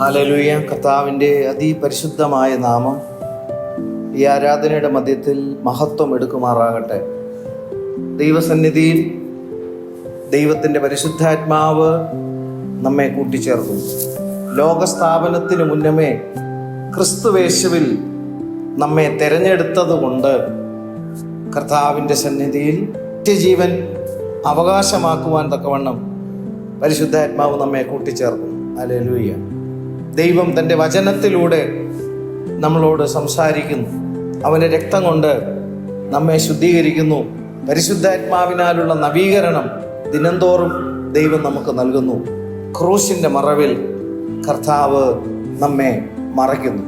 Hallelujah. കർത്താവിൻ്റെ അതിപരിശുദ്ധമായ നാമം ഈ ആരാധനയുടെ മധ്യത്തിൽ മഹത്വം എടുക്കുമാറാകട്ടെ. ദൈവസന്നിധിയിൽ ദൈവത്തിൻ്റെ പരിശുദ്ധാത്മാവ് നമ്മെ കൂട്ടിച്ചേർക്കും. ലോകസ്ഥാപനത്തിന് മുന്നമേ ക്രിസ്തുവേശുവിൽ നമ്മെ തിരഞ്ഞെടുത്തത് കൊണ്ട് കർത്താവിൻ്റെ സന്നിധിയിൽ നിത്യജീവൻ അവകാശമാക്കുവാൻ തക്കവണ്ണം പരിശുദ്ധാത്മാവ് നമ്മെ കൂട്ടിച്ചേർക്കും. ഹല്ലേലൂയ. ദൈവം തൻ്റെ വചനത്തിലൂടെ നമ്മളോട് സംസാരിക്കുന്നു. അവൻ്റെ രക്തം കൊണ്ട് നമ്മെ ശുദ്ധീകരിക്കുന്നു. പരിശുദ്ധാത്മാവിനാലുള്ള നവീകരണം ദിനംതോറും ദൈവം നമുക്ക് നൽകുന്നു. ക്രൂശിൻ്റെ മറവിൽ കർത്താവ് നമ്മെ മറയ്ക്കുന്നു.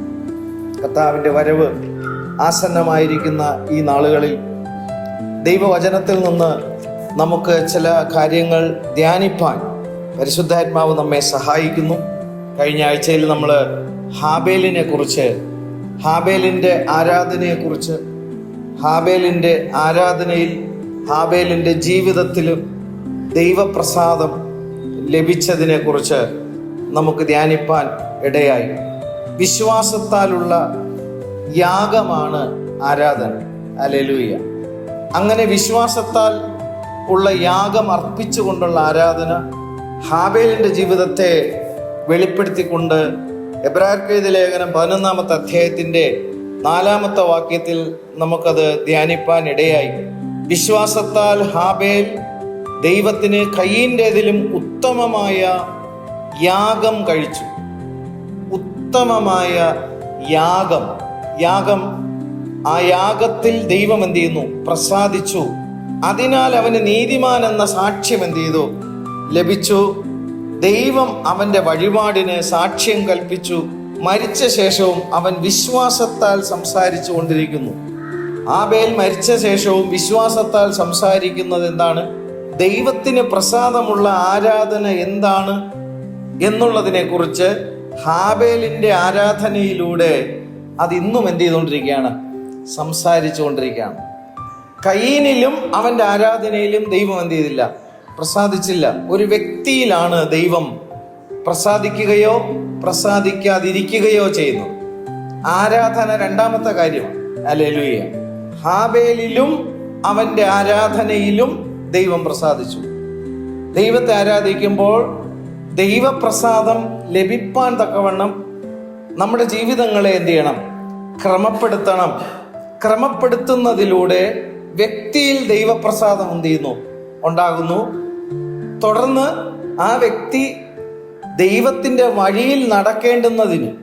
കർത്താവിൻ്റെ വരവ് ആസന്നമായിരിക്കുന്ന ഈ നാളുകളിൽ ദൈവവചനത്തിൽ നിന്ന് നമുക്ക് ചില കാര്യങ്ങൾ ധ്യാനിപ്പാൻ പരിശുദ്ധാത്മാവ് നമ്മെ സഹായിക്കുന്നു. കഴിഞ്ഞ ആഴ്ചയിൽ നമ്മൾ ഹാബേലിൻ്റെ ആരാധനയെക്കുറിച്ച്, ഹാബേലിൻ്റെ ആരാധനയിൽ ഹാബേലിൻ്റെ ജീവിതത്തിലും ദൈവപ്രസാദം ലഭിച്ചതിനെക്കുറിച്ച് നമുക്ക് ധ്യാനിപ്പാൻ ഇടയായി. വിശ്വാസത്താലുള്ള യാഗമാണ് ആരാധന. ഹല്ലേലൂയ. അങ്ങനെ വിശ്വാസത്താൽ ഉള്ള യാഗം അർപ്പിച്ചുകൊണ്ടുള്ള ആരാധന ഹാബേലിൻ്റെ ജീവിതത്തെ വെളിപ്പെടുത്തിക്കൊണ്ട് എബ്രായർക്ക് എഴുതിയ ലേഖനം 11-ാമത്തെ അധ്യായത്തിൻ്റെ 4-ാമത്തെ വാക്യത്തിൽ നമുക്കത് ധ്യാനിപ്പാൻ ഇടയായി. വിശ്വാസത്താൽ ഹാബേൽ ദൈവത്തിന് കയീൻ്റെതിലും ഉത്തമമായ യാഗം കഴിച്ചു. ഉത്തമമായ യാഗം ആ യാഗത്തിൽ ദൈവം എന്ത് ചെയ്യുന്നു? പ്രസാദിച്ചു. അതിനാൽ അവന് നീതിമാൻ എന്ന സാക്ഷ്യം എന്ത് ചെയ്തു? ലഭിച്ചു. ദൈവം അവൻ്റെ വഴിപാടിന് സാക്ഷ്യം കൽപ്പിച്ചു. മരിച്ച ശേഷവും അവൻ വിശ്വാസത്താൽ സംസാരിച്ചു കൊണ്ടിരിക്കുന്നു. ഹാബേൽ മരിച്ച ശേഷവും വിശ്വാസത്താൽ സംസാരിക്കുന്നത് എന്താണ്? ദൈവത്തിന് പ്രസാദമുള്ള ആരാധന എന്താണ് എന്നുള്ളതിനെ കുറിച്ച് ഹാബേലിൻ്റെ ആരാധനയിലൂടെ അതിന്നും എന്ത് ചെയ്തുകൊണ്ടിരിക്കുകയാണ്? സംസാരിച്ചു കൊണ്ടിരിക്കുകയാണ്. കയീനിലും അവൻ്റെ ആരാധനയിലും ദൈവം എന്ത് ചെയ്തില്ല? പ്രസാദിച്ചില്ല. ഒരു വ്യക്തിയിലാണ് ദൈവം പ്രസാദിക്കുകയോ പ്രസാദിക്കാതിരിക്കുകയോ ചെയ്യുന്നത്. ആരാധന രണ്ടാമത്തെ കാര്യമാണ്. ഹല്ലേലൂയ. ഹാബേലിലും അവൻ്റെ ആരാധനയിലും ദൈവം പ്രസാദിച്ചു. ദൈവത്തെ ആരാധിക്കുമ്പോൾ ദൈവപ്രസാദം ലഭിപ്പാൻ തക്കവണ്ണം നമ്മുടെ ജീവിതങ്ങളെ എന്ത് ചെയ്യണം? ക്രമപ്പെടുത്തണം. ക്രമപ്പെടുത്തുന്നതിലൂടെ വ്യക്തിയിൽ ദൈവപ്രസാദം എന്ത് ചെയ്യുന്നു? ഉണ്ടാകുന്നു. തുടർന്ന് ആ വ്യക്തി ദൈവത്തിൻ്റെ വഴിയിൽ നടക്കേണ്ടുന്നതിനും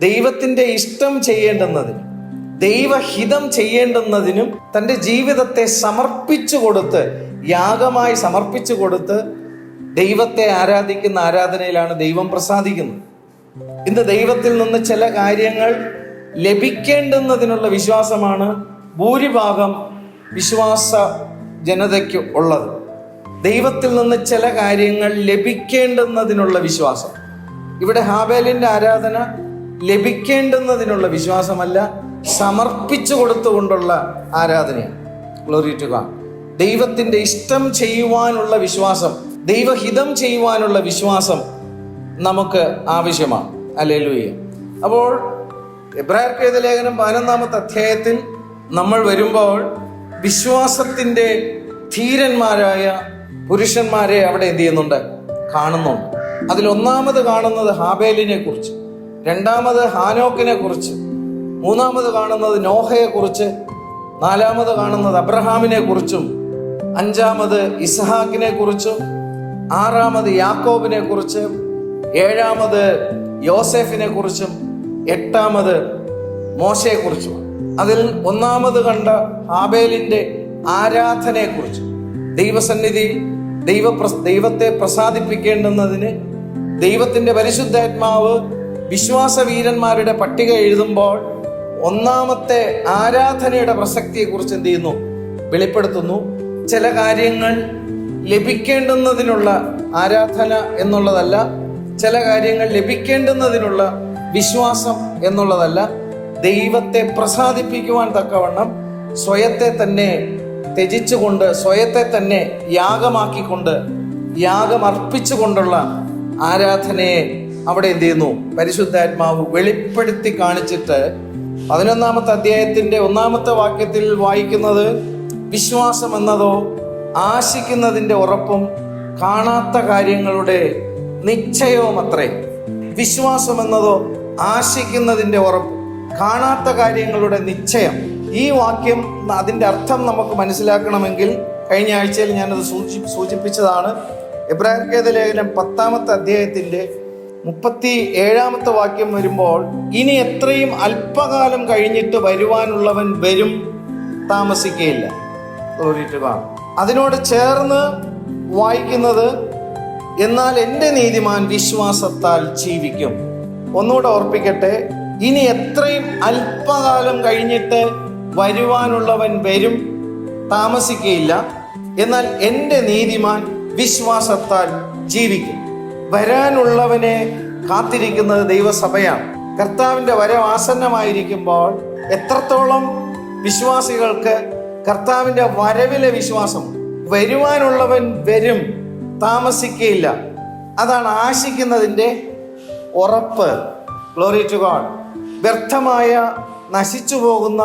ദൈവത്തിൻ്റെ ഇഷ്ടം ചെയ്യേണ്ടുന്നതിനും ദൈവഹിതം ചെയ്യേണ്ടുന്നതിനും തൻ്റെ ജീവിതത്തെ യാഗമായി സമർപ്പിച്ചു കൊടുത്ത് ദൈവത്തെ ആരാധിക്കുന്ന ആരാധനയിലാണ് ദൈവം പ്രസാദിക്കുന്നത്. ഇന്ന് ദൈവത്തിൽ നിന്ന് ചില കാര്യങ്ങൾ ലഭിക്കേണ്ടുന്നതിനുള്ള വിശ്വാസമാണ് ഭൂരിഭാഗം വിശ്വാസ ജനതയ്ക്ക് ഉള്ളത്. ദൈവത്തിൽ നിന്ന് ചില കാര്യങ്ങൾ ലഭിക്കേണ്ടുന്നതിനുള്ള വിശ്വാസം. ഇവിടെ ഹാബേലിൻ്റെ ആരാധന ലഭിക്കേണ്ടുന്നതിനുള്ള വിശ്വാസമല്ല, സമർപ്പിച്ചു കൊടുത്തുകൊണ്ടുള്ള ആരാധനയാണ്. Glory to God. ദൈവത്തിൻ്റെ ഇഷ്ടം ചെയ്യുവാനുള്ള വിശ്വാസം, ദൈവഹിതം ചെയ്യുവാനുള്ള വിശ്വാസം നമുക്ക് ആവശ്യമാണ്. ഹല്ലേലൂയ. അപ്പോൾ എബ്രായർക്ക് എഴുതിയ ലേഖനം 11-ാമത്തെ അധ്യായത്തിൽ നമ്മൾ വരുമ്പോൾ വിശ്വാസത്തിൻ്റെ ധീരന്മാരായ പുരുഷന്മാരെ അവിടെ എന്ത് ചെയ്യുന്നുണ്ട്? കാണുന്നുണ്ട്. അതിൽ ഒന്നാമത് കാണുന്നത് ഹാബേലിനെ കുറിച്ച്, രണ്ടാമത് ഹാനോക്കിനെ കുറിച്ച്, മൂന്നാമത് കാണുന്നത് നോഹയെ കുറിച്ച്, നാലാമത് കാണുന്നത് അബ്രഹാമിനെ കുറിച്ചും, അഞ്ചാമത് ഇസ്ഹാക്കിനെ കുറിച്ചും, ആറാമത് യാക്കോബിനെ കുറിച്ച്, ഏഴാമത് യോസെഫിനെ കുറിച്ചും, എട്ടാമത് മോശയെ കുറിച്ചും. അതിൽ ഒന്നാമത് കണ്ട ഹാബേലിൻ്റെ ആരാധനയെക്കുറിച്ച്, ദൈവസന്നിധി ദൈവത്തെ പ്രസാദിപ്പിക്കേണ്ടുന്നതിന് ദൈവത്തിൻ്റെ പരിശുദ്ധാത്മാവ് വിശ്വാസവീരന്മാരുടെ പട്ടിക എഴുതുമ്പോൾ ഒന്നാമത്തെ ആരാധനയുടെ പ്രസക്തിയെക്കുറിച്ച് എന്ത് ചെയ്യുന്നു? വെളിപ്പെടുത്തുന്നു. ചില കാര്യങ്ങൾ ലഭിക്കേണ്ടുന്നതിനുള്ള ആരാധന എന്നുള്ളതല്ല, ചില കാര്യങ്ങൾ ലഭിക്കേണ്ടുന്നതിനുള്ള വിശ്വാസം എന്നുള്ളതല്ല, ദൈവത്തെ പ്രസാദിപ്പിക്കുവാൻ തക്കവണ്ണം സ്വയത്തെ തന്നെ ത്യജിച്ചുകൊണ്ട്, സ്വയത്തെ തന്നെ യാഗമാക്കിക്കൊണ്ട്, യാഗമർപ്പിച്ചുകൊണ്ടുള്ള ആരാധനയെ അവിടെ എന്ത് ചെയ്യുന്നു? പരിശുദ്ധാത്മാവ് വെളിപ്പെടുത്തി കാണിച്ചിട്ട് 11-ാമത്തെ അധ്യായത്തിന്റെ 1-ാമത്തെ വാക്യത്തിൽ വായിക്കുന്നത്, വിശ്വാസം എന്നതോ ആശിക്കുന്നതിന്റെ ഉറപ്പും കാണാത്ത കാര്യങ്ങളുടെ നിശ്ചയവും അത്രേ. വിശ്വാസം എന്നതോ ആശിക്കുന്നതിന്റെ ഉറപ്പ്, കാണാത്ത കാര്യങ്ങളുടെ നിശ്ചയം. ഈ വാക്യം, അതിന്റെ അർത്ഥം നമുക്ക് മനസ്സിലാക്കണമെങ്കിൽ കഴിഞ്ഞ ആഴ്ചയിൽ ഞാനത് സൂചിപ്പിച്ചതാണ്. എബ്രായർക്കെഴുതിയ ലേഖനം 10-ാമത്തെ അധ്യായത്തിന്റെ 37-ാമത്തെ വാക്യം വരുമ്പോൾ, ഇനി എത്രയും അല്പകാലം കഴിഞ്ഞിട്ട് വരുവാനുള്ളവൻ വരും, താമസിക്കുകയില്ല. അതിനോട് ചേർന്ന് വായിക്കുന്നത്, എന്നാൽ എൻ്റെ നീതിമാൻ വിശ്വാസത്താൽ ജീവിക്കും. ഒന്നുകൂടെ ഓർപ്പിക്കട്ടെ, ഇനി എത്രയും അല്പകാലം കഴിഞ്ഞിട്ട് വരുവാനുള്ളവൻ വരും, താമസിക്കുകയില്ല. എന്നാൽ എൻ്റെ നീതിമാൻ വിശ്വാസത്താൽ ജീവിക്കും. വരാനുള്ളവനെ കാത്തിരിക്കുന്നത് ദൈവസഭയാണ്. കർത്താവിൻ്റെ വരവ് ആസന്നമായിരിക്കുമ്പോൾ എത്രത്തോളം വിശ്വാസികൾക്ക് കർത്താവിൻ്റെ വരവിലെ വിശ്വാസം, വരുവാനുള്ളവൻ വരും, താമസിക്കുകയില്ല, അതാണ് ആശിക്കുന്നതിൻ്റെ ഉറപ്പ്. Glory to God. വ്യർത്ഥമായ, നശിച്ചു പോകുന്ന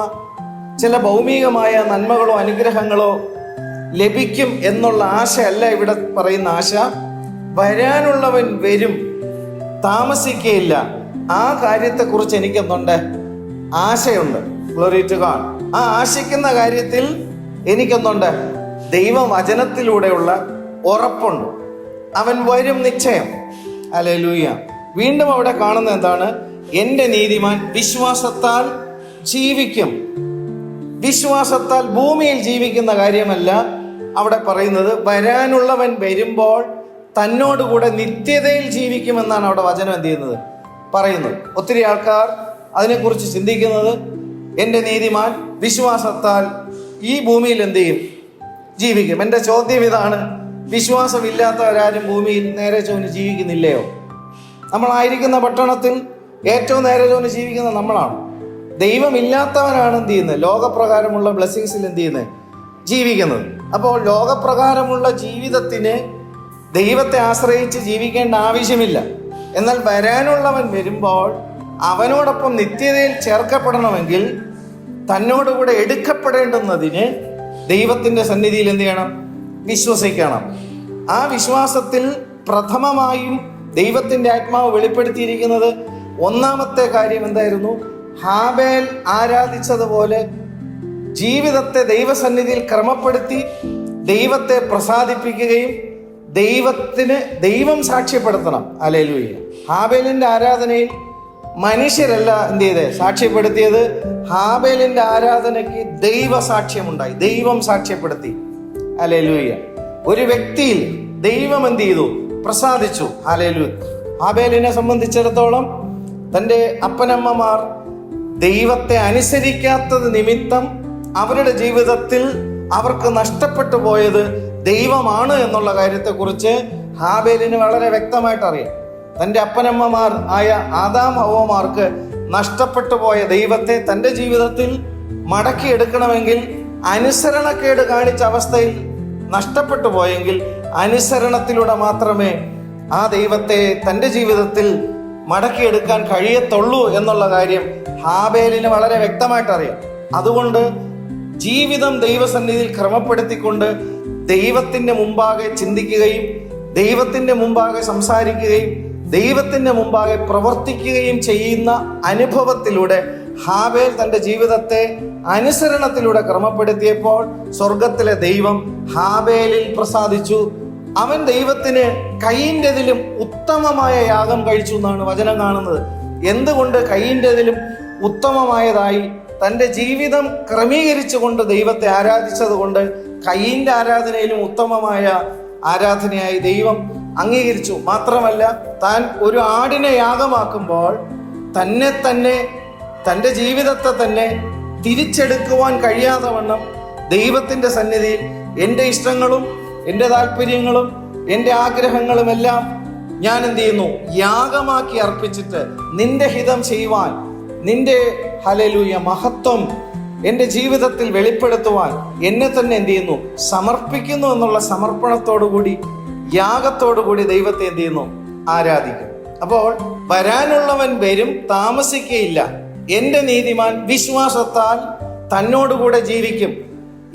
ചില ഭൗമികമായ നന്മകളോ അനുഗ്രഹങ്ങളോ ലഭിക്കും എന്നുള്ള ആശയല്ല ഇവിടെ പറയുന്ന ആശ. വരാനുള്ളവൻ വരും, താമസിക്കുകയില്ല. ആ കാര്യത്തെക്കുറിച്ച് എനിക്കെന്തുണ്ട്? ആശയുണ്ട്. Glory to God. ആ ആശിക്കുന്ന കാര്യത്തിൽ എനിക്കെന്തുണ്ട്? ദൈവവചനത്തിലൂടെയുള്ള ഉറപ്പുണ്ട്. അവൻ വരും നിശ്ചയം. ഹല്ലേലൂയ. വീണ്ടും അവിടെ കാണുന്ന എന്താണ്? എൻ്റെ നീതിമാൻ വിശ്വാസത്താൽ ജീവിക്കും. വിശ്വാസത്താൽ ഭൂമിയിൽ ജീവിക്കുന്ന കാര്യമല്ല അവിടെ പറയുന്നത്. വരാനുള്ളവൻ വരുമ്പോൾ തന്നോടുകൂടെ നിത്യതയിൽ ജീവിക്കുമെന്നാണ് അവിടെ വചനം എന്ത് ചെയ്യുന്നത്? പറയുന്നത്. ഒത്തിരി ആൾക്കാർ അതിനെക്കുറിച്ച് ചിന്തിക്കുന്നത്, എൻ്റെ നീതിമാൻ വിശ്വാസത്താൽ ഈ ഭൂമിയിൽ എന്ത് ചെയ്യും? ജീവിക്കും. എൻ്റെ ചോദ്യം ഇതാണ്, വിശ്വാസമില്ലാത്തവരാരും ഭൂമിയിൽ നേരെ ചൊവ്വെ ജീവിക്കുന്നില്ലയോ? നമ്മളായിരിക്കുന്ന പട്ടണത്തിൽ ഏറ്റവും നേരെ ചൊവ്വെ ജീവിക്കുന്ന നമ്മളാണ്. ദൈവമില്ലാത്തവനാണ് എന്ത് ചെയ്യുന്നത്? ലോകപ്രകാരമുള്ള ബ്ലെസ്സിങ്സിൽ എന്ത് ചെയ്യുന്നത്? ജീവിക്കുന്നത്. അപ്പോൾ ലോകപ്രകാരമുള്ള ജീവിതത്തിന് ദൈവത്തെ ആശ്രയിച്ച് ജീവിക്കേണ്ട ആവശ്യമില്ല. എന്നാൽ വരാനുള്ളവൻ വരുമ്പോൾ അവനോടൊപ്പം നിത്യതയിൽ ചേർക്കപ്പെടണമെങ്കിൽ തന്നോടുകൂടെ എടുക്കപ്പെടേണ്ടുന്നതിന് ദൈവത്തിൻ്റെ സന്നിധിയിൽ എന്ത് ചെയ്യണം? വിശ്വസിക്കണം. ആ വിശ്വാസത്തിൽ പ്രഥമമായും ദൈവത്തിൻ്റെ ആത്മാവ് വെളിപ്പെടുത്തിയിരിക്കുന്നത് 1-ാമത്തെ കാര്യം എന്തായിരുന്നു? ഹാബേൽ ആരാധിച്ചതുപോലെ ജീവിതത്തെ ദൈവസന്നിധിയിൽ ക്രമപ്പെടുത്തി ദൈവത്തെ പ്രസാദിപ്പിക്കുകയും ദൈവം സാക്ഷ്യപ്പെടുത്തണം. ഹല്ലേലൂയ. ഹാബേലിന്റെ ആരാധനയിൽ മനുഷ്യരല്ല എന്ത് ചെയ്തേ? സാക്ഷ്യപ്പെടുത്തിയത്. ഹാബേലിന്റെ ആരാധനയ്ക്ക് ദൈവസാക്ഷ്യമുണ്ടായി, ദൈവം സാക്ഷ്യപ്പെടുത്തി. ഹല്ലേലൂയ. ഒരു വ്യക്തിയിൽ ദൈവം എന്ത് ചെയ്തു? പ്രസാദിച്ചു. ഹല്ലേലൂയ. ഹാബേലിനെ സംബന്ധിച്ചിടത്തോളം തൻ്റെ അപ്പനമ്മമാർ ദൈവത്തെ അനുസരിക്കാത്തത് നിമിത്തം അവരുടെ ജീവിതത്തിൽ അവർക്ക് നഷ്ടപ്പെട്ടു പോയത് ദൈവമാണ് എന്നുള്ള കാര്യത്തെക്കുറിച്ച് ഹാബേലിന് വളരെ വ്യക്തമായിട്ട് അറിയാം. തൻ്റെ അപ്പനമ്മമാർ ആയ ആദാം ഹവ്വമാർക്ക് നഷ്ടപ്പെട്ടു പോയ ദൈവത്തെ തൻ്റെ ജീവിതത്തിൽ മടക്കിയെടുക്കണമെങ്കിൽ, അനുസരണക്കേട് കാണിച്ച അവസ്ഥയിൽ നഷ്ടപ്പെട്ടു പോയെങ്കിൽ അനുസരണത്തിലൂടെ മാത്രമേ ആ ദൈവത്തെ തൻ്റെ ജീവിതത്തിൽ മടക്കിയെടുക്കാൻ കഴിയത്തുള്ളൂ എന്നുള്ള കാര്യം ഹാബേലിന് വളരെ വ്യക്തമായിട്ട് അറിയാം. അതുകൊണ്ട് ജീവിതം ദൈവസന്നിധിയിൽ ക്രമപ്പെടുത്തിക്കൊണ്ട് ദൈവത്തിൻ്റെ മുമ്പാകെ ചിന്തിക്കുകയും ദൈവത്തിൻ്റെ മുമ്പാകെ സംസാരിക്കുകയും ദൈവത്തിൻ്റെ മുമ്പാകെ പ്രവർത്തിക്കുകയും ചെയ്യുന്ന അനുഭവത്തിലൂടെ ഹാബേൽ തൻ്റെ ജീവിതത്തെ അനുസരണത്തിലൂടെ ക്രമപ്പെടുത്തിയപ്പോൾ സ്വർഗത്തിലെ ദൈവം ഹാബേലിൽ പ്രസാദിച്ചു. അവൻ ദൈവത്തിന് കയീൻ്റെതിലും ഉത്തമമായ യാഗം കഴിച്ചു എന്നാണ് വചനം കാണുന്നത്. എന്തുകൊണ്ട് കയീൻ്റെതിലും ഉത്തമമായതായി? തൻ്റെ ജീവിതം ക്രമീകരിച്ചുകൊണ്ട് ദൈവത്തെ ആരാധിച്ചത് കൊണ്ട് കയീൻ്റെ ആരാധനയിലും ഉത്തമമായ ആരാധനയായി ദൈവം അംഗീകരിച്ചു. മാത്രമല്ല, താൻ ഒരു ആടിനെ യാഗമാക്കുമ്പോൾ തന്നെ തൻ്റെ ജീവിതത്തെ തന്നെ തിരിച്ചെടുക്കുവാൻ കഴിയാതെ വണ്ണം ദൈവത്തിൻ്റെ സന്നിധിയിൽ എൻ്റെ ഇഷ്ടങ്ങളും എൻ്റെ താല്പര്യങ്ങളും എൻ്റെ ആഗ്രഹങ്ങളുമെല്ലാം ഞാൻ എന്ത് ചെയ്യുന്നു? യാഗമാക്കി അർപ്പിച്ചിട്ട് നിന്റെ ഹിതം ചെയ്യുവാൻ, നിന്റെ ഹല്ലേലൂയ മഹത്വം എൻ്റെ ജീവിതത്തിൽ വെളിപ്പെടുത്തുവാൻ എന്നെ തന്നെ എന്ത് ചെയ്യുന്നു? സമർപ്പിക്കുന്നു എന്നുള്ള സമർപ്പണത്തോടുകൂടി, യാഗത്തോടുകൂടി ദൈവത്തെ എന്ത് ചെയ്യുന്നു? ആരാധിക്കും. അപ്പോൾ വരാനുള്ളവൻ വരും, താമസിക്കയില്ല. എന്റെ നീതിമാൻ വിശ്വാസത്താൽ തന്നോടുകൂടെ ജീവിക്കും.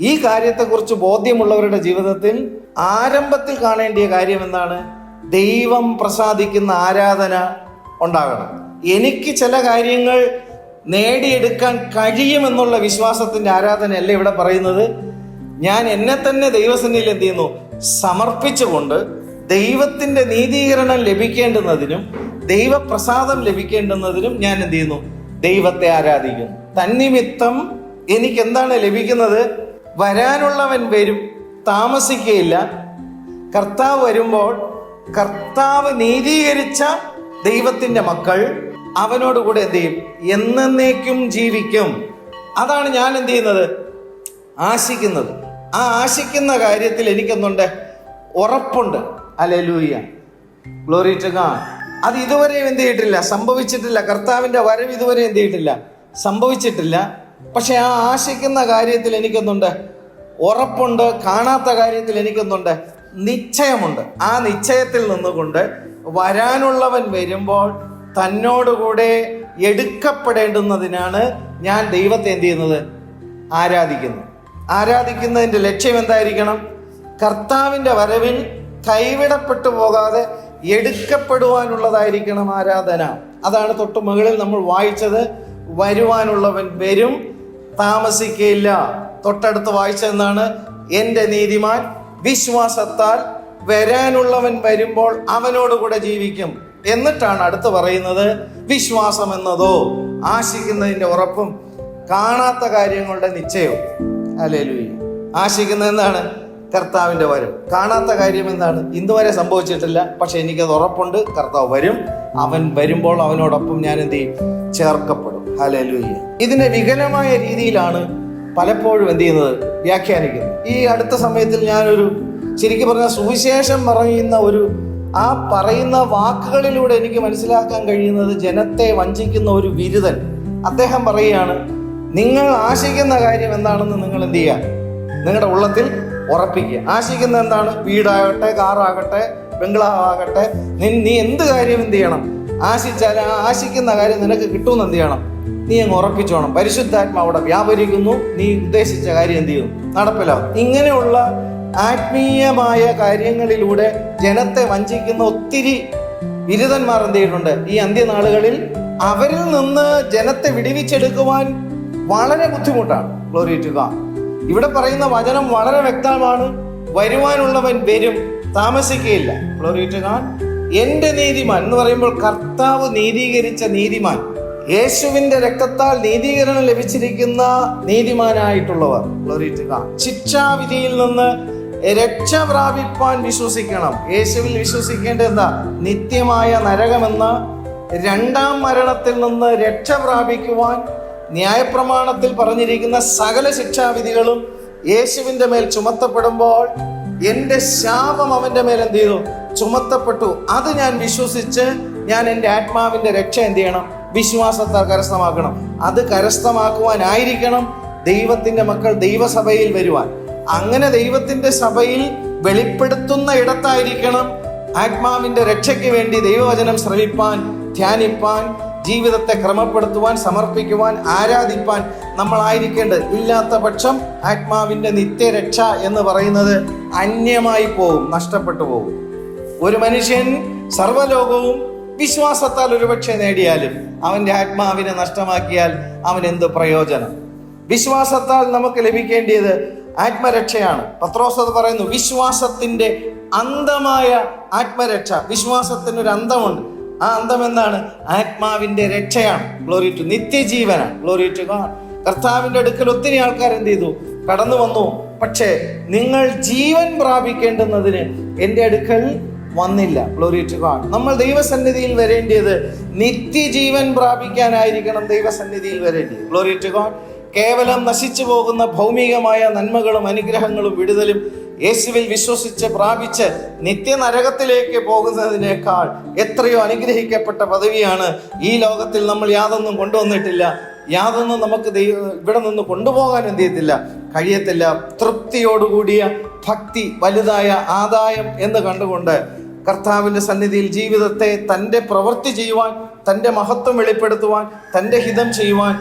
ഈ കാര്യത്തെക്കുറിച്ച് ബോധ്യമുള്ളവരുടെ ജീവിതത്തിൽ ആരംഭത്തിൽ കാണേണ്ടിയ കാര്യം എന്താണ്? ദൈവം പ്രസാദിക്കുന്ന ആരാധന ഉണ്ടാകണം. എനിക്ക് ചില കാര്യങ്ങൾ നേടിയെടുക്കാൻ കഴിയുമെന്നുള്ള വിശ്വാസത്തിന്റെ ആരാധനയല്ല ഇവിടെ പറയുന്നത്. ഞാൻ എന്നെ തന്നെ ദൈവസന്നിധിയിൽ എന്ത് ചെയ്യുന്നു? സമർപ്പിച്ചുകൊണ്ട് ദൈവത്തിന്റെ നീതീകരണം ലഭിക്കേണ്ടുന്നതിനും ദൈവപ്രസാദം ലഭിക്കേണ്ടുന്നതിനും ഞാൻ എന്ത് ചെയ്യുന്നു? ദൈവത്തെ ആരാധിക്കുന്നു. തന്നിമിത്തം എനിക്ക് എന്താണ് ലഭിക്കുന്നത്? വരാനുള്ളവൻ വരും, താമസിക്കയില്ല. കർത്താവ് വരുമ്പോൾ കർത്താവ് നീതീകരിച്ച ദൈവത്തിന്റെ മക്കൾ അവനോടുകൂടെ എന്ത് ചെയ്യും? എന്നേക്കും ജീവിക്കും. അതാണ് ഞാൻ എന്ത് ചെയ്യുന്നത്? ആശിക്കുന്നത്. ആ ആശിക്കുന്ന കാര്യത്തിൽ എനിക്കെന്തുണ്ട്? ഉറപ്പുണ്ട്. Hallelujah, glory to God. അത് ഇതുവരെയും എന്ത് ചെയ്തിട്ടില്ല, സംഭവിച്ചിട്ടില്ല. കർത്താവിന്റെ വരവ് ഇതുവരെ എന്ത് ചെയ്തിട്ടില്ല, സംഭവിച്ചിട്ടില്ല. പക്ഷെ ആ ആശിക്കുന്ന കാര്യത്തിൽ എനിക്കൊന്നുണ്ട്? ഉറപ്പുണ്ട്. കാണാത്ത കാര്യത്തിൽ എനിക്കൊന്നുണ്ട്? നിശ്ചയമുണ്ട്. ആ നിശ്ചയത്തിൽ നിന്നുകൊണ്ട് വരാനുള്ളവൻ വരുമ്പോൾ തന്നോടുകൂടെ എടുക്കപ്പെടേണ്ടുന്നതിനാണ് ഞാൻ ദൈവത്തെ എന്ത് ചെയ്യുന്നത്? ആരാധിക്കുന്നത്. ആരാധിക്കുന്നതിന്റെ ലക്ഷ്യം എന്തായിരിക്കണം? കർത്താവിന്റെ വരവിൽ കൈവിടപ്പെട്ടു പോകാതെ എടുക്കപ്പെടുവാനുള്ളതായിരിക്കണം ആരാധന. അതാണ് തൊട്ട് മുകളിൽ നമ്മൾ വായിച്ചത്. വരുവാനുള്ളവൻ വരും, താമസിക്കയില്ല. തൊട്ടടുത്ത് വായിച്ചതെന്നാണ്? എന്റെ നീതിമാൻ വിശ്വാസത്താൽ വരാനുള്ളവൻ വരുമ്പോൾ അവനോടുകൂടെ ജീവിക്കും. എന്നിട്ടാണ് അടുത്ത് പറയുന്നത്, വിശ്വാസം എന്നതോ ആശിക്കുന്നതിന്റെ ഉറപ്പും കാണാത്ത കാര്യങ്ങളുടെ നിശ്ചയവും. ഹല്ലേലൂയ. ആശിക്കുന്നത് എന്താണ്? കർത്താവിന്റെ വരും. കാണാത്ത കാര്യം എന്താണ്? ഇന്നുവരെ സംഭവിച്ചിട്ടില്ല, പക്ഷെ എനിക്കത് ഉറപ്പുണ്ട്. കർത്താവ് വരും. അവൻ വരുമ്പോൾ അവനോടൊപ്പം ഞാൻ എന്ത് ചെയ്യും? ചേർക്കപ്പെടും. ഹല്ലേലൂയ. ഇതിനെ വികലമായ രീതിയിലാണ് പലപ്പോഴും എന്ത് ചെയ്യുന്നത്? വ്യാഖ്യാനിക്കുന്നത്. ഈ അടുത്ത സമയത്തിൽ ഞാനൊരു ശരിക്കും പറഞ്ഞാൽ സുവിശേഷം ആ പറയുന്ന വാക്കുകളിലൂടെ എനിക്ക് മനസ്സിലാക്കാൻ കഴിയുന്നത് ജനത്തെ വഞ്ചിക്കുന്ന ഒരു വിരുദ്ധൻ. അദ്ദേഹം പറയുകയാണ്, നിങ്ങൾ ആശിക്കുന്ന കാര്യം എന്താണെന്ന് നിങ്ങൾ എന്ത് ചെയ്യുക? നിങ്ങളുടെ ഉള്ളത്തിൽ ഉറപ്പിക്കുക. ആശിക്കുന്ന എന്താണ്? വീടാകട്ടെ, കാറാകട്ടെ, ബംഗ്ലാവാകട്ടെ, നീ എന്ത് കാര്യം എന്ത് ചെയ്യണം? ആശിച്ചാൽ ആ ആശിക്കുന്ന കാര്യം നിനക്ക് കിട്ടുമെന്ന് എന്ത് ചെയ്യണം? നീ അങ്ങ് ഉറപ്പിച്ചോണം. പരിശുദ്ധാത്മാവ് അവിടെ വ്യാപരിക്കുന്നു. നീ ഉദ്ദേശിച്ച കാര്യം എന്ത് ചെയ്യും? നടപ്പിലാവും. ഇങ്ങനെയുള്ള ആത്മീയമായ കാര്യങ്ങളിലൂടെ ജനത്തെ വഞ്ചിക്കുന്ന ഒത്തിരി ബിരുദന്മാർ എന്ത് ചെയ്തിട്ടുണ്ട്? ഈ അന്ത്യനാളുകളിൽ അവരിൽ നിന്ന് ജനത്തെ വിടുവിച്ചെടുക്കുവാൻ വളരെ ബുദ്ധിമുട്ടാണ്. Glory to God. ഇവിടെ പറയുന്ന വചനം വളരെ വ്യക്തമാണ്. വരുവാനുള്ളവൻ വരും, താമസിക്കുകയില്ല. Glory to God. എന്റെ നീതിമാൻ എന്ന് പറയുമ്പോൾ കർത്താവ് നീതീകരിച്ച നീതിമാൻ, യേശുവിന്റെ രക്തത്താൽ നീതീകരണം ലഭിച്ചിരിക്കുന്ന നീതിമാനായിട്ടുള്ളവർ. Glory to God. ശിക്ഷാവിധിയിൽ നിന്ന് രക്ഷ പ്രാപിപ്പാൻ വിശ്വസിക്കണം. യേശുവിൽ വിശ്വസിക്കേണ്ടത് എന്താ? നിത്യമായ നരകമെന്ന രണ്ടാം മരണത്തിൽ നിന്ന് രക്ഷ പ്രാപിക്കുവാൻ ന്യായപ്രമാണത്തിൽ പറഞ്ഞിരിക്കുന്ന സകല ശിക്ഷാവിധികളും യേശുവിന്റെ മേൽ ചുമത്തപ്പെടുമ്പോൾ എന്റെ ശാപം അവന്റെ മേൽ എന്ത് ചെയ്തു? ചുമത്തപ്പെട്ടു. അത് ഞാൻ വിശ്വസിച്ച് ഞാൻ എൻ്റെ ആത്മാവിന്റെ രക്ഷ എന്ത് ചെയ്യണം? വിശ്വാസത്താൽ കരസ്ഥമാക്കണം. അത് കരസ്ഥമാക്കുവാനായിരിക്കണം ദൈവത്തിന്റെ മക്കൾ ദൈവസഭയിൽ വരുവാൻ. അങ്ങനെ ദൈവത്തിന്റെ സഭയിൽ വെളിപ്പെടുത്തുന്ന ഇടത്തായിരിക്കണം ആത്മാവിന്റെ രക്ഷയ്ക്ക് വേണ്ടി ദൈവവചനം ശ്രവിപ്പാൻ, ധ്യാനിപ്പാൻ, ജീവിതത്തെ ക്രമപ്പെടുത്തുവാൻ, സമർപ്പിക്കുവാൻ, ആരാധിപ്പാൻ നമ്മളായിരിക്കേണ്ടത്. ഇല്ലാത്ത പക്ഷം ആത്മാവിന്റെ നിത്യരക്ഷ എന്ന് പറയുന്നത് അന്യമായി പോകും, നഷ്ടപ്പെട്ടു പോകും. ഒരു മനുഷ്യൻ സർവ്വലോകവും വിശ്വാസത്താൽ ഒരുപക്ഷെ നേടിയാലും അവന്റെ ആത്മാവിനെ നഷ്ടമാക്കിയാൽ അവൻ എന്ത് പ്രയോജനം? വിശ്വാസത്താൽ നമുക്ക് ലഭിക്കേണ്ടത് ആത്മരക്ഷയാണ്. പത്രോസ് അത് പറയുന്നു, വിശ്വാസത്തിന്റെ അന്തമായ ആത്മരക്ഷ. വിശ്വാസത്തിനൊരു അന്തമുണ്ട്. ആ അന്തം എന്താണ്? ആത്മാവിന്റെ രക്ഷയാണ്. ഗ്ലോറി ടു, നിത്യജീവനാണ്. Glory to God. കർത്താവിന്റെ അടുക്കൽ ഒത്തിരി ആൾക്കാർ എന്ത് ചെയ്തു? കടന്നു വന്നു. പക്ഷേ നിങ്ങൾ ജീവൻ പ്രാപിക്കേണ്ടുന്നതിന് എൻ്റെ അടുക്കൽ വന്നില്ല. Glory to God. നമ്മൾ ദൈവസന്നിധിയിൽ വരേണ്ടത് നിത്യജീവൻ പ്രാപിക്കാനായിരിക്കണം. ദൈവസന്നിധിയിൽ വരേണ്ടത്. Glory to God. കേവലം നശിച്ചു പോകുന്ന ഭൗമികമായ നന്മകളും അനുഗ്രഹങ്ങളും വിടുതലും യേശുവിൽ വിശ്വസിച്ച് പ്രാപിച്ച് നിത്യനരകത്തിലേക്ക് പോകുന്നതിനേക്കാൾ എത്രയോ അനുഗ്രഹിക്കപ്പെട്ട പദവിയാണ് ഈ ലോകത്തിൽ. നമ്മൾ യാതൊന്നും കൊണ്ടുവന്നിട്ടില്ല, യാതൊന്നും നമുക്ക് ഇവിടെ നിന്ന് കൊണ്ടുപോകാൻ എന്ത് ചെയ്യത്തില്ല, കഴിയത്തില്ല. തൃപ്തിയോടുകൂടിയ ഭക്തി, വലുതായ ആദായം എന്ന് കണ്ടുകൊണ്ട് കർത്താവിൻ്റെ സന്നിധിയിൽ ജീവിതത്തെ തൻ്റെ പ്രവൃത്തി ചെയ്യുവാൻ, തൻ്റെ മഹത്വം വെളിപ്പെടുത്തുവാൻ, തൻ്റെ ഹിതം ചെയ്യുവാൻ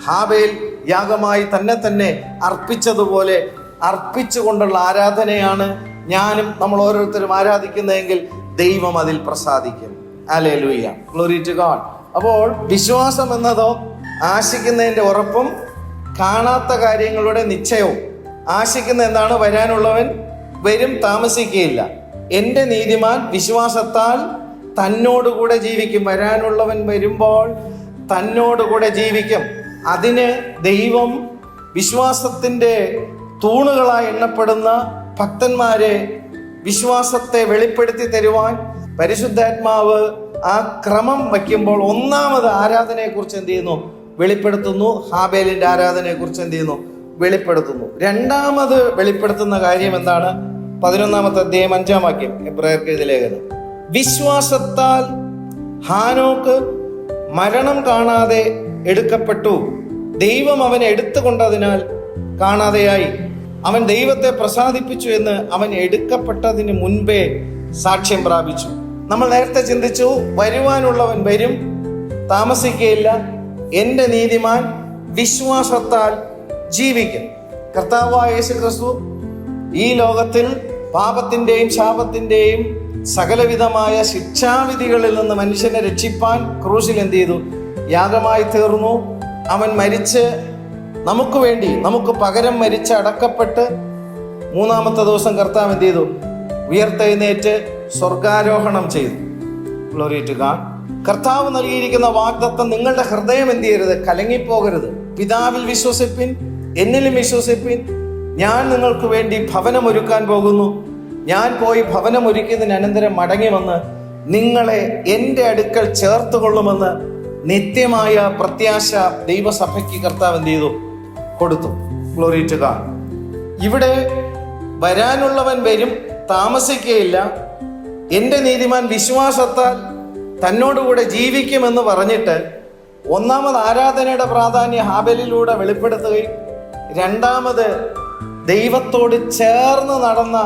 ഹാബേൽ യാഗമായി തന്നെ അർപ്പിച്ചതുപോലെ അർപ്പിച്ചുകൊണ്ടുള്ള ആരാധനയാണ് ഞാനും നമ്മൾ ഓരോരുത്തരും ആരാധിക്കുന്നതെങ്കിൽ ദൈവം അതിൽ പ്രസാദിക്കും. Hallelujah, glory to God. അപ്പോൾ വിശ്വാസം എന്നതോ ആശിക്കുന്നതിൻ്റെ ഉറപ്പും കാണാത്ത കാര്യങ്ങളുടെ നിശ്ചയവും. ആശിക്കുന്ന എന്താണ്? വരാനുള്ളവൻ വരും, താമസിക്കുകയില്ല. എൻ്റെ നീതിമാൻ വിശ്വാസത്താൽ തന്നോടുകൂടെ ജീവിക്കും. വരാനുള്ളവൻ വരുമ്പോൾ തന്നോടുകൂടെ ജീവിക്കും. അതിന് ദൈവം വിശ്വാസത്തിൻ്റെ തൂണുകളായി എണ്ണപ്പെടുന്ന ഭക്തന്മാരെ വിശ്വാസത്തെ വെളിപ്പെടുത്തി തരുവാൻ പരിശുദ്ധാത്മാവ് ആ ക്രമം വയ്ക്കുമ്പോൾ ഒന്നാമത് ആരാധനയെക്കുറിച്ച് എന്ത് ചെയ്യുന്നു? വെളിപ്പെടുത്തുന്നു. ഹാബേലിന്റെ ആരാധനയെക്കുറിച്ച് എന്ത് ചെയ്യുന്നു? വെളിപ്പെടുത്തുന്നു. രണ്ടാമത് വെളിപ്പെടുത്തുന്ന കാര്യം എന്താണ്? 11-ാമത്തെ അധ്യായം 5-ാം വാക്യം, എബ്രായർക്ക് എഴുതിയ ലേഖനം. വിശ്വാസത്താൽ ഹാനോക്ക് മരണം കാണാതെ എടുക്കപ്പെട്ടു. ദൈവം അവനെ എടുത്തുകൊണ്ടതിനാൽ കാണാതെയായി. അവൻ ദൈവത്തെ പ്രസാദിപ്പിച്ചു എന്ന് അവൻ എടുക്കപ്പെട്ടതിന് മുൻപേ സാക്ഷ്യം പ്രാപിച്ചു. നമ്മൾ നേരത്തെ ചിന്തിച്ചു, വരുവാനുള്ളവൻ വരും, താമസിക്കുകയില്ല. എൻ്റെ നീതിമാൻ വിശ്വാസത്താൽ ജീവിക്കും. കർത്താവായ യേശു ക്രിസ്തു ഈ ലോകത്തിൽ പാപത്തിൻ്റെയും ശാപത്തിൻ്റെയും സകലവിധമായ ശിക്ഷാവിധികളിൽ നിന്ന് മനുഷ്യനെ രക്ഷിപ്പാൻ ക്രൂശിൽ എന്ത് ചെയ്തു? യാഗമായി തീർന്നു. അവൻ മരിച്ച് നമുക്ക് വേണ്ടി, നമുക്ക് പകരം മരിച്ച് അടക്കപ്പെട്ട് 3-ാമത്തെ ദിവസം കർത്താവ് എന്ത് ചെയ്തു? ഉയർത്തെഴുന്നേറ്റ് സ്വർഗാരോഹണം ചെയ്തു. Glory to God. കർത്താവ് നൽകിയിരിക്കുന്ന വാഗ്ദത്തം നിങ്ങളുടെ ഹൃദയം എന്ത് ചെയ്യരുത്? കലങ്ങിപ്പോകരുത്. പിതാവിൽ വിശ്വസിപ്പിൻ, എന്നിലും വിശ്വസിപ്പിൻ. ഞാൻ നിങ്ങൾക്ക് വേണ്ടി ഭവനമൊരുക്കാൻ പോകുന്നു. ഞാൻ പോയി ഭവനമൊരുക്കിയതിന് അനന്തരം മടങ്ങി വന്ന് നിങ്ങളെ എൻ്റെ അടുക്കൽ ചേർത്ത് കൊള്ളുമെന്ന് നിത്യമായ പ്രത്യാശ ദൈവസഭയ്ക്ക് കർത്താവ് എന്ത് ചെയ്തു? കൊടുത്തു. Glory to God. ഇവിടെ വരാനുള്ളവൻ വരും, താമസിക്കുകയില്ല. എൻ്റെ നീതിമാൻ വിശ്വാസത്താൽ തന്നോടുകൂടെ ജീവിക്കുമെന്ന് പറഞ്ഞിട്ട് ഒന്നാമത് ആരാധനയുടെ പ്രാധാന്യം ഹാബേലിലൂടെ വെളിപ്പെടുത്തുകയും രണ്ടാമത് ദൈവത്തോട് ചേർന്ന് നടന്ന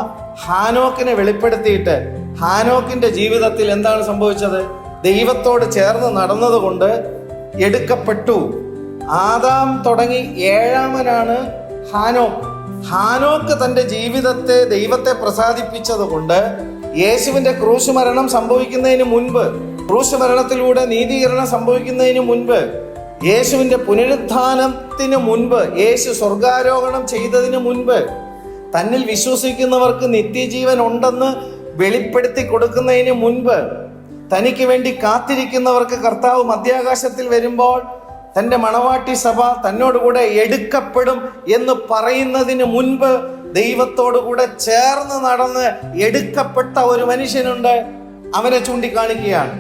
ഹാനോക്കിനെ വെളിപ്പെടുത്തിയിട്ട് ഹാനോക്കിന്റെ ജീവിതത്തിൽ എന്താണ് സംഭവിച്ചത്? ദൈവത്തോട് ചേർന്ന് നടന്നതുകൊണ്ട് എടുക്കപ്പെട്ടു. ആദാം തുടങ്ങി 7-ാമനാണ് ഹാനോക്ക്. ഹാനോക്ക് തൻ്റെ ജീവിതത്തെ ദൈവത്തെ പ്രസാദിപ്പിച്ചത് കൊണ്ട് യേശുവിന്റെ ക്രൂശ് മരണം സംഭവിക്കുന്നതിന് മുൻപ്, ക്രൂശ് മരണത്തിലൂടെ നീതീകരണം സംഭവിക്കുന്നതിന് മുൻപ്, യേശുവിന്റെ പുനരുത്ഥാനത്തിന് മുൻപ്, യേശു സ്വർഗാരോഹണം ചെയ്തതിന് മുൻപ് തന്നിൽ വിശ്വസിക്കുന്നവർക്ക് നിത്യജീവൻ ഉണ്ടെന്ന് വെളിപ്പെടുത്തി കൊടുക്കുന്നതിന് മുൻപ്, തനിക്ക് വേണ്ടി കാത്തിരിക്കുന്നവർക്ക് കർത്താവ് മധ്യാകാശത്തിൽ വരുമ്പോൾ തൻ്റെ മണവാട്ടി സഭ തന്നോടുകൂടെ എടുക്കപ്പെടും എന്ന് പറയുന്നതിന് മുൻപ് ദൈവത്തോടുകൂടെ ചേർന്ന് നടന്ന് എടുക്കപ്പെട്ട ഒരു മനുഷ്യനുണ്ട്. അവനെ ചൂണ്ടിക്കാണിക്കുകയാണ്.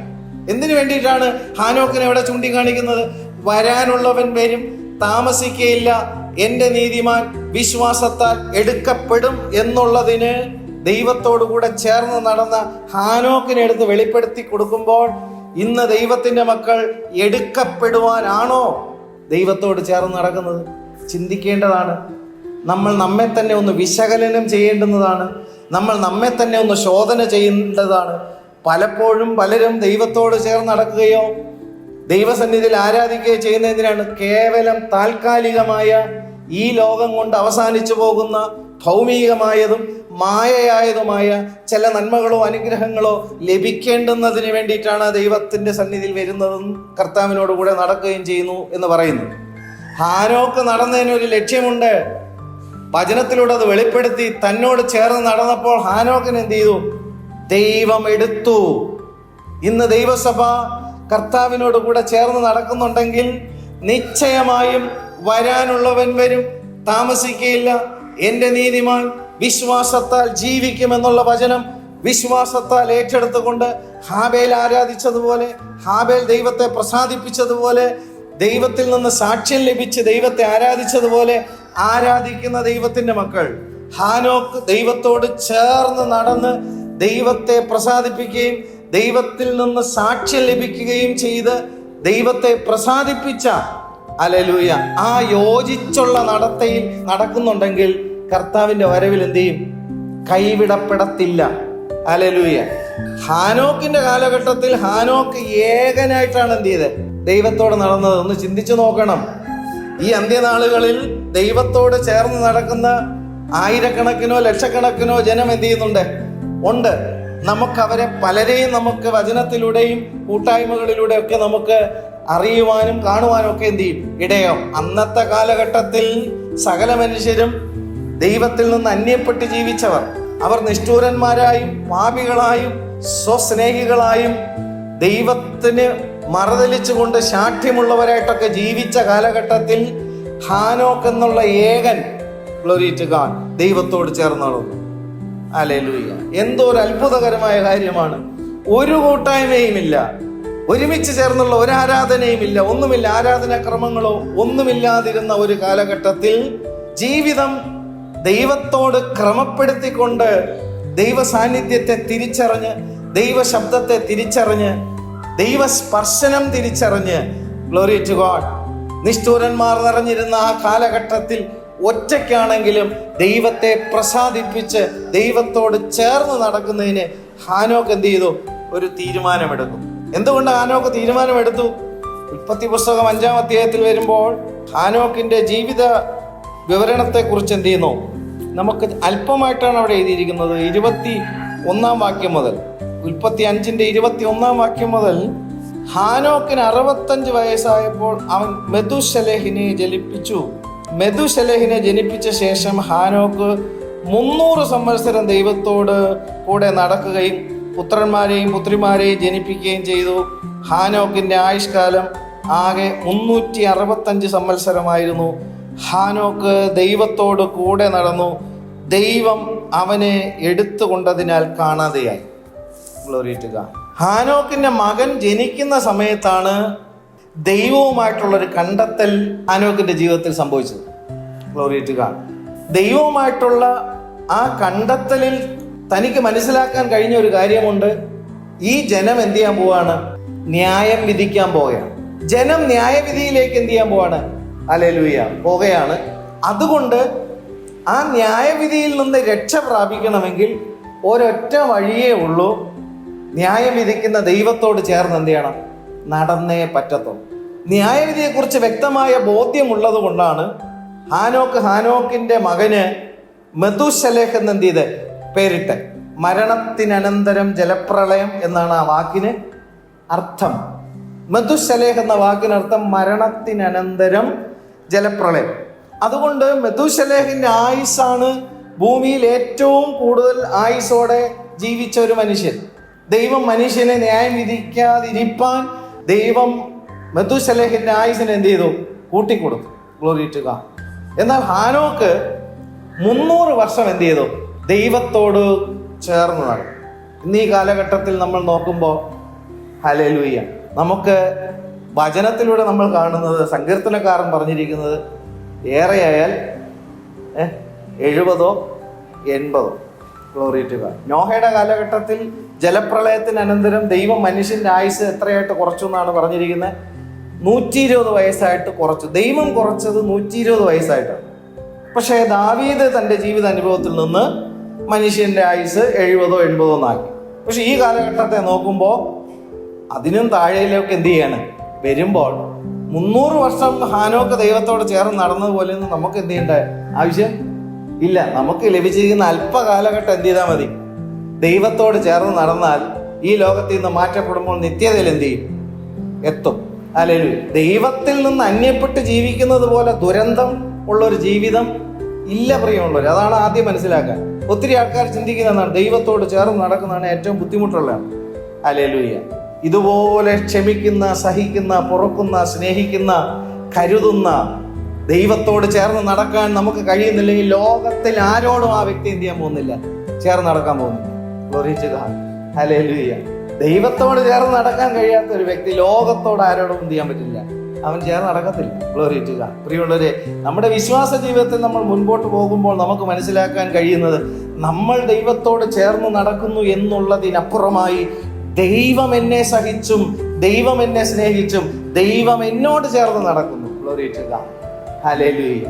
എന്തിനു വേണ്ടിയിട്ടാണ് ഹാനോക്കിനെ ഇവിടെ ചൂണ്ടിക്കാണിക്കുന്നത്? വരാനുള്ളവൻ വരും, താമസിക്കുകയില്ല. എൻ്റെ നീതിമാൻ വിശ്വാസത്താൽ എടുക്കപ്പെടും എന്നുള്ളതിന് ദൈവത്തോടുകൂടെ ചേർന്ന് നടന്ന ഹാനോക്കിനെ എടുത്ത് വെളിപ്പെടുത്തി കൊടുക്കുമ്പോൾ ഇന്ന് ദൈവത്തിൻ്റെ മക്കൾ എടുക്കപ്പെടുവാനാണോ ദൈവത്തോട് ചേർന്ന് നടക്കുന്നത്? ചിന്തിക്കേണ്ടതാണ്. നമ്മൾ നമ്മെ തന്നെ ഒന്ന് വിശകലനം ചെയ്യേണ്ടുന്നതാണ്. നമ്മൾ നമ്മെ തന്നെ ഒന്ന് ശോധന ചെയ്യേണ്ടതാണ്. പലപ്പോഴും പലരും ദൈവത്തോട് ചേർന്ന് നടക്കുകയോ ദൈവസന്നിധിയിൽ ആരാധിക്കുകയോ ചെയ്യുന്നതിനാണ് കേവലം താൽക്കാലികമായ ഈ ലോകം കൊണ്ട് അവസാനിച്ചു പോകുന്ന ഭൗമികമായതും മായയായതുമായ ചില നന്മകളോ അനുഗ്രഹങ്ങളോ ലഭിക്കേണ്ടുന്നതിന് വേണ്ടിയിട്ടാണ് ദൈവത്തിൻ്റെ സന്നിധിയിൽ വരുന്നതും കർത്താവിനോടുകൂടെ നടക്കുകയും ചെയ്യുന്നു എന്ന് പറയുന്നു. ഹാനോക്ക് നടന്നതിനൊരു ലക്ഷ്യമുണ്ട്. വചനത്തിലൂടെ അത് വെളിപ്പെടുത്തി തന്നോട് ചേർന്ന് നടന്നപ്പോൾ ഹാനോക്കിന് എന്ത് ചെയ്തു? ദൈവം എടുത്തു. ഇന്ന് ദൈവസഭ കർത്താവിനോട് കൂടെ ചേർന്ന് നടക്കുന്നുണ്ടെങ്കിൽ നിശ്ചയമായും വരാനുള്ളവൻ വരും, താമസിക്കുകയില്ല. എൻ്റെ നീതിമാൻ വിശ്വാസത്താൽ ജീവിക്കുമെന്നുള്ള വചനം വിശ്വാസത്താൽ ഏറ്റെടുത്തുകൊണ്ട് ഹാബേൽ ആരാധിച്ചതുപോലെ, ഹാബേൽ ദൈവത്തെ പ്രസാദിപ്പിച്ചതുപോലെ, ദൈവത്തിൽ നിന്ന് സാക്ഷ്യം ലഭിച്ച് ദൈവത്തെ ആരാധിച്ചതുപോലെ ആരാധിക്കുന്ന ദൈവത്തിൻ്റെ മക്കൾ ഹാനോക്ക് ദൈവത്തോട് ചേർന്ന് നടന്ന് ദൈവത്തെ പ്രസാദിപ്പിക്കുകയും ദൈവത്തിൽ നിന്ന് സാക്ഷ്യം ലഭിക്കുകയും ചെയ്ത് ദൈവത്തെ പ്രസാദിപ്പിച്ച ഹല്ലേലൂയ ആ യോജിച്ചുള്ള നടത്തയിൽ നടക്കുന്നുണ്ടെങ്കിൽ കർത്താവിന്റെ വരവിൽ എന്ത് ചെയ്യും? കൈവിടപ്പെടത്തില്ല. ഹല്ലേലൂയ. ഹാനോക്കിന്റെ കാലഘട്ടത്തിൽ ഹാനോക്ക് ഏകനായിട്ടാണ് എന്ത് ചെയ്തത്? ദൈവത്തോട് നടന്നത്. ഒന്ന് ചിന്തിച്ചു നോക്കണം. ഈ അന്ത്യനാളുകളിൽ ദൈവത്തോട് ചേർന്ന് നടക്കുന്ന ആയിരക്കണക്കിനോ ലക്ഷക്കണക്കിനോ ജനം എന്ത് ചെയ്യുന്നുണ്ട്? ഉണ്ട്. നമുക്കവരെ പലരെയും നമുക്ക് വചനത്തിലൂടെയും കൂട്ടായ്മകളിലൂടെ ഒക്കെ നമുക്ക് അറിയുവാനും കാണുവാനും ഒക്കെ എന്ത് ചെയ്യും? ഇടയാവും. അന്നത്തെ കാലഘട്ടത്തിൽ സകല മനുഷ്യരും ദൈവത്തിൽ നിന്ന് അന്യപ്പെട്ട് ജീവിച്ചവർ, അവർ നിഷ്ഠൂരന്മാരായും പാപികളായും സ്വസ്നേഹികളായും ദൈവത്തിന് മറുതലിച്ചുകൊണ്ട് ശാഠ്യമുള്ളവരായിട്ടൊക്കെ ജീവിച്ച കാലഘട്ടത്തിൽ ഹാനോക്ക് എന്നുള്ള ഏകൻ, ഗ്ലോറി ടു ഗോഡ്, ദൈവത്തോട് ചേർന്ന് നടന്നു. ഹല്ലേലൂയ! എന്തോ ഒരു അത്ഭുതകരമായ കാര്യമാണ്. ഒരു കൂട്ടായ്മയുമില്ല, ഒരുമിച്ച് ചേർന്നുള്ള ഒരു ആരാധനയുമില്ല, ഒന്നുമില്ല, ആരാധനാക്രമങ്ങളോ ഒന്നുമില്ലാതിരുന്ന ഒരു കാലഘട്ടത്തിൽ ജീവിതം ദൈവത്തോട് ക്രമപ്പെടുത്തിക്കൊണ്ട് ദൈവ സാന്നിധ്യത്തെ തിരിച്ചറിഞ്ഞ്, ദൈവ ശബ്ദത്തെ തിരിച്ചറിഞ്ഞ്, ദൈവ സ്പർശനം തിരിച്ചറിഞ്ഞ്, ഗ്ലോറി ടു ഗോഡ്, നിഷ്ഠൂരന്മാർ നിറഞ്ഞിരുന്ന ആ കാലഘട്ടത്തിൽ ഒറ്റയ്ക്കാണെങ്കിലും ദൈവത്തെ പ്രസാദിപ്പിച്ച് ദൈവത്തോട് ചേർന്ന് നടക്കുന്നതിന് ഹാനോക്ക് എന്ത് ചെയ്തു? ഒരു തീരുമാനമെടുക്കും. എന്തുകൊണ്ട് ഹാനോക്ക് തീരുമാനമെടുത്തു? ഉൽപ്പത്തി പുസ്തകം 5-ാം അധ്യായത്തിൽ വരുമ്പോൾ ഹാനോക്കിന്റെ ജീവിത വിവരണത്തെ കുറിച്ച് എന്ത് ചെയ്യുന്നു? നമുക്ക് അല്പമായിട്ടാണ് അവിടെ എഴുതിയിരിക്കുന്നത്. 21-ാം വാക്യം മുതൽ, ഉൽപ്പത്തി 5-ന്റെ 21-ാം വാക്യം മുതൽ, ഹാനോക്കിന് 65 വയസ്സായപ്പോൾ അവൻ മെതുശലഹിനെ ജനിപ്പിച്ചു. മെതുശലഹിനെ ജനിപ്പിച്ച ശേഷം ഹാനോക്ക് 300 സംവത്സരം ദൈവത്തോട് കൂടെ നടക്കുകയും പുത്രന്മാരെയും പുത്രിമാരെയും ജനിപ്പിക്കുകയും ചെയ്തു. ഹാനോക്കിന്റെ ആയുഷ്കാലം ആകെ 365 സംവത്സരമായിരുന്നു. ഹാനോക്ക് ദൈവത്തോട് കൂടെ നടന്നു. ദൈവം അവനെ എടുത്തുകൊണ്ടതിനാൽ കാണാതെയായി. Glory to God. ഹാനോക്കിന്റെ മകൻ ജനിക്കുന്ന സമയത്താണ് ദൈവവുമായിട്ടുള്ളൊരു കണ്ടെത്തൽ ഹാനോക്കിന്റെ ജീവിതത്തിൽ സംഭവിച്ചത്. Glory to God. ദൈവവുമായിട്ടുള്ള ആ കണ്ടെത്തലിൽ തനിക്ക് മനസ്സിലാക്കാൻ കഴിഞ്ഞ ഒരു കാര്യമുണ്ട്. ഈ ജനം എന്ത് ചെയ്യാൻ പോവാണ്? ന്യായം വിധിക്കാൻ പോവുകയാണ്. ജനം ന്യായവിധിയിലേക്ക് എന്ത് ചെയ്യാൻ പോവാണ്? ഹല്ലേലൂയ, പോവുകയാണ്. അതുകൊണ്ട് ആ ന്യായവിധിയിൽ നിന്ന് രക്ഷ പ്രാപിക്കണമെങ്കിൽ ഒരൊറ്റ വഴിയേ ഉള്ളൂ. ന്യായം വിധിക്കുന്ന ദൈവത്തോട് ചേർന്ന് എന്ത് ചെയ്യണം? നടന്നേ പറ്റത്തുള്ളൂ. ന്യായവിധിയെക്കുറിച്ച് വ്യക്തമായ ബോധ്യമുള്ളത് കൊണ്ടാണ് ഹാനോക്കിന്റെ മകന് മെതുശലഹ് എന്ന് എന്ത് ചെയ്ത് പേരിട്ട്. മരണത്തിനനന്തരം ജലപ്രളയം എന്നാണ് ആ വാക്കിന് അർത്ഥം. മെതുശലഹ് എന്ന വാക്കിനർത്ഥം മരണത്തിനനന്തരം ജലപ്രളയം. അതുകൊണ്ട് മെതുശലഹിന്റെ ആയുസ്സാണ് ഭൂമിയിൽ ഏറ്റവും കൂടുതൽ ആയുസ്സോടെ ജീവിച്ച ഒരു മനുഷ്യൻ. ദൈവം മനുഷ്യനെ ന്യായം വിധിക്കാതിരിപ്പാൻ ദൈവം മെതുശലഹിന്റെ ആയുസിനെ എന്ത് ചെയ്തു? കൂട്ടിക്കൊടുത്തു. Glory to God. എന്നാൽ ഹാനോക്ക് 300 വർഷം എന്ത് ചെയ്തു? ദൈവത്തോട് ചേർന്ന് നടന്നു. ഇന്ന് ഈ കാലഘട്ടത്തിൽ നമ്മൾ നോക്കുമ്പോൾ ഹല്ലേലൂയ, നമുക്ക് വചനത്തിലൂടെ നമ്മൾ കാണുന്നത്, സങ്കീർത്തനക്കാരൻ പറഞ്ഞിരിക്കുന്നത്, ഏറെയായാൽ 70 80. Glory to God. നോഹയുടെ കാലഘട്ടത്തിൽ ജലപ്രളയത്തിന് അനന്തരം ദൈവം മനുഷ്യന്റെ ആയുസ് എത്രയായിട്ട് കുറച്ചു എന്നാണ് പറഞ്ഞിരിക്കുന്നത്? 120 വയസ്സായിട്ട് കുറച്ചു. ദൈവം കുറച്ചത് 120 വയസ്സായിട്ടാണ്. പക്ഷേ ദാവീദ് തൻ്റെ ജീവിത അനുഭവത്തിൽ നിന്ന് മനുഷ്യന്റെ ആയുസ് 70 80 ആക്കി. പക്ഷെ ഈ കാലഘട്ടത്തെ നോക്കുമ്പോൾ അതിനും താഴെയിലേക്ക് എന്ത് ചെയ്യാണ് വരുമ്പോൾ 300 വർഷം ഹാനോക്ക് ദൈവത്തോട് ചേർന്ന് നടന്നതുപോലെയൊന്നും നമുക്ക് എന്ത് ചെയ്യേണ്ട ആവശ്യം ഇല്ല. നമുക്ക് ലഭിച്ചിരിക്കുന്ന അല്പകാലഘട്ടം എന്ത് ചെയ്താൽ മതി? ദൈവത്തോട് ചേർന്ന് നടന്നാൽ ഈ ലോകത്തിൽ നിന്ന് മാറ്റപ്പെടുമ്പോൾ നിത്യതയിൽ എന്ത് ചെയ്യും? എത്തും. ഹല്ലേലൂയ. ദൈവത്തിൽ നിന്ന് അന്യപ്പെട്ട് ജീവിക്കുന്നത് പോലെ ദുരന്തം ഉള്ളൊരു ജീവിതം ഇല്ല പ്രിയമുള്ളവർ. അതാണ് ആദ്യം മനസ്സിലാക്കാൻ. ഒത്തിരി ആൾക്കാർ ചിന്തിക്കുന്നതാണ് ദൈവത്തോട് ചേർന്ന് നടക്കുന്നതാണ് ഏറ്റവും ബുദ്ധിമുട്ടുള്ളതാണ്. ഹല്ലേലൂയ. ഇതുപോലെ ക്ഷമിക്കുന്ന, സഹിക്കുന്ന, പൊറുക്കുന്ന, സ്നേഹിക്കുന്ന, കരുതുന്ന, ദൈവത്തോട് ചേർന്ന് നടക്കാൻ നമുക്ക് കഴിയുന്നില്ലെങ്കിൽ ലോകത്തിൽ ആരോടും ആ വ്യക്തി എന്ത് ചെയ്യാൻ പോകുന്നില്ല? ചേർന്ന് നടക്കാൻ പോകുന്നില്ല. Glory to God. ഹല്ലേലൂയ. ദൈവത്തോട് ചേർന്ന് നടക്കാൻ കഴിയാത്ത ഒരു വ്യക്തി ലോകത്തോട് ആരോടും എന്ത് ചെയ്യാൻ പറ്റില്ല, അവൻ ചേർന്ന് നടക്കത്തില്ല. Glory to God. പ്രിയമുള്ളവരെ, നമ്മുടെ വിശ്വാസ ജീവിതത്തിൽ നമ്മൾ മുൻപോട്ട് പോകുമ്പോൾ നമുക്ക് മനസ്സിലാക്കാൻ കഴിയുന്നത് നമ്മൾ ദൈവത്തോട് ചേർന്ന് നടക്കുന്നു എന്നുള്ളതിനപ്പുറമായി ദൈവം എന്നെ സഹിച്ചും ദൈവം എന്നെ സ്നേഹിച്ചും ദൈവം എന്നോട് ചേർന്ന് നടക്കുന്നു. Glory to God. ഹല്ലേലൂയ.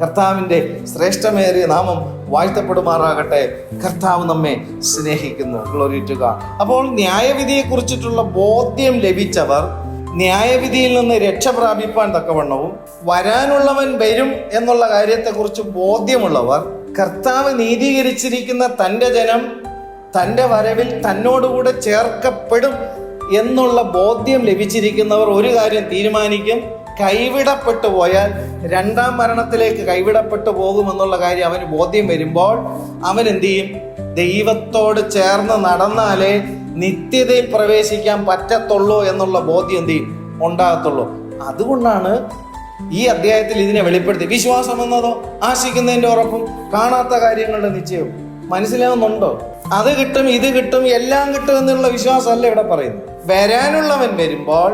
കർത്താവിൻ്റെ ശ്രേഷ്ഠമേറിയ നാമം വാഴ്ത്തപ്പെടുമാറാകട്ടെ. കർത്താവ് നമ്മെ സ്നേഹിക്കുന്നു. Glory to God. അപ്പോൾ ന്യായവിധിയെക്കുറിച്ചിട്ടുള്ള ബോധ്യം ലഭിച്ചവർ ന്യായവിധിയിൽ നിന്ന് രക്ഷ പ്രാപിപ്പാൻ തക്കവണ്ണവും വരാനുള്ളവൻ വരും എന്നുള്ള കാര്യത്തെക്കുറിച്ച് ബോധ്യമുള്ളവർ, കർത്താവ് നീതീകരിച്ചിരിക്കുന്ന തൻ്റെ ജനം തൻ്റെ വരവിൽ തന്നോടുകൂടെ ചേർക്കപ്പെടും എന്നുള്ള ബോധ്യം ലഭിച്ചിരിക്കുന്നവർ ഒരു കാര്യം തീരുമാനിക്കും: കൈവിടപ്പെട്ടു പോയാൽ രണ്ടാം മരണത്തിലേക്ക് കൈവിടപ്പെട്ടു പോകുമെന്നുള്ള കാര്യം അവന് ബോധ്യം വരുമ്പോൾ അവൻ എന്ത് ചെയ്യും? ദൈവത്തോട് ചേർന്ന് നടന്നാലേ നിത്യതയിൽ പ്രവേശിക്കാൻ പറ്റത്തുള്ളൂ എന്നുള്ള ബോധ്യം എന്ത് ചെയ്യും? ഉണ്ടാകത്തുള്ളൂ. അതുകൊണ്ടാണ് ഈ അധ്യായത്തിൽ ഇതിനെ വെളിപ്പെടുത്തി. വിശ്വാസം എന്നതോ ആശിക്കുന്നതിൻ്റെ ഉറപ്പും കാണാത്ത കാര്യങ്ങളുടെ നിശ്ചയവും. മനസ്സിലാവുന്നുണ്ടോ? അത് കിട്ടും, ഇത് കിട്ടും, എല്ലാം കിട്ടും എന്നുള്ള വിശ്വാസമല്ല ഇവിടെ പറയുന്നത്. വരാനുള്ളവൻ വരുമ്പോൾ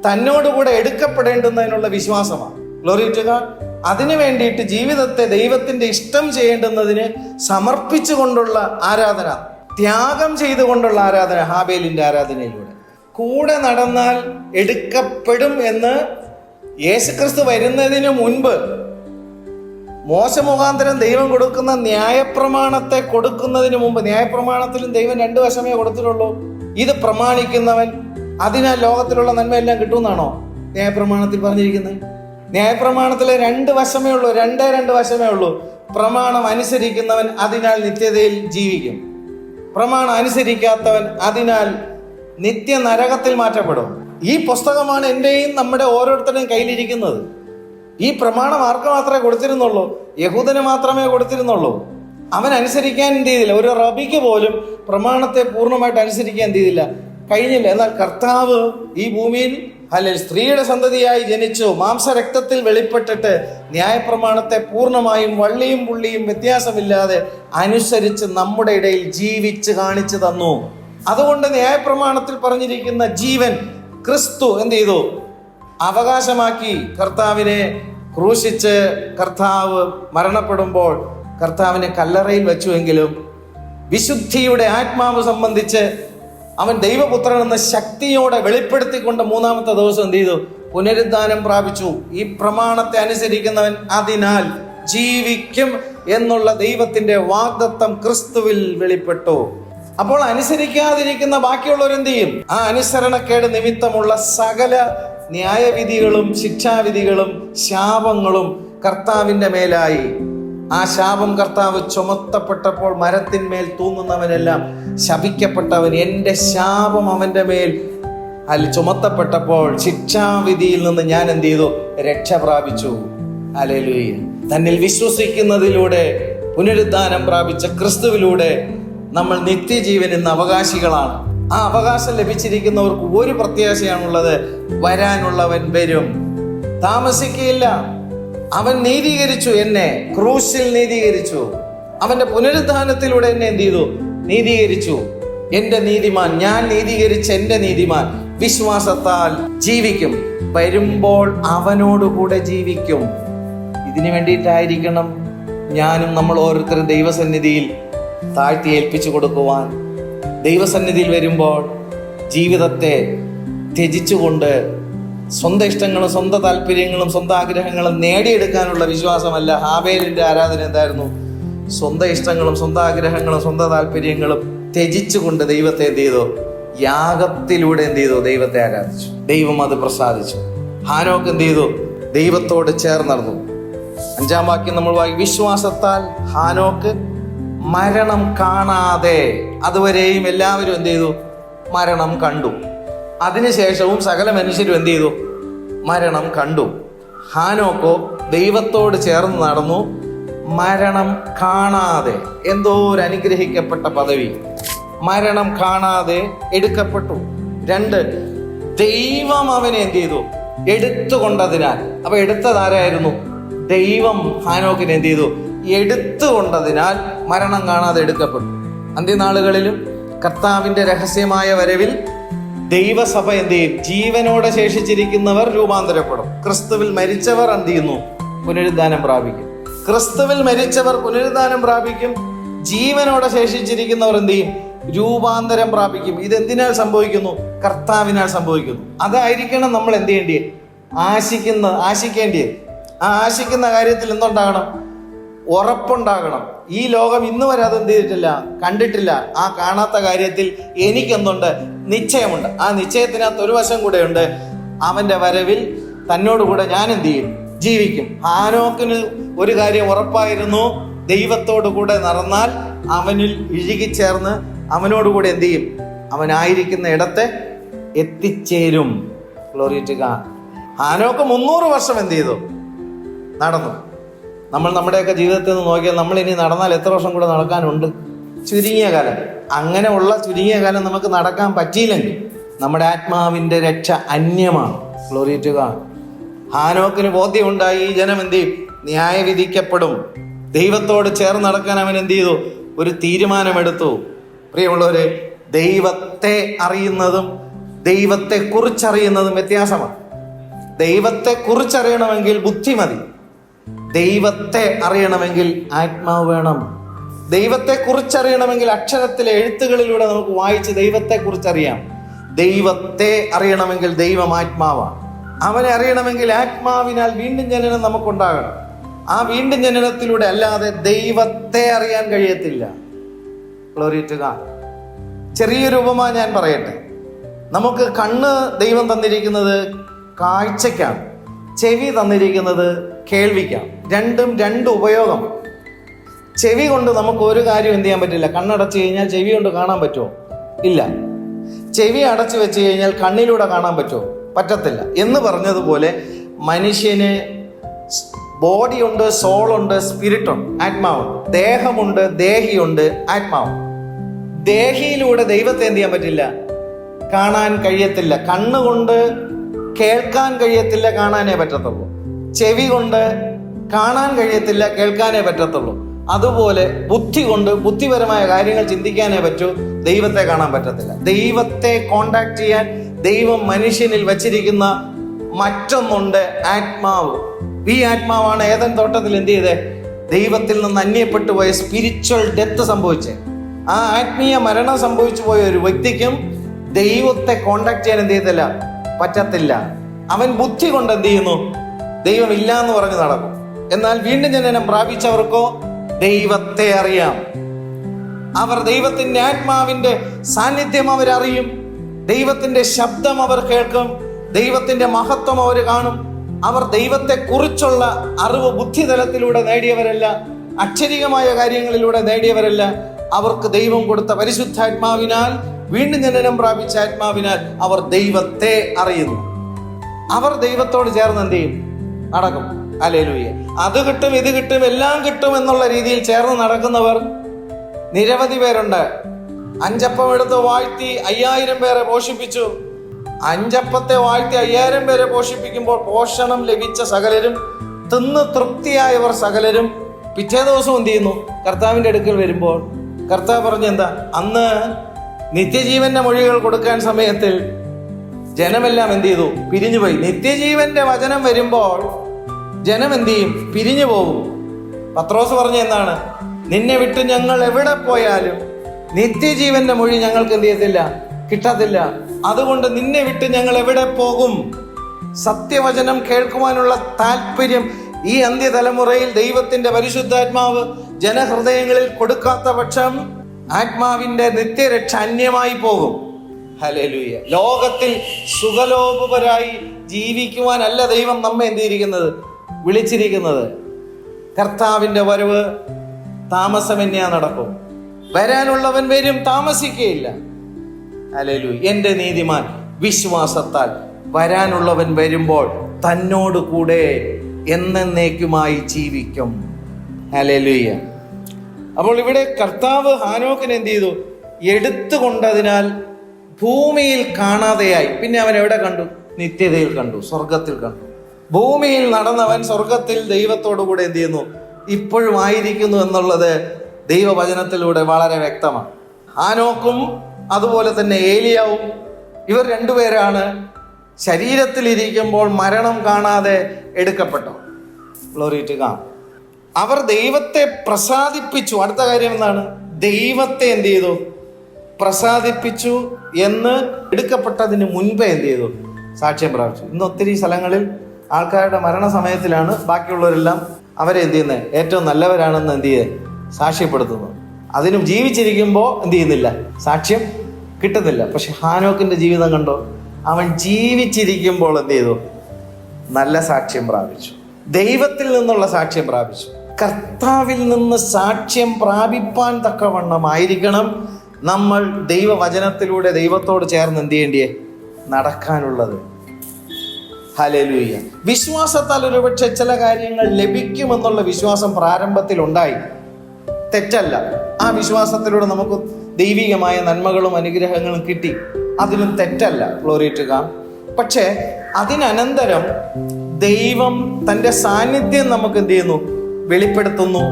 തന്നോടുകൂടെ എടുക്കപ്പെടേണ്ടുന്നതിനുള്ള വിശ്വാസമാണ്. Glory to God. അതിനു വേണ്ടിയിട്ട് ജീവിതത്തെ ദൈവത്തിന്റെ ഇഷ്ടം ചെയ്യേണ്ടുന്നതിന് സമർപ്പിച്ചുകൊണ്ടുള്ള ആരാധന, ത്യാഗം ചെയ്തുകൊണ്ടുള്ള ആരാധന, ഹാബേലിന്റെ ആരാധനയിലൂടെ. കൂടെ നടന്നാൽ എടുക്കപ്പെടും എന്ന് യേശുക്രിസ്തു വരുന്നതിന് മുൻപ് മോശ മുഖാന്തരം ദൈവം കൊടുക്കുന്ന ന്യായപ്രമാണത്തെ കൊടുക്കുന്നതിന് മുമ്പ്, ന്യായപ്രമാണത്തിലും ദൈവം 2 വശമേ കൊടുത്തിട്ടുള്ളൂ. ഇത് പ്രമാണിക്കുന്നവൻ അതിനാൽ ലോകത്തിലുള്ള നന്മയെല്ലാം കിട്ടുമെന്നാണോ ന്യായപ്രമാണത്തിൽ പറഞ്ഞിരിക്കുന്നത്? ന്യായപ്രമാണത്തിലെ 2 വശമേ ഉള്ളൂ, 2 വശമേ ഉള്ളൂ. പ്രമാണം അനുസരിക്കുന്നവൻ അതിനാൽ നിത്യതയിൽ ജീവിക്കും, പ്രമാണം അനുസരിക്കാത്തവൻ അതിനാൽ നിത്യ നരകത്തിൽ മാറ്റപ്പെടും. ഈ പുസ്തകമാണ് എൻ്റെയും നമ്മുടെ ഓരോരുത്തരുടെയും കയ്യിലിരിക്കുന്നത്. ഈ പ്രമാണം ആർക്ക് മാത്രമേ കൊടുത്തിരുന്നുള്ളൂ? യഹൂദന് മാത്രമേ കൊടുത്തിരുന്നുള്ളൂ. അവൻ അനുസരിക്കാൻ എന്ത് ചെയ്തില്ല? ഒരു റബിക്ക് പോലും പ്രമാണത്തെ പൂർണ്ണമായിട്ട് അനുസരിക്കാൻ എന്ത് ചെയ്തില്ല? കഴിഞ്ഞില്ല. എന്നാൽ കർത്താവ് ഈ ഭൂമിയിൽ സ്ത്രീയുടെ സന്തതിയായി ജനിച്ചു, മാംസരക്തത്തിൽ വെളിപ്പെട്ടിട്ട് ന്യായപ്രമാണത്തെ പൂർണ്ണമായും വള്ളിയും പുള്ളിയും വ്യത്യാസമില്ലാതെ അനുസരിച്ച് നമ്മുടെ ഇടയിൽ ജീവിച്ച് കാണിച്ചു തന്നു. അതുകൊണ്ട് ന്യായപ്രമാണത്തിൽ പറഞ്ഞിരിക്കുന്ന ജീവൻ ക്രിസ്തു എന്ത് ചെയ്തു? അവകാശമാക്കി. കർത്താവിനെ ക്രൂശിച്ച് കർത്താവ് മരണപ്പെടുമ്പോൾ കർത്താവിനെ കല്ലറയിൽ വെച്ചുവെങ്കിലും വിശുദ്ധിയുടെ ആത്മാവ് സംബന്ധിച്ച് അവൻ ദൈവപുത്രൻ എന്ന ശക്തിയോടെ വെളിപ്പെടുത്തിക്കൊണ്ട് 3-ാമത്തെ ദിവസം എന്ത് ചെയ്തു? പുനരുദ്ധാനം പ്രാപിച്ചു. ഈ പ്രമാണത്തെ അനുസരിക്കുന്നവൻ അതിനാൽ ജീവിക്കും എന്നുള്ള ദൈവത്തിന്റെ വാഗ്ദത്തം ക്രിസ്തുവിൽ വെളിപ്പെട്ടു. അപ്പോൾ അനുസരിക്കാതിരിക്കുന്ന ബാക്കിയുള്ളവരെന്ത് ചെയ്യും? ആ അനുസരണക്കേട് നിമിത്തമുള്ള സകല ന്യായവിധികളും ശിക്ഷാവിധികളും ശാപങ്ങളും കർത്താവിന്റെ മേലായി. ആ ശാപം കർത്താവ് ചുമത്തപ്പെട്ടപ്പോൾ മരത്തിന്മേൽ തൂങ്ങുന്നവനെല്ലാം ശപിക്കപ്പെട്ടവൻ. എൻ്റെ ശാപം അവൻ്റെ മേൽ ചുമത്തപ്പെട്ടപ്പോൾ ശിക്ഷാവിധിയിൽ നിന്ന് ഞാൻ എന്ത് ചെയ്തു? രക്ഷ പ്രാപിച്ചു. ഹല്ലേലൂയ. തന്നിൽ വിശ്വസിക്കുന്നതിലൂടെ പുനരുദ്ധാനം പ്രാപിച്ച ക്രിസ്തുവിലൂടെ നമ്മൾ നിത്യജീവൻ എന്ന അവകാശികളാണ്. ആ അവകാശം ലഭിച്ചിരിക്കുന്നവർക്ക് ഒരു പ്രത്യാശയാണുള്ളത്: വരാനുള്ളവൻ വരും, താമസിക്കുകയില്ല. അവൻ നീതീകരിച്ചു, എന്നെ ക്രൂശിൽ നീതീകരിച്ചു. അവന്റെ പുനരുദ്ധാനത്തിലൂടെ എന്നെ എന്ത് ചെയ്തു? നീതീകരിച്ചു. എന്റെ നീതിമാൻ, ഞാൻ നീതീകരിച്ച എന്റെ നീതിമാൻ വിശ്വാസത്താൽ ജീവിക്കും. വരുമ്പോൾ അവനോടുകൂടെ ജീവിക്കും. ഇതിനു വേണ്ടിയിട്ടായിരിക്കണം ഞാനും നമ്മൾ ഓരോരുത്തരും ദൈവസന്നിധിയിൽ താഴ്ത്തി ഏൽപ്പിച്ചു കൊടുക്കുവാൻ. ദൈവസന്നിധിയിൽ വരുമ്പോൾ ജീവിതത്തെ ത്യജിച്ചുകൊണ്ട് സ്വന്തം ഇഷ്ടങ്ങളും സ്വന്തം താല്പര്യങ്ങളും സ്വന്തം ആഗ്രഹങ്ങളും നേടിയെടുക്കാനുള്ള വിശ്വാസമല്ല. ഹാബേലിന്റെ ആരാധന എന്തായിരുന്നു? സ്വന്തം ഇഷ്ടങ്ങളും സ്വന്തം ആഗ്രഹങ്ങളും സ്വന്തം താല്പര്യങ്ങളും ത്യജിച്ചുകൊണ്ട് ദൈവത്തെ എന്ത് ചെയ്തു? യാഗത്തിലൂടെ എന്ത് ചെയ്തു? ദൈവത്തെ ആരാധിച്ചു. ദൈവം അത് പ്രസാദിച്ചു. ഹാനോക്ക് എന്ത് ചെയ്തു? ദൈവത്തോട് ചേർന്നടന്നു. 5-ാം വാക്യം നമ്മൾ വായിക്കും: വിശ്വാസത്താൽ ഹാനോക്ക് മരണം കാണാതെ. അതുവരെയും എല്ലാവരും എന്ത് ചെയ്തു? മരണം കണ്ടു. അതിനുശേഷവും സകല മനുഷ്യരും എന്ത് ചെയ്തു? മരണം കണ്ടു. ഹാനോക്കോ ദൈവത്തോട് ചേർന്ന് നടന്നു, മരണം കാണാതെ. എന്തോ ഒരു അനുഗ്രഹിക്കപ്പെട്ട പദവി. മരണം കാണാതെ എടുക്കപ്പെട്ടു. 2, ദൈവം അവനെ എന്ത് ചെയ്തു? എടുത്തുകൊണ്ടതിനാൽ. അപ്പൊ എടുത്തതാരായിരുന്നു? ദൈവം ഹാനോക്കിനെ എന്ത് ചെയ്തു? എടുത്തുകൊണ്ടതിനാൽ മരണം കാണാതെ എടുക്കപ്പെട്ടു. അന്ത്യനാളുകളിലും കർത്താവിന്റെ രഹസ്യമായ വരവിൽ ദൈവസഭ എന്ത് ചെയ്യും? ജീവനോടെ ശേഷിച്ചിരിക്കുന്നവർ രൂപാന്തരപ്പെടും. ക്രിസ്തുവിൽ മരിച്ചവർ എന്ത് ചെയ്യുന്നു? പുനരുദ്ധാനം പ്രാപിക്കും. ക്രിസ്തുവിൽ മരിച്ചവർ പുനരുദ്ധാനം പ്രാപിക്കും. ജീവനോടെ ശേഷിച്ചിരിക്കുന്നവർ എന്ത് ചെയ്യും? രൂപാന്തരം പ്രാപിക്കും. ഇതെന്തിനാൽ സംഭവിക്കുന്നു? കർത്താവിനാൽ സംഭവിക്കുന്നു. അതായിരിക്കണം നമ്മൾ എന്ത് ചെയ്യേണ്ടിയത്? ആശിക്കേണ്ടിയത്. ആ ആശിക്കുന്ന കാര്യത്തിൽ എന്തുണ്ടാകണം? ഉറപ്പുണ്ടാകണം. ഈ ലോകം ഇന്ന് വരെ അത് എന്ത് ചെയ്തിട്ടില്ല, കണ്ടിട്ടില്ല. ആ കാണാത്ത കാര്യത്തിൽ എനിക്കെന്തുണ്ട്? നിശ്ചയമുണ്ട്. ആ നിശ്ചയത്തിനകത്ത് ഒരു വശം കൂടെയുണ്ട്. അവൻ്റെ വരവിൽ തന്നോടുകൂടെ ഞാൻ എന്ത് ചെയ്യും? ജീവിക്കും. ഹാനോക്കിന് ഒരു കാര്യം ഉറപ്പായിരുന്നു, ദൈവത്തോടു കൂടെ നടന്നാൽ അവനിൽ ഇഴുകിച്ചേർന്ന് അവനോടുകൂടെ എന്ത് ചെയ്യും? അവനായിരിക്കുന്ന ഇടത്തെ എത്തിച്ചേരും. Glory to God. ഹാനോക്ക് 300 വർഷം എന്ത് ചെയ്തു? നടന്നു. നമ്മൾ നമ്മുടെയൊക്കെ ജീവിതത്തിൽ നിന്ന് നോക്കിയാൽ നമ്മൾ ഇനി നടന്നാൽ എത്ര വർഷം കൂടെ നടക്കാനുണ്ട്? ചുരുങ്ങിയ കാലം. അങ്ങനെ ഉള്ള ചുരുങ്ങിയ കാലം നമുക്ക് നടക്കാൻ പറ്റിയില്ലെങ്കിൽ നമ്മുടെ ആത്മാവിൻ്റെ രക്ഷ അന്യമാണ്. Glory to God. ഹാനോക്കിന് ബോധ്യമുണ്ടായി, ഈ ജനം എന്ത് ചെയ്യും? ന്യായവിധിക്കപ്പെടും. ദൈവത്തോട് ചേർന്ന് നടക്കാൻ അവൻ എന്ത് ചെയ്തു? ഒരു തീരുമാനമെടുത്തു. പ്രിയമുള്ളവരെ, ദൈവത്തെ അറിയുന്നതും ദൈവത്തെ കുറിച്ചറിയുന്നതും വ്യത്യാസമാണ്. ദൈവത്തെ കുറിച്ചറിയണമെങ്കിൽ ബുദ്ധി മതി. ദൈവത്തെ അറിയണമെങ്കിൽ ആത്മാവ് വേണം. ദൈവത്തെ കുറിച്ചറിയണമെങ്കിൽ അക്ഷരത്തിലെ എഴുത്തുകളിലൂടെ നമുക്ക് വായിച്ച് ദൈവത്തെ കുറിച്ചറിയാം. ദൈവത്തെ അറിയണമെങ്കിൽ ദൈവം ആത്മാവാണ്. അവനെ അറിയണമെങ്കിൽ ആത്മാവിനാൽ വീണ്ടും ജനനം നമുക്കുണ്ടാകണം. ആ വീണ്ടും ജനനത്തിലൂടെ അല്ലാതെ ദൈവത്തെ അറിയാൻ കഴിയത്തില്ല. Glory to God. ചെറിയൊരു ഉപമ ഞാൻ പറയട്ടെ. നമുക്ക് കണ്ണ് ദൈവം തന്നിരിക്കുന്നത് കാഴ്ചയ്ക്കാണ്, ചെവി തന്നിരിക്കുന്നത് കേൾവിക്കാണ്. രണ്ടും രണ്ട് ഉപയോഗം. ചെവി കൊണ്ട് നമുക്ക് ഒരു കാര്യം എന്ത് ചെയ്യാൻ പറ്റില്ല. കണ്ണടച്ചു കഴിഞ്ഞാൽ ചെവി കൊണ്ട് കാണാൻ പറ്റുമോ? ഇല്ല. ചെവി അടച്ചു വെച്ച് കഴിഞ്ഞാൽ കണ്ണിലൂടെ കാണാൻ പറ്റുമോ? പറ്റത്തില്ല. എന്ന് പറഞ്ഞതുപോലെ മനുഷ്യന് ബോഡിയുണ്ട്, സോളുണ്ട്, സ്പിരിറ്റുണ്ട്, ആത്മാവുണ്ട്. ദേഹമുണ്ട്, ദേഹിയുണ്ട്, ആത്മാവ്. ദേഹിയിലൂടെ ദൈവത്തെ എന്ത് ചെയ്യാൻ പറ്റില്ല, കാണാൻ കഴിയത്തില്ല. കണ്ണുകൊണ്ട് കേൾക്കാൻ കഴിയത്തില്ല, കാണാനേ പറ്റത്തുള്ളൂ. ചെവി കൊണ്ട് കാണാൻ കഴിയത്തില്ല, കേൾക്കാനേ പറ്റത്തുള്ളൂ. അതുപോലെ ബുദ്ധി കൊണ്ട് ബുദ്ധിപരമായ കാര്യങ്ങൾ ചിന്തിക്കാനേ പറ്റൂ, ദൈവത്തെ കാണാൻ പറ്റത്തില്ല. ദൈവത്തെ കോണ്ടാക്ട് ചെയ്യാൻ ദൈവം മനുഷ്യനിൽ വച്ചിരിക്കുന്ന മറ്റൊന്നുണ്ട്, ആത്മാവ്. ഈ ആത്മാവാണ് ഏദൻ തോട്ടത്തിൽ എന്ത് ചെയ്തേ? ദൈവത്തിൽ നിന്ന് അന്യപ്പെട്ടു പോയ സ്പിരിച്വൽ ഡെത്ത് സംഭവിച്ചേ. ആ ആത്മീയ മരണം സംഭവിച്ചു പോയ ഒരു വ്യക്തിക്കും ദൈവത്തെ കോണ്ടാക്ട് ചെയ്യാൻ എന്ത് ചെയ്യത്തില്ല, പറ്റത്തില്ല. അവൻ ബുദ്ധി കൊണ്ട് എന്ത് ചെയ്യുന്നു? ദൈവം ഇല്ല എന്ന് പറഞ്ഞ് നടക്കും. എന്നാൽ വീണ്ടും ജനനം പ്രാപിച്ചവർക്കോ ദൈവത്തെ അറിയാം. അവർ ദൈവത്തിന്റെ ആത്മാവിന്റെ സാന്നിധ്യം അവരറിയും, ദൈവത്തിന്റെ ശബ്ദം അവർ കേൾക്കും, ദൈവത്തിന്റെ മഹത്വം അവർ കാണും. അവർ ദൈവത്തെ കുറിച്ചുള്ള അറിവ് ബുദ്ധിതലത്തിലൂടെ നേടിയവരല്ല, അക്ഷരികമായ കാര്യങ്ങളിലൂടെ നേടിയവരല്ല. അവർക്ക് ദൈവം കൊടുത്ത പരിശുദ്ധാത്മാവിനാൽ, വീണ്ടും ജനനം പ്രാപിച്ച ആത്മാവിനാൽ അവർ ദൈവത്തെ അറിയുന്നു. അവർ ദൈവത്തോട് ചേർന്ന് എന്ത് ചെയ്യും? നടക്കും. ഹല്ലേലൂയ. അത് കിട്ടും, ഇത് കിട്ടും, എല്ലാം കിട്ടും എന്നുള്ള രീതിയിൽ ചേർന്ന് നടക്കുന്നവർ നിരവധി പേരുണ്ട്. 5 അപ്പം എടുത്ത് വാഴ്ത്തി 5000 പേരെ പോഷിപ്പിച്ചു. 5 അപ്പത്തെ വാഴ്ത്തി 5000 പേരെ പോഷിപ്പിക്കുമ്പോൾ പോഷണം ലഭിച്ച സകലരും, തിന്ന് തൃപ്തിയായവർ സകലരും പിറ്റേ ദിവസം എന്ത് ചെയ്യുന്നു? കർത്താവിൻ്റെ അടുക്കൽ വരുമ്പോൾ കർത്താവ് പറഞ്ഞ എന്താ? അന്ന് നിത്യജീവന്റെ മൊഴികൾ കൊടുക്കാൻ സമയത്തിൽ ജനമെല്ലാം എന്ത് ചെയ്തു? പിരിഞ്ഞുപോയി. നിത്യജീവന്റെ വചനം വരുമ്പോൾ ജനം എന്ത് ചെയ്യും? പിരിഞ്ഞു പോകും. പത്രോസ് പറഞ്ഞ എന്താണ്? നിന്നെ വിട്ട് ഞങ്ങൾ എവിടെ പോയാലും നിത്യജീവന്റെ മൊഴി ഞങ്ങൾക്ക് എന്ത് ചെയ്യത്തില്ല, കിട്ടത്തില്ല. അതുകൊണ്ട് നിന്നെ വിട്ട് ഞങ്ങൾ എവിടെ പോകും? സത്യവചനം കേൾക്കുവാനുള്ള താല്പര്യം ഈ അന്ത്യതലമുറയിൽ ദൈവത്തിന്റെ പരിശുദ്ധാത്മാവ് ജനഹൃദയങ്ങളിൽ കൊടുക്കാത്ത പക്ഷം ആത്മാവിന്റെ നിത്യരക്ഷ അന്യമായി പോകും. ഹല്ലേലൂയ. ലോകത്തിൽ സുഖലോപരായി ജീവിക്കുവാനല്ല ദൈവം നമ്മെ എന്തിരിക്കുന്നത്, വിളിച്ചിരിക്കുന്നത്. കർത്താവിന്റെ വരവ് താമസമെന്യാ നടക്കും. വരാനുള്ളവൻ വരും, താമസിക്കുകയില്ല. ഹല്ലേലൂയ. എൻ്റെ നീതിമാൻ വിശ്വാസത്താൽ വരാനുള്ളവൻ വരുമ്പോൾ തന്നോട് കൂടെ എന്നേക്കുമായി ജീവിക്കും. ഹല്ലേലൂയ. അപ്പോൾ ഇവിടെ കർത്താവ് ഹാനോക്കിനെ എന്ത് ചെയ്തു? എടുത്തുകൊണ്ടതിനാൽ ഭൂമിയിൽ കാണാതെയായി. പിന്നെ അവൻ എവിടെ കണ്ടു? നിത്യതയിൽ കണ്ടു, സ്വർഗത്തിൽ കണ്ടു. ഭൂമിയിൽ നടന്നവൻ സ്വർഗത്തിൽ ദൈവത്തോടു കൂടെ എന്ത് ചെയ്യുന്നു? ഇപ്പോഴും ആയിരിക്കുന്നു എന്നുള്ളത് ദൈവവചനത്തിലൂടെ വളരെ വ്യക്തമാണ്. ഹാനോക്കും അതുപോലെ തന്നെ ഏലിയാവും, ഇവർ രണ്ടുപേരാണ് ശരീരത്തിലിരിക്കുമ്പോൾ മരണം കാണാതെ എടുക്കപ്പെട്ടു. Glory to God. അവർ ദൈവത്തെ പ്രസാദിപ്പിച്ചു. അടുത്ത കാര്യം എന്താണ്? ദൈവത്തെ എന്ത് ചെയ്തു? പ്രസാദിപ്പിച്ചു എന്ന് എടുക്കപ്പെട്ടതിന് മുൻപേ എന്ത് ചെയ്തു? സാക്ഷ്യം പ്രാപിച്ചു. ഇന്ന് ഒത്തിരി സ്ഥലങ്ങളിൽ ആൾക്കാരുടെ മരണസമയത്തിലാണ് ബാക്കിയുള്ളവരെല്ലാം അവരെ എന്ത് ചെയ്യുന്നത്, ഏറ്റവും നല്ലവരാണെന്ന് എന്ത് ചെയ്യുക, സാക്ഷ്യപ്പെടുത്തുന്നത്. അതിനും ജീവിച്ചിരിക്കുമ്പോൾ എന്ത് ചെയ്യുന്നില്ല, സാക്ഷ്യം കിട്ടുന്നില്ല. പക്ഷെ ഹാനോക്കിന്റെ ജീവിതം കണ്ടോ, അവൻ ജീവിച്ചിരിക്കുമ്പോൾ എന്ത് ചെയ്തു, നല്ല സാക്ഷ്യം പ്രാപിച്ചു, ദൈവത്തിൽ നിന്നുള്ള സാക്ഷ്യം പ്രാപിച്ചു. കർത്താവിൽ നിന്ന് സാക്ഷ്യം പ്രാപിപ്പാൻ തക്കവണ്ണമായിരിക്കണം നമ്മൾ ദൈവവചനത്തിലൂടെ ദൈവത്തോട് ചേർന്ന് എന്ത് ചെയ്യേണ്ടിയേ, നടക്കാനുള്ളത്. ഹല്ലേലൂയ. വിശ്വാസത്താൽ ഒരുപക്ഷെ ചില കാര്യങ്ങൾ ലഭിക്കുമെന്നുള്ള വിശ്വാസം പ്രാരംഭത്തിൽ ഉണ്ടായി, തെറ്റല്ല. ആ വിശ്വാസത്തിലൂടെ നമുക്ക് ദൈവികമായ നന്മകളും അനുഗ്രഹങ്ങളും കിട്ടി, അതിലും തെറ്റല്ല, ഗ്ലോറി ടു ഗോഡ്. പക്ഷേ അതിനനന്തരം ദൈവം തൻ്റെ സാന്നിധ്യം നമുക്ക് എന്ത് ചെയ്യുന്നു, വെളിപ്പെടുത്തുന്നു.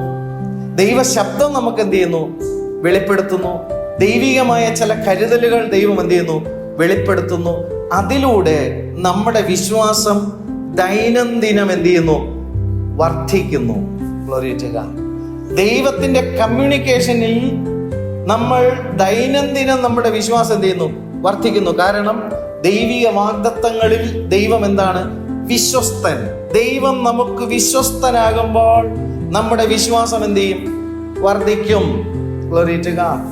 ദൈവശബ്ദം നമുക്ക് എന്ത് ചെയ്യുന്നു, വെളിപ്പെടുത്തുന്നു. ദൈവികമായ ചില കരുതലുകൾ ദൈവം എന്ത് ചെയ്യുന്നു, വെളിപ്പെടുത്തുന്നു. അതിലൂടെ നമ്മുടെ വിശ്വാസം ദൈനംദിനം എന്ത് ചെയ്യുന്നു, വർദ്ധിക്കുന്നു. Glory to God. ദൈവത്തിന്റെ കമ്മ്യൂണിക്കേഷനിൽ നമ്മൾ ദൈനംദിനം നമ്മുടെ വിശ്വാസം എന്ത് ചെയ്യുന്നു, വർദ്ധിക്കുന്നു. കാരണം ദൈവിക വാഗ്ദത്തങ്ങളിൽ ദൈവം എന്താണ്, വിശ്വസ്തൻ. ദൈവം നമുക്ക് വിശ്വസ്തനാകുമ്പോൾ നമ്മുടെ വിശ്വാസം എന്ത് ചെയ്യും, വർദ്ധിക്കും. Glory to God.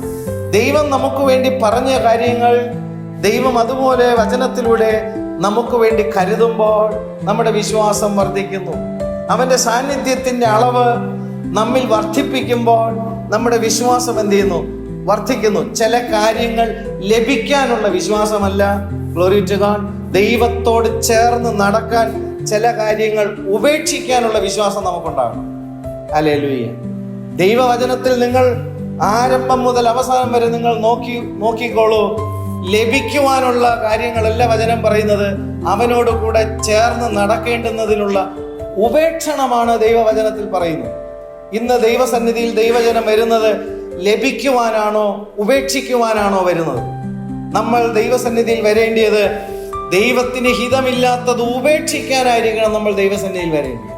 ദൈവം നമുക്ക് വേണ്ടി പറഞ്ഞ കാര്യങ്ങൾ ദൈവം അതുപോലെ വചനത്തിലൂടെ നമുക്ക് വേണ്ടി കരുതുമ്പോൾ നമ്മുടെ വിശ്വാസം വർദ്ധിക്കുന്നു. അവന്റെ സാന്നിധ്യത്തിന്റെ അളവ് നമ്മിൽ വർദ്ധിപ്പിക്കുമ്പോൾ നമ്മുടെ വിശ്വാസം എന്ത് ചെയ്യുന്നു, വർദ്ധിക്കുന്നു. ചില കാര്യങ്ങൾ ലഭിക്കാനുള്ള വിശ്വാസമല്ല, ഗ്ലോറി ടു ഗോഡ്, ദൈവത്തോട് ചേർന്ന് നടക്കാൻ ചില കാര്യങ്ങൾ ഉപേക്ഷിക്കാനുള്ള വിശ്വാസം നമുക്കുണ്ടാകണം. ഹല്ലേലൂയ. ദൈവവചനത്തിൽ നിങ്ങൾ ആരംഭം മുതൽ അവസാനം വരെ നിങ്ങൾ നോക്കിക്കോളൂ. ലഭിക്കുവാനുള്ള കാര്യങ്ങളല്ല വചനം പറയുന്നത്, അവനോട് കൂടെ ചേർന്ന് നടക്കേണ്ടുന്നതിനുള്ള ഉപേക്ഷണമാണ് ദൈവവചനത്തിൽ പറയുന്നത്. ഇന്ന് ദൈവസന്നിധിയിൽ ദൈവജനം വരുന്നത് ലഭിക്കുവാനാണോ ഉപേക്ഷിക്കുവാനാണോ വരുന്നത്? നമ്മൾ ദൈവസന്നിധിയിൽ വരേണ്ടിയത് ദൈവത്തിന് ഹിതമില്ലാത്തത് ഉപേക്ഷിക്കാനായിരിക്കണം. നമ്മൾ ദൈവസന്നിധിയിൽ വരേണ്ടത്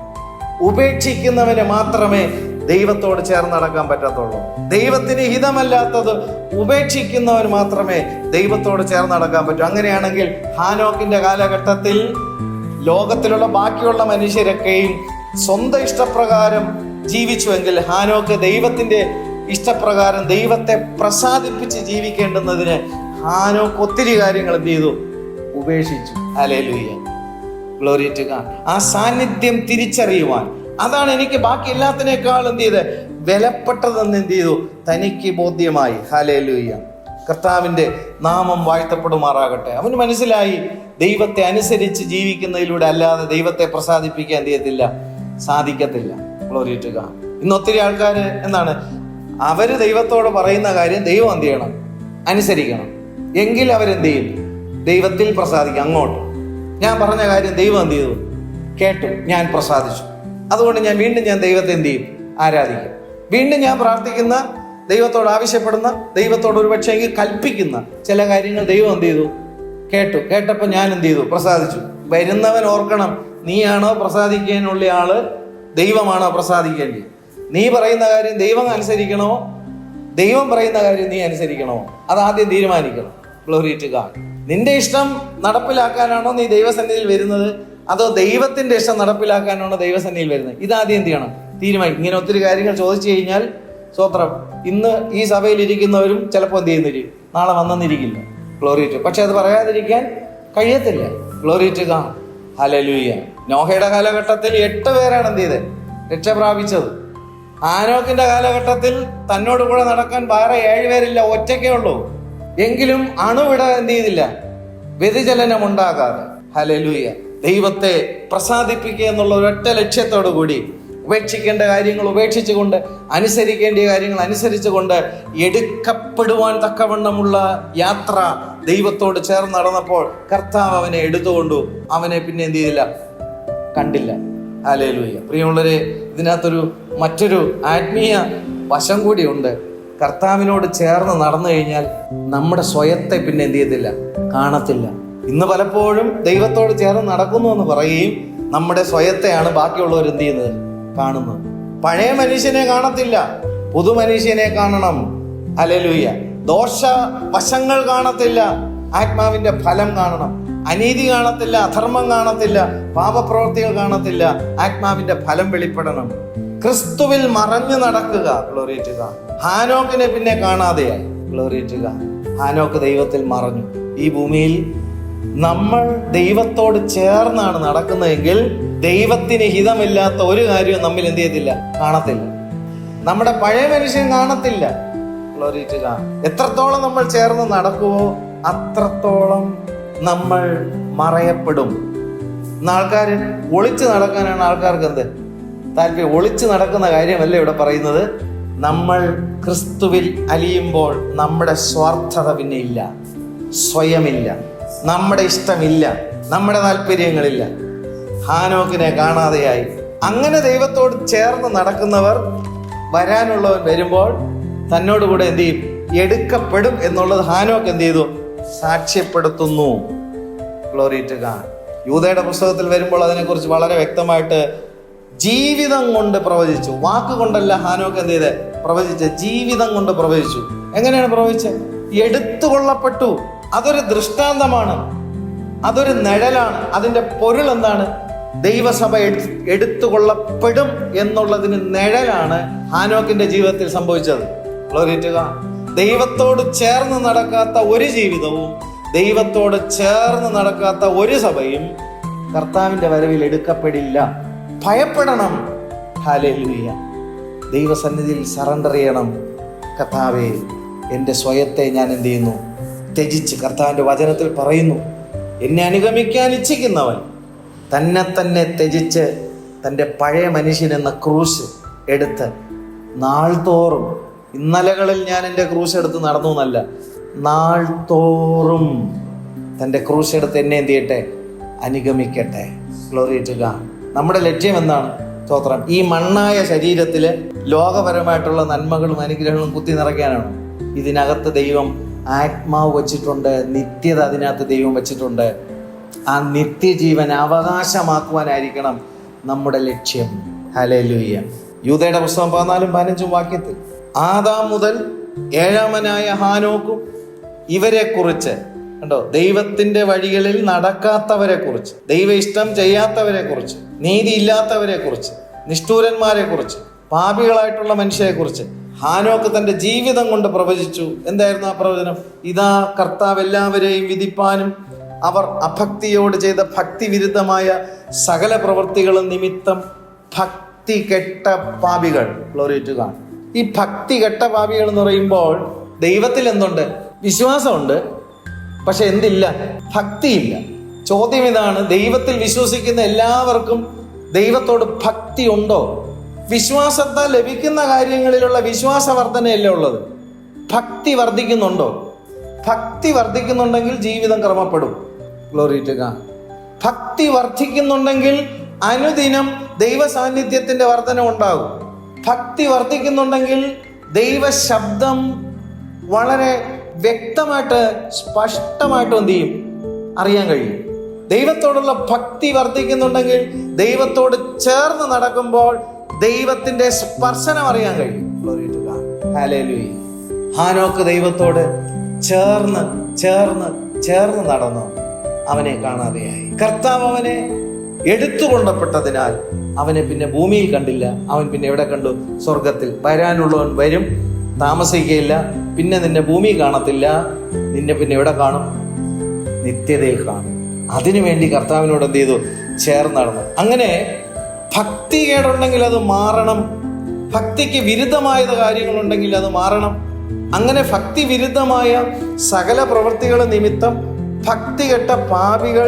ഉപേക്ഷിക്കുന്നവന് മാത്രമേ ദൈവത്തോട് ചേർന്ന് നടക്കാൻ പറ്റത്തുള്ളൂ. ദൈവത്തിന് ഹിതമല്ലാത്തത് ഉപേക്ഷിക്കുന്നവന് മാത്രമേ ദൈവത്തോട് ചേർന്ന് നടക്കാൻ പറ്റൂ. അങ്ങനെയാണെങ്കിൽ ഹാനോക്കിന്റെ കാലഘട്ടത്തിൽ ലോകത്തിലുള്ള ബാക്കിയുള്ള മനുഷ്യരൊക്കെയും സ്വന്തം ഇഷ്ടപ്രകാരം ജീവിച്ചുവെങ്കിൽ ഹാനോക്ക് ദൈവത്തിന്റെ ഇഷ്ടപ്രകാരം ദൈവത്തെ പ്രസാദിപ്പിച്ച് ജീവിക്കേണ്ടുന്നതിന് ഹാനോക്ക് ഒത്തിരി കാര്യങ്ങൾ എന്ത് ചെയ്തു, ഉപേക്ഷിച്ചു. ഹല്ലേലൂയ. Glory to God. ആ സാന്നിധ്യം തിരിച്ചറിയുവാൻ, അതാണ് എനിക്ക് ബാക്കി എല്ലാത്തിനേക്കാൾ എന്ത് ചെയ്ത് വിലപ്പെട്ടതെന്ന് എന്ത് ചെയ്തു, തനിക്ക് ബോധ്യമായി. ഹല്ലേലൂയ. കർത്താവിന്റെ നാമം വാഴ്ത്തപ്പെടുമാറാകട്ടെ. അവന് മനസ്സിലായി ദൈവത്തെ അനുസരിച്ച് ജീവിക്കുന്നതിലൂടെ അല്ലാതെ ദൈവത്തെ പ്രസാദിപ്പിക്കാൻ എന്ത് ചെയ്യത്തില്ല, സാധിക്കത്തില്ല. Glory to God. ഇന്ന് ഒത്തിരി ആൾക്കാർ എന്താണ്, അവര് ദൈവത്തോട് പറയുന്ന കാര്യം ദൈവം എന്ത് ചെയ്യണം, അനുസരിക്കണം. എങ്കിൽ അവരെന്ത് ചെയ്യും, ദൈവത്തിൽ പ്രസാദിക്കും. അങ്ങോട്ട് ഞാൻ പറഞ്ഞ കാര്യം ദൈവം എന്ത് ചെയ്തു, കേട്ടു, ഞാൻ പ്രസാദിച്ചു, അതുകൊണ്ട് ഞാൻ ദൈവത്തെ എന്ത് ചെയ്യും, ആരാധിക്കും. വീണ്ടും ഞാൻ പ്രാർത്ഥിക്കുന്ന, ദൈവത്തോട് ആവശ്യപ്പെടുന്ന, ദൈവത്തോട് ഒരുപക്ഷെ കൽപ്പിക്കുന്ന ചില കാര്യങ്ങൾ ദൈവം എന്ത് ചെയ്തു, കേട്ടപ്പോൾ ഞാൻ എന്ത് ചെയ്തു, പ്രസാദിച്ചു. വരുന്നവൻ ഓർക്കണം, നീയാണോ പ്രസാദിക്കാനുള്ള ആള്, ദൈവമാണോ പ്രസാദിക്കേണ്ടത്? നീ പറയുന്ന കാര്യം ദൈവം അനുസരിക്കണോ, ദൈവം പറയുന്ന കാര്യം നീ അനുസരിക്കണോ? അതാദ്യം തീരുമാനിക്കണം. Glory to God. നിന്റെ ഇഷ്ടം നടപ്പിലാക്കാനാണോ നീ ദൈവസന്നിധിയിൽ വരുന്നത്, അതോ ദൈവത്തിന്റെ ഇഷ്ടം നടപ്പിലാക്കാനാണോ ദൈവസന്നിധിയിൽ വരുന്നത്? ഇതാദ്യം എന്ത് ചെയ്യണം, തീരുമാനിക്കും. ഇങ്ങനെ ഒത്തിരി കാര്യങ്ങൾ ചോദിച്ചു കഴിഞ്ഞാൽ സ്വത്രം ഇന്ന് ഈ സഭയിൽ ഇരിക്കുന്നവരും ചിലപ്പോൾ എന്ത് ചെയ്യുന്നില്ല, നാളെ വന്നെന്നിരിക്കില്ല. Glory to. പക്ഷെ അത് പറയാതിരിക്കാൻ കഴിയത്തില്ല. Glory to God. ഹല്ലേലൂയ. നോഹയുടെ കാലഘട്ടത്തിൽ 8 പേരാണ് എന്ത് ചെയ്തത്, രക്ഷ പ്രാപിച്ചത്. ഹാനോക്കിന്റെ കാലഘട്ടത്തിൽ തന്നോട് കൂടെ നടക്കാൻ വേറെ 7 പേരില്ല, ഒറ്റയ്ക്കേ ഉള്ളൂ. എങ്കിലും അണുവിട എന്ത് ചെയ്തില്ല, വ്യതിചലനം ഉണ്ടാകാതെ. ഹല്ലേലൂയ. ദൈവത്തെ പ്രസാദിപ്പിക്കുക എന്നുള്ള ഒരൊറ്റ ലക്ഷ്യത്തോടു കൂടി ഉപേക്ഷിക്കേണ്ട കാര്യങ്ങൾ ഉപേക്ഷിച്ചുകൊണ്ട്, അനുസരിക്കേണ്ട കാര്യങ്ങൾ അനുസരിച്ചുകൊണ്ട് എടുക്കപ്പെടുവാൻ തക്കവണ്ണമുള്ള യാത്ര ദൈവത്തോട് ചേർന്ന് നടന്നപ്പോൾ കർത്താവ് അവനെ എടുത്തുകൊണ്ടു. അവനെ പിന്നെ എന്ത് ചെയ്തില്ല, കണ്ടില്ല. ഹല്ലേലൂയ. പ്രിയമുള്ളവരെ, ഇതിനകത്തൊരു മറ്റൊരു ആത്മീയ വശം കൂടിയുണ്ട്. കർത്താവിനോട് ചേർന്ന് നടന്നു കഴിഞ്ഞാൽ നമ്മുടെ സ്വയത്തെ പിന്നെ എന്ത് ചെയ്യത്തില്ല, കാണത്തില്ല. ഇന്ന് പലപ്പോഴും ദൈവത്തോട് ചേർന്ന് നടക്കുന്നു എന്ന് പറയുകയും നമ്മുടെ സ്വയത്തെയാണ് ബാക്കിയുള്ളവർ എന്ത് ചെയ്യുന്നത്, കാണുന്നത്. പഴയ മനുഷ്യനെ കാണത്തില്ല, പുതു മനുഷ്യനെ കാണണം. ഹല്ലേലൂയ. ദോഷ വശങ്ങൾ കാണത്തില്ല, ആത്മാവിന്റെ ഫലം കാണണം. അനീതി കാണത്തില്ല, അധർമ്മം കാണത്തില്ല, പാപപ്രവൃത്തികൾ കാണത്തില്ല. ആത്മാവിന്റെ ഫലം വെളിപ്പെടണം. ക്രിസ്തുവിൽ മറഞ്ഞു നടക്കുക. Glory to God. ഹാനോക്കിനെ പിന്നെ കാണാതെയായി. Glory to God. ഹാനോക്ക് ദൈവത്തിൽ മറഞ്ഞു. ഈ ഭൂമിയിൽ നമ്മൾ ദൈവത്തോട് ചേർന്നാണ് നടക്കുന്നതെങ്കിൽ ദൈവത്തിന് ഹിതമില്ലാത്ത ഒരു കാര്യവും നമ്മിൽ എന്ത് ചെയ്യത്തില്ല, കാണത്തില്ല. നമ്മുടെ പഴയ മനുഷ്യൻ കാണത്തില്ല. Glory to God. എത്രത്തോളം നമ്മൾ ചേർന്ന് നടക്കുവോ അത്രത്തോളം നമ്മൾ മറയപ്പെടും. ആൾക്കാർ ഒളിച്ചു നടക്കാനാണ് ആൾക്കാർക്ക് എന്ത് താല്പര്യം. ഒളിച്ചു നടക്കുന്ന കാര്യമല്ല ഇവിടെ പറയുന്നത്. നമ്മൾ ക്രിസ്തുവിൽ അലിയുമ്പോൾ നമ്മുടെ സ്വാർത്ഥത പിന്നെ ഇല്ല, സ്വയമില്ല, നമ്മുടെ ഇഷ്ടമില്ല, നമ്മുടെ താല്പര്യങ്ങളില്ല. ഹാനോക്കിനെ കാണാതെയായി. അങ്ങനെ ദൈവത്തോട് ചേർന്ന് നടക്കുന്നവർ വരാനുള്ളവൻ വരുമ്പോൾ തന്നോടുകൂടെ എന്ത് ചെയ്യും? എടുക്കപ്പെടും എന്നുള്ളത് ഹാനോക്ക് എന്ത് ചെയ്തു? സാക്ഷ്യപ്പെടുത്തുന്നു. Glory to God. യൂദയുടെ പുസ്തകത്തിൽ വരുമ്പോൾ അതിനെക്കുറിച്ച് വളരെ വ്യക്തമായിട്ട് ജീവിതം കൊണ്ട് പ്രവചിച്ചു. വാക്കുകൊണ്ടല്ല ഹാനോക്ക് എന്ത് ചെയ്ത് പ്രവചിച്ച്, ജീവിതം കൊണ്ട് പ്രവചിച്ചു. എങ്ങനെയാണ് പ്രവചിച്ചത്? എടുത്തുകൊള്ളപ്പെട്ടു. അതൊരു ദൃഷ്ടാന്തമാണ്, അതൊരു നിഴലാണ്. അതിന്റെ പൊരുൾ എന്താണ്? ദൈവസഭ എടുത്തുകൊള്ളപ്പെടും എന്നുള്ളതിന് നിഴലാണ് ഹാനോക്കിന്റെ ജീവിതത്തിൽ സംഭവിച്ചത്. Glory to God. ദൈവത്തോട് ചേർന്ന് നടക്കാത്ത ഒരു ജീവിതവും, ദൈവത്തോട് ചേർന്ന് നടക്കാത്ത ഒരു സഭയും കർത്താവിന്റെ വരവിൽ എടുക്കപ്പെടില്ല. ഭയപ്പെടണം. ഹല്ലേലൂയ. ദൈവസന്നിധിയിൽ സറണ്ടർ ചെയ്യണം. കർത്താവേ, എൻ്റെ സ്വയത്തെ ഞാൻ എന്ത് ചെയ്യുന്നു? ത്യജിച്ച്. കർത്താവിൻ്റെ വചനത്തിൽ പറയുന്നു, എന്നെ അനുഗമിക്കാൻ ഇച്ഛിക്കുന്നവൻ തന്നെ ത്യജിച്ച് തൻ്റെ പഴയ മനുഷ്യൻ എന്ന ക്രൂശ് എടുത്ത് നാൾ തോറും, ഇന്നലകളിൽ ഞാൻ എൻ്റെ ക്രൂശ് എടുത്ത് നടന്നു എന്നല്ല, നാൾ തോറും തൻ്റെ ക്രൂശ് എടുത്ത് എന്നെ എന്ത് ചെയ്യട്ടെ? അനുഗമിക്കട്ടെ. Glory to God. നമ്മുടെ ലക്ഷ്യം എന്താണ്? സ്തോത്രം. ഈ മണ്ണായ ശരീരത്തിൽ ലോകപരമായിട്ടുള്ള നന്മകളും അനുഗ്രഹങ്ങളും കുത്തി നിറയ്ക്കാനാണ്. ഇതിനകത്ത് ദൈവം ആത്മാവ് വച്ചിട്ടുണ്ട്, നിത്യത അതിനകത്ത് ദൈവം വച്ചിട്ടുണ്ട്. ആ നിത്യജീവൻ അവകാശമാക്കുവാനായിരിക്കണം നമ്മുടെ ലക്ഷ്യം. ഹല്ലേലൂയ. യൂദയുടെ പുസ്തകം 14-15 വാക്യത്തിൽ ആദാം മുതൽ ഏഴാമനായ ഹാനോക്കും ഇവരെ കുറിച്ച് കണ്ടോ, ദൈവത്തിന്റെ വഴികളിൽ നടക്കാത്തവരെ കുറിച്ച്, ദൈവ ഇഷ്ടം ചെയ്യാത്തവരെ കുറിച്ച്, നീതി ഇല്ലാത്തവരെ കുറിച്ച്, നിഷ്ഠൂരന്മാരെ കുറിച്ച്, പാപികളായിട്ടുള്ള മനുഷ്യരെ കുറിച്ച് ഹാനോക്ക് തന്റെ ജീവിതം കൊണ്ട് പ്രവചിച്ചു. എന്തായിരുന്നു ആ പ്രവചനം? ഇതാ കർത്താവ് എല്ലാവരെയും വിധിപ്പാനും അവർ അഭക്തിയോട് ചെയ്ത ഭക്തി വിരുദ്ധമായ സകല പ്രവൃത്തികളും നിമിത്തം ഭക്തി കെട്ട പാപികൾ. Glory to God. ഈ ഭക്തി കെട്ട പാപികൾ എന്ന് പറയുമ്പോൾ ദൈവത്തിൽ എന്തുണ്ട്? വിശ്വാസമുണ്ട്, പക്ഷെ എന്തില്ല? ഭക്തിയില്ല. ചോദ്യം ഇതാണ്, ദൈവത്തിൽ വിശ്വസിക്കുന്ന എല്ലാവർക്കും ദൈവത്തോട് ഭക്തി ഉണ്ടോ? വിശ്വാസത്താൽ ലഭിക്കുന്ന കാര്യങ്ങളിലുള്ള വിശ്വാസവർദ്ധനയല്ലേ ഉള്ളത്. ഭക്തി വർദ്ധിക്കുന്നുണ്ടോ? ഭക്തി വർദ്ധിക്കുന്നുണ്ടെങ്കിൽ ജീവിതം ക്രമപ്പെടും. Glory to God. ഭക്തി വർദ്ധിക്കുന്നുണ്ടെങ്കിൽ അനുദിനം ദൈവ സാന്നിധ്യത്തിന്റെ വർധന ഉണ്ടാകും. ഭക്തി വർദ്ധിക്കുന്നുണ്ടെങ്കിൽ ദൈവ ശബ്ദം വളരെ വ്യക്തമായിട്ട് സ്പഷ്ടമായിട്ട് എന്ത് ചെയ്യും? അറിയാൻ കഴിയും. ദൈവത്തോടുള്ള ഭക്തി വർദ്ധിക്കുന്നുണ്ടെങ്കിൽ ദൈവത്തോട് ചേർന്ന് നടക്കുമ്പോൾ ദൈവത്തിന്റെ സ്പർശനം അറിയാൻ കഴിയും. Glory to God. ഹല്ലേലൂയ. ഹാനോക്ക് ദൈവത്തോട് ചേർന്ന് ചേർന്ന് ചേർന്ന് നടന്നു. അവനെ കാണാതെയായി. കർത്താവ് അവനെ എടുത്തുകൊണ്ടപ്പെട്ടതിനാൽ അവനെ പിന്നെ ഭൂമിയിൽ കണ്ടില്ല. അവൻ പിന്നെ എവിടെ കണ്ടു? സ്വർഗത്തിൽ. വരാനുള്ളവൻ വരും, താമസിക്കുകയില്ല. പിന്നെ നിന്നെ ഭൂമി കാണത്തില്ല. നിന്നെ പിന്നെ എവിടെ കാണും? നിത്യതയിൽ കാണും. അതിനുവേണ്ടി കർത്താവിനോട് എന്ത് ചെയ്തു? ചേർന്ന് നടന്നു. അങ്ങനെ ഭക്തി കേടുണ്ടെങ്കിൽ അത് മാറണം. ഭക്തിക്ക് വിരുദ്ധമായ കാര്യങ്ങളുണ്ടെങ്കിൽ അത് മാറണം. അങ്ങനെ ഭക്തി വിരുദ്ധമായ സകല പ്രവൃത്തികൾ നിമിത്തം ഭക്തി കെട്ട പാപികൾ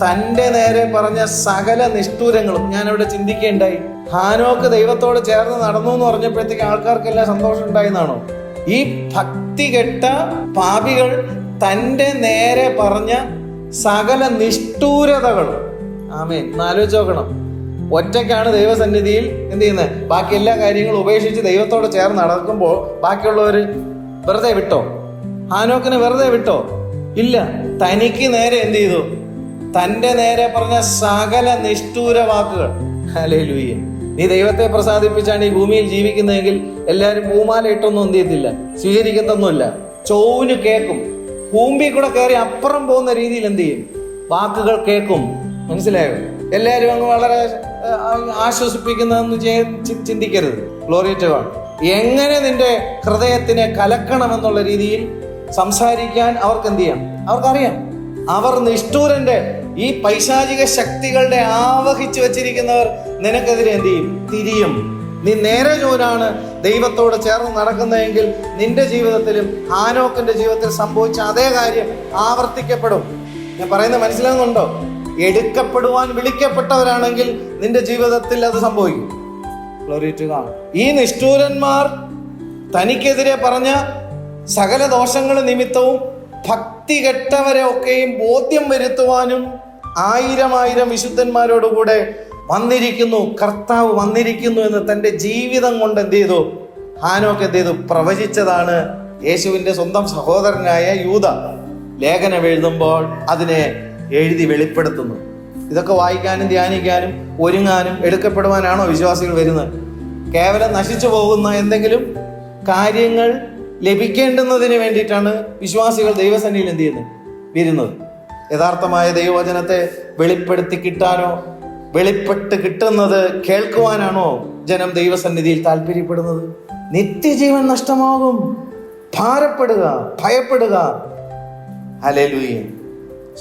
തൻ്റെ നേരെ പറഞ്ഞ സകല നിഷ്ഠൂരങ്ങളും. ഞാനവിടെ ചിന്തിക്കേണ്ടായി, ഹാനോക്ക് ദൈവത്തോട് ചേർന്ന് നടന്നു എന്ന് പറഞ്ഞപ്പോഴത്തേക്ക് ആൾക്കാർക്കെല്ലാം സന്തോഷം ഉണ്ടായെന്നാണോ? ഈ ഭക്തി കെട്ട പാപികൾ തൻ്റെ നേരെ പറഞ്ഞ സകല നിഷ്ഠൂരതകളും. ആമേൻ. ആലോചിച്ച് നോക്കണം. ഒറ്റയ്ക്കാണ് ദൈവസന്നിധിയിൽ എന്ത് ചെയ്യുന്നത്? ബാക്കി എല്ലാ കാര്യങ്ങളും ഉപേക്ഷിച്ച് ദൈവത്തോട് ചേർന്ന് നടക്കുമ്പോൾ ബാക്കിയുള്ളവർ വെറുതെ വിട്ടോ? ഹാനോക്കിനെ വെറുതെ വിട്ടോ? ഇല്ല. തനിക്ക് നേരെ എന്ത് ചെയ്തു? തൻ്റെ നേരെ പറഞ്ഞ സകല നിഷ്ഠൂര വാക്കുകൾ. ഹല്ലേലൂയ. നീ ദൈവത്തെ പ്രസാദിപ്പിച്ചാണ് ഈ ഭൂമിയിൽ ജീവിക്കുന്നതെങ്കിൽ എല്ലാവരും പൂമാല ഇട്ടൊന്നും എന്ത് ചെയ്യത്തില്ല, സ്വീകരിക്കത്തൊന്നുമില്ല. ചൊവ്വിന് കേൾക്കും. കൂമ്പി കൂടെ കയറി അപ്പുറം പോകുന്ന രീതിയിൽ എന്ത് ചെയ്യും? വാക്കുകൾ കേൾക്കും. മനസ്സിലായോ? എല്ലാവരും അങ്ങ് വളരെ ആശ്വസിപ്പിക്കുന്നതെന്ന് ചിന്തിക്കരുത്. Glory to God. എങ്ങനെ നിന്റെ ഹൃദയത്തിനെ കലക്കണമെന്നുള്ള രീതിയിൽ സംസാരിക്കാൻ അവർക്ക് എന്ത് ചെയ്യാം? അവർക്കറിയാം. അവർ നിഷ്ഠൂരന്റെ ഈ പൈശാചിക ശക്തികളുടെ ആവഹിച്ചു വെച്ചിരിക്കുന്നവർ നിനക്കെതിരെ എന്ത് ചെയ്യും? തിരിയും. നീ നേരെ ചൊവ്വാണ് ദൈവത്തോട് ചേർന്ന് നടക്കുന്നതെങ്കിൽ നിന്റെ ജീവിതത്തിലും ഹാനോക്കിന്റെ ജീവിതത്തിൽ സംഭവിച്ച അതേ കാര്യം ആവർത്തിക്കപ്പെടും. ഞാൻ പറയുന്നത് മനസ്സിലാകുന്നുണ്ടോ? എടുക്കപ്പെടുവാൻ വിളിക്കപ്പെട്ടവരാണെങ്കിൽ നിന്റെ ജീവിതത്തിൽ അത് സംഭവിക്കും. Glory to God. ഈ നിഷ്ഠൂരന്മാർ തനിക്കെതിരെ പറഞ്ഞ സകല ദോഷങ്ങൾ നിമിത്തവും ഭക്തി കെട്ടവരെ ഒക്കെയും ബോധ്യം വരുത്തുവാനും 1000 വിശുദ്ധന്മാരോടുകൂടെ വന്നിരിക്കുന്നു, കർത്താവ് വന്നിരിക്കുന്നു എന്ന് തൻ്റെ ജീവിതം കൊണ്ട് എന്ത് ചെയ്തു? ഹാനോക്ക് എന്ത് ചെയ്തു? പ്രവചിച്ചതാണ്. യേശുവിൻ്റെ സ്വന്തം സഹോദരനായ യൂദ ലേഖനം എഴുതുമ്പോൾ അതിനെ എഴുതി വെളിപ്പെടുത്തുന്നു. ഇതൊക്കെ വായിക്കാനും ധ്യാനിക്കാനും ഒരുങ്ങാനും എടുക്കപ്പെടുവാനാണോ വിശ്വാസികൾ വരുന്നത്? കേവലം നശിച്ചു പോകുന്ന എന്തെങ്കിലും കാര്യങ്ങൾ ലഭിക്കേണ്ടുന്നതിന് വേണ്ടിയിട്ടാണ് വിശ്വാസികൾ ദൈവസന്നിധിയിൽ എന്ത് ചെയ്യുന്നത്? വരുന്നത്. യഥാർത്ഥമായ ദൈവവചനത്തെ വെളിപ്പെടുത്തി കിട്ടാനോ വെളിപ്പെട്ട് കിട്ടുന്നത് കേൾക്കുവാനാണോ ജനം ദൈവസന്നിധിയിൽ താല്പര്യപ്പെടുന്നത്? നിത്യജീവൻ നഷ്ടമാകും. ഭാരപ്പെടുക, ഭയപ്പെടുക. ഹല്ലേലൂയ.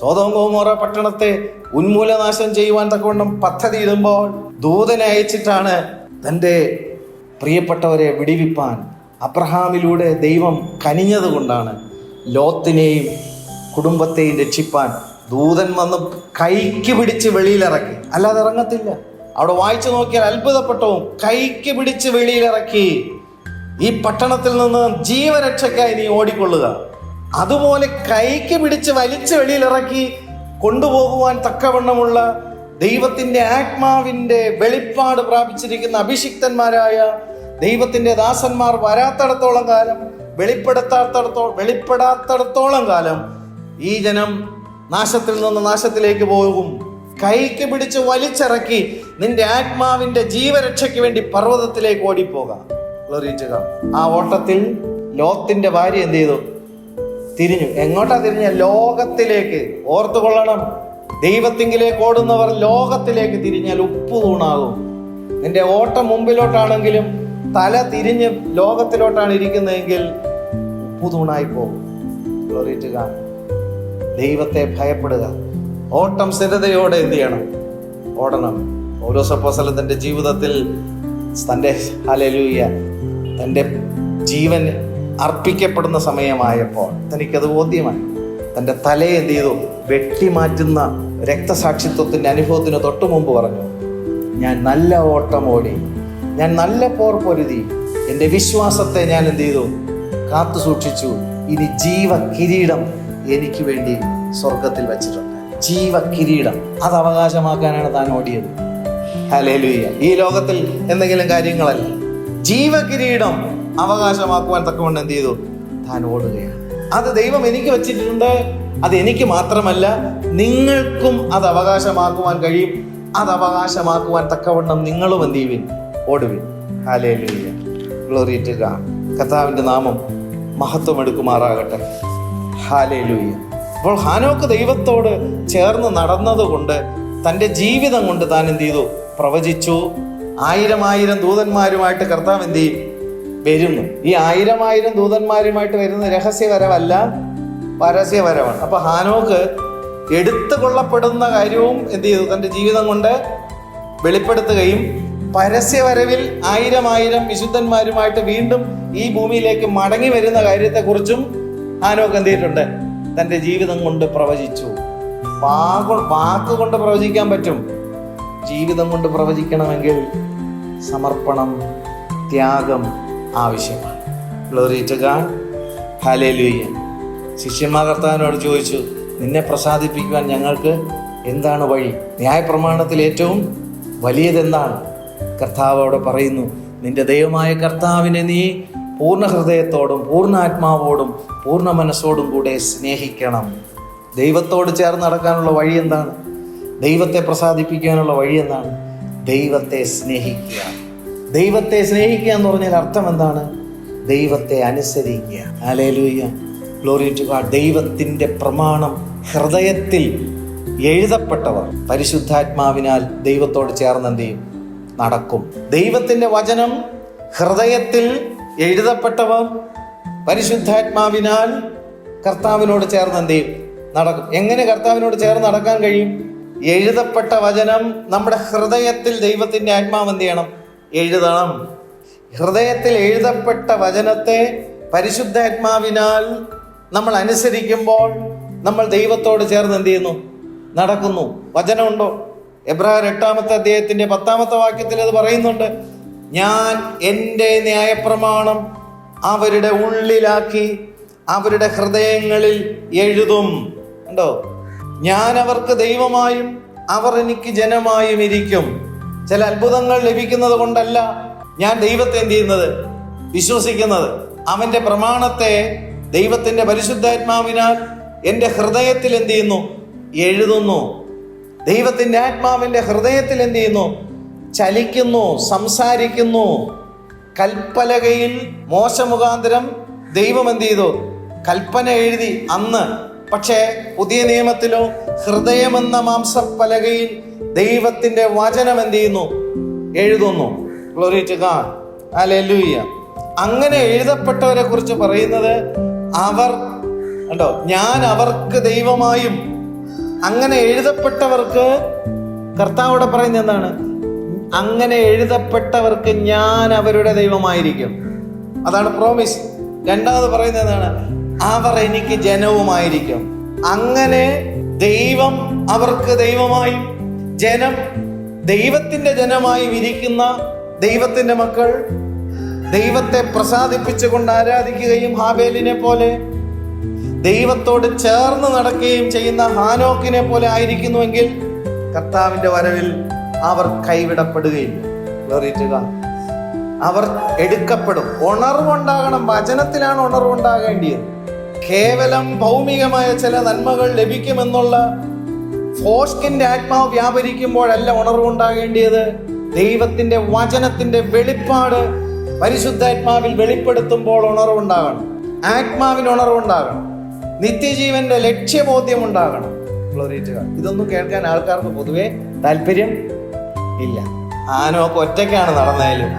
സോദോം ഗോമോറ പട്ടണത്തെ ഉന്മൂലനാശം ചെയ്യുവാൻ തക്കവണ്ണം പദ്ധതി ഇടുമ്പോൾ ദൂതനെ അയച്ചിട്ടാണ് തൻ്റെ പ്രിയപ്പെട്ടവരെ വിടിവിപ്പാൻ അബ്രഹാമിലൂടെ ദൈവം കനിഞ്ഞത് കൊണ്ടാണ് ലോത്തിനെയും കുടുംബത്തെയും രക്ഷിപ്പാൻ ദൂതൻ വന്ന് കൈക്ക് പിടിച്ച് വെളിയിലിറക്കി. അല്ലാതെ ഇറങ്ങത്തില്ല. അവിടെ വായിച്ചു നോക്കിയാൽ അത്ഭുതപ്പെട്ടവും. കൈക്ക് പിടിച്ച് വെളിയിലിറക്കി. ഈ പട്ടണത്തിൽ നിന്ന് ജീവരക്ഷയ്ക്കായി നീ ഓടിക്കൊള്ളുക. അതുപോലെ കൈക്ക് പിടിച്ച് വലിച്ച് വെളിയിലിറക്കി കൊണ്ടുപോകുവാൻ തക്കവണ്ണമുള്ള ദൈവത്തിന്റെ ആത്മാവിന്റെ വെളിപ്പാട് പ്രാപിച്ചിരിക്കുന്ന അഭിഷിക്തന്മാരായ ദൈവത്തിന്റെ ദാസന്മാർ വരാത്തടത്തോളം കാലം, വെളിപ്പെടാത്തടത്തോളം കാലം ഈ ജനം നാശത്തിൽ നിന്ന് നാശത്തിലേക്ക് പോകും. കൈക്ക് പിടിച്ച് വലിച്ചിറക്കി നിന്റെ ആത്മാവിന്റെ ജീവരക്ഷയ്ക്ക് വേണ്ടി പർവ്വതത്തിലേക്ക് ഓടിപ്പോകാം. ആ ഓട്ടത്തിൽ ലോത്തിന്റെ ഭാര്യ എന്ത് ചെയ്തു? തിരിഞ്ഞു. എങ്ങോട്ടാ തിരിഞ്ഞ? ലോകത്തിലേക്ക്. ഓർത്തുകൊള്ളണം, ദൈവത്തിങ്കിലേക്ക് ഓടുന്നവർ ലോകത്തിലേക്ക് തിരിഞ്ഞാൽ ഉപ്പ് തൂണാകും. നിന്റെ ഓട്ടം മുമ്പിലോട്ടാണെങ്കിലും തല തിരിഞ്ഞ് ലോകത്തിലോട്ടാണ് ഇരിക്കുന്നതെങ്കിൽ ഉപ്പ് തൂണായി പോകും. Glory to God. ദൈവത്തെ ഭയപ്പെടുക. ഓട്ടം സ്ഥിരതയോടെ എന്ത് ചെയ്യണം? ഓടണം. പൗലോസ് അപ്പോസ്തലന്റെ ജീവിതത്തിൽ ഹല്ലേലൂയ തൻ്റെ ജീവൻ അർപ്പിക്കപ്പെടുന്ന സമയമായപ്പോൾ തനിക്കത് ബോധ്യമായി. തൻ്റെ തലയെ എന്ത് ചെയ്തു? വെട്ടിമാറ്റുന്ന രക്തസാക്ഷിത്വത്തിൻ്റെ അനുഭവത്തിന് തൊട്ടു മുമ്പ് പറഞ്ഞു, ഞാൻ നല്ല ഓട്ടം ഓടി, ഞാൻ നല്ല പോർ പൊരുതി, എൻ്റെ വിശ്വാസത്തെ ഞാൻ എന്ത് ചെയ്തു? കാത്തു സൂക്ഷിച്ചു. ഇനി ജീവകിരീടം എനിക്ക് വേണ്ടി സ്വർഗത്തിൽ വച്ചിട്ടുണ്ട്. ജീവകിരീടം അത് അവകാശമാക്കാനാണ് താൻ ഓടിയത്. ഹല്ലേലൂയ. ഈ ലോകത്തിൽ എന്തെങ്കിലും കാര്യങ്ങളല്ല, ജീവകിരീടം അവകാശമാക്കുവാൻ തക്കവണ്ണം എന്ത് ചെയ്തു? താൻ ഓടുകയാണ്. അത് ദൈവം എനിക്ക് വെച്ചിട്ടുണ്ട്. അത് എനിക്ക് മാത്രമല്ല, നിങ്ങൾക്കും അത് അവകാശമാക്കുവാൻ കഴിയും. അത് അവകാശമാക്കുവാൻ തക്കവണ്ണം നിങ്ങളും എന്ത് ചെയ്യുവിൻ? ഓടുവിൻ. ഹല്ലേലൂയ. Glory to God. കർത്താവിൻ്റെ നാമം മഹത്വം എടുക്കുമാറാകട്ടെ. ഹല്ലേലൂയ. അപ്പോൾ ഹാനോക്ക് ദൈവത്തോട് ചേർന്ന് നടന്നതുകൊണ്ട് തൻ്റെ ജീവിതം കൊണ്ട് താൻ എന്ത് ചെയ്തു? പ്രവചിച്ചു. 1000 ദൂതന്മാരുമായിട്ട് കർത്താവ് എന്ത് ചെയ്യും? വരുന്നു. ഈ 1000 ദൂതന്മാരുമായിട്ട് വരുന്ന രഹസ്യവരവല്ല, പരസ്യവരവാണ്. അപ്പൊ ഹാനോക്ക് എടുത്തു കൊള്ളപ്പെടുന്ന കാര്യവും എന്ത് ചെയ്തു? തൻ്റെ ജീവിതം കൊണ്ട് വെളിപ്പെടുത്തുകയും പരസ്യവരവിൽ 1000 വിശുദ്ധന്മാരുമായിട്ട് വീണ്ടും ഈ ഭൂമിയിലേക്ക് മടങ്ങി വരുന്ന കാര്യത്തെക്കുറിച്ചും ഹാനോക്ക് എന്ത് ചെയ്തിട്ടുണ്ട്? തൻ്റെ ജീവിതം കൊണ്ട് പ്രവചിച്ചു. വാക്കുകൊണ്ട് പ്രവചിക്കാൻ പറ്റും. ജീവിതം കൊണ്ട് പ്രവചിക്കണമെങ്കിൽ സമർപ്പണം, ത്യാഗം ആവശ്യമാണ്. Glory to God. ഹല്ലേലൂയ. ശിഷ്യന്മാർ കർത്താവിനോട് ചോദിച്ചു, നിന്നെ പ്രസാദിപ്പിക്കുവാൻ ഞങ്ങൾക്ക് എന്താണ് വഴി? ന്യായപ്രമാണത്തിൽ ഏറ്റവും വലിയതെന്താണ്? കർത്താവ് അവിടെ പറയുന്നു, നിന്റെ ദൈവമായ കർത്താവിനെ നീ പൂർണ്ണ ഹൃദയത്തോടും പൂർണ്ണ ആത്മാവോടും പൂർണ്ണ മനസ്സോടും കൂടെ സ്നേഹിക്കണം. ദൈവത്തോട് ചേർന്ന് നടക്കാനുള്ള വഴി എന്താണ്? ദൈവത്തെ പ്രസാദിപ്പിക്കാനുള്ള വഴി എന്താണ്? ദൈവത്തെ സ്നേഹിക്കുക. ദൈവത്തെ സ്നേഹിക്കുക എന്ന് പറഞ്ഞാൽ അർത്ഥം എന്താണ്? ദൈവത്തെ അനുസരിക്കുക. ഹല്ലേലൂയ. Glory to God. ദൈവത്തിൻ്റെ പ്രമാണം ഹൃദയത്തിൽ എഴുതപ്പെട്ടവർ പരിശുദ്ധാത്മാവിനാൽ ദൈവത്തോട് ചേർന്ന് എന്ത് ചെയ്യും? നടക്കും. ദൈവത്തിൻ്റെ വചനം ഹൃദയത്തിൽ എഴുതപ്പെട്ടവർ പരിശുദ്ധാത്മാവിനാൽ കർത്താവിനോട് ചേർന്ന് എന്ത് ചെയ്യും? നടക്കും. എങ്ങനെ കർത്താവിനോട് ചേർന്ന് നടക്കാൻ കഴിയും? എഴുതപ്പെട്ട വചനം നമ്മുടെ ഹൃദയത്തിൽ ദൈവത്തിൻ്റെ ആത്മാവ് എന്ത് ചെയ്യണം? എഴുതണം. ഹൃദയത്തിൽ എഴുതപ്പെട്ട വചനത്തെ പരിശുദ്ധാത്മാവിനാൽ നമ്മൾ അനുസരിക്കുമ്പോൾ നമ്മൾ ദൈവത്തോട് ചേർന്ന് എന്ത് ചെയ്യുന്നു? നടക്കുന്നു. വചനമുണ്ടോ? എബ്രായർ 8-ാമത്തെ അധ്യായത്തിന്റെ 10-ാമത്തെ വാക്യത്തിൽ അത് പറയുന്നുണ്ട്. ഞാൻ എൻ്റെ ന്യായപ്രമാണം അവരുടെ ഉള്ളിലാക്കി അവരുടെ ഹൃദയങ്ങളിൽ എഴുതും. കണ്ടോ? ഞാൻ അവർക്ക് ദൈവമായും അവർ എനിക്ക് ജനമായും ഇരിക്കും. ചില അത്ഭുതങ്ങൾ ലഭിക്കുന്നത് കൊണ്ടല്ല ഞാൻ ദൈവത്തെ എന്ത് ചെയ്യുന്നത്? വിശ്വസിക്കുന്നത്. അവന്റെ പ്രമാണത്തെ ദൈവത്തിന്റെ പരിശുദ്ധാത്മാവിനാൽ എൻ്റെ ഹൃദയത്തിൽ എന്ത് ചെയ്യുന്നു? എഴുതുന്നു. ദൈവത്തിന്റെ ആത്മാവിന്റെ ഹൃദയത്തിൽ എന്ത് ചെയ്യുന്നു? ചലിക്കുന്നു, സംസാരിക്കുന്നു. കൽപ്പലകയിൽ മോശ മുഖാന്തരം ദൈവം എന്ത് ചെയ്തു? കൽപ്പന എഴുതി അന്ന്. പക്ഷേ പുതിയ നിയമത്തിലോ ഹൃദയമെന്ന മാംസപ്പലകയിൽ ദൈവത്തിന്റെ വചനം എന്ത് ചെയ്യുന്നു? എഴുതുന്നു. Glory to God. ഹല്ലേലൂയ. അങ്ങനെ എഴുതപ്പെട്ടവരെ കുറിച്ച് പറയുന്നത് അവർ കണ്ടോ, ഞാൻ അവർക്ക് ദൈവമായും. അങ്ങനെ എഴുതപ്പെട്ടവർക്ക് കർത്താവോടെ പറയുന്നത് എന്താണ്? അങ്ങനെ എഴുതപ്പെട്ടവർക്ക് ഞാൻ അവരുടെ ദൈവമായിരിക്കും. അതാണ് പ്രോമിസ്. രണ്ടാമത് പറയുന്നത് എന്താണ്? അവർ എനിക്ക് ജനവുമായിരിക്കും. അങ്ങനെ ദൈവം അവർക്ക് ദൈവമായും ജനം ദൈവത്തിന്റെ ജനമായും ഇരിക്കുന്ന ദൈവത്തിന്റെ മക്കൾ ദൈവത്തെ പ്രസാദിപ്പിച്ചുകൊണ്ട് ആരാധിക്കുകയും ഹാബേലിനെ പോലെ ദൈവത്തോട് ചേർന്ന് നടക്കുകയും ചെയ്യുന്ന ഹാനോക്കിനെ പോലെ ആയിരിക്കുന്നുവെങ്കിൽ കർത്താവിന്റെ വരവിൽ അവർ കൈവിടപ്പെടുകയില്ല. Glory to God. അവർ എടുക്കപ്പെടും. ഉണർവുണ്ടാകണം. വചനത്തിലാണ് ഉണർവുണ്ടാകേണ്ടിയത്. കേവലം ഭൗമികമായ ചില നന്മകൾ ലഭിക്കുമെന്നുള്ള ഫോഷ്കിന്റെ ആത്മാവ് വ്യാപരിക്കുമ്പോഴല്ല ഉണർവുണ്ടാകേണ്ടിയത്. ദൈവത്തിന്റെ വചനത്തിന്റെ വെളിപ്പാട് പരിശുദ്ധാത്മാവിൽ വെളിപ്പെടുത്തുമ്പോൾ ഉണർവുണ്ടാകണം. ആത്മാവിന് ഉണർവുണ്ടാകണം. നിത്യജീവന്റെ ലക്ഷ്യബോധ്യം ഉണ്ടാകണം. Glory to God. ഇതൊന്നും കേൾക്കാൻ ആൾക്കാർക്ക് പൊതുവെ താല്പര്യം ഇല്ല. ആനൊക്കെ ഒറ്റയ്ക്കാണ് നടന്നാലും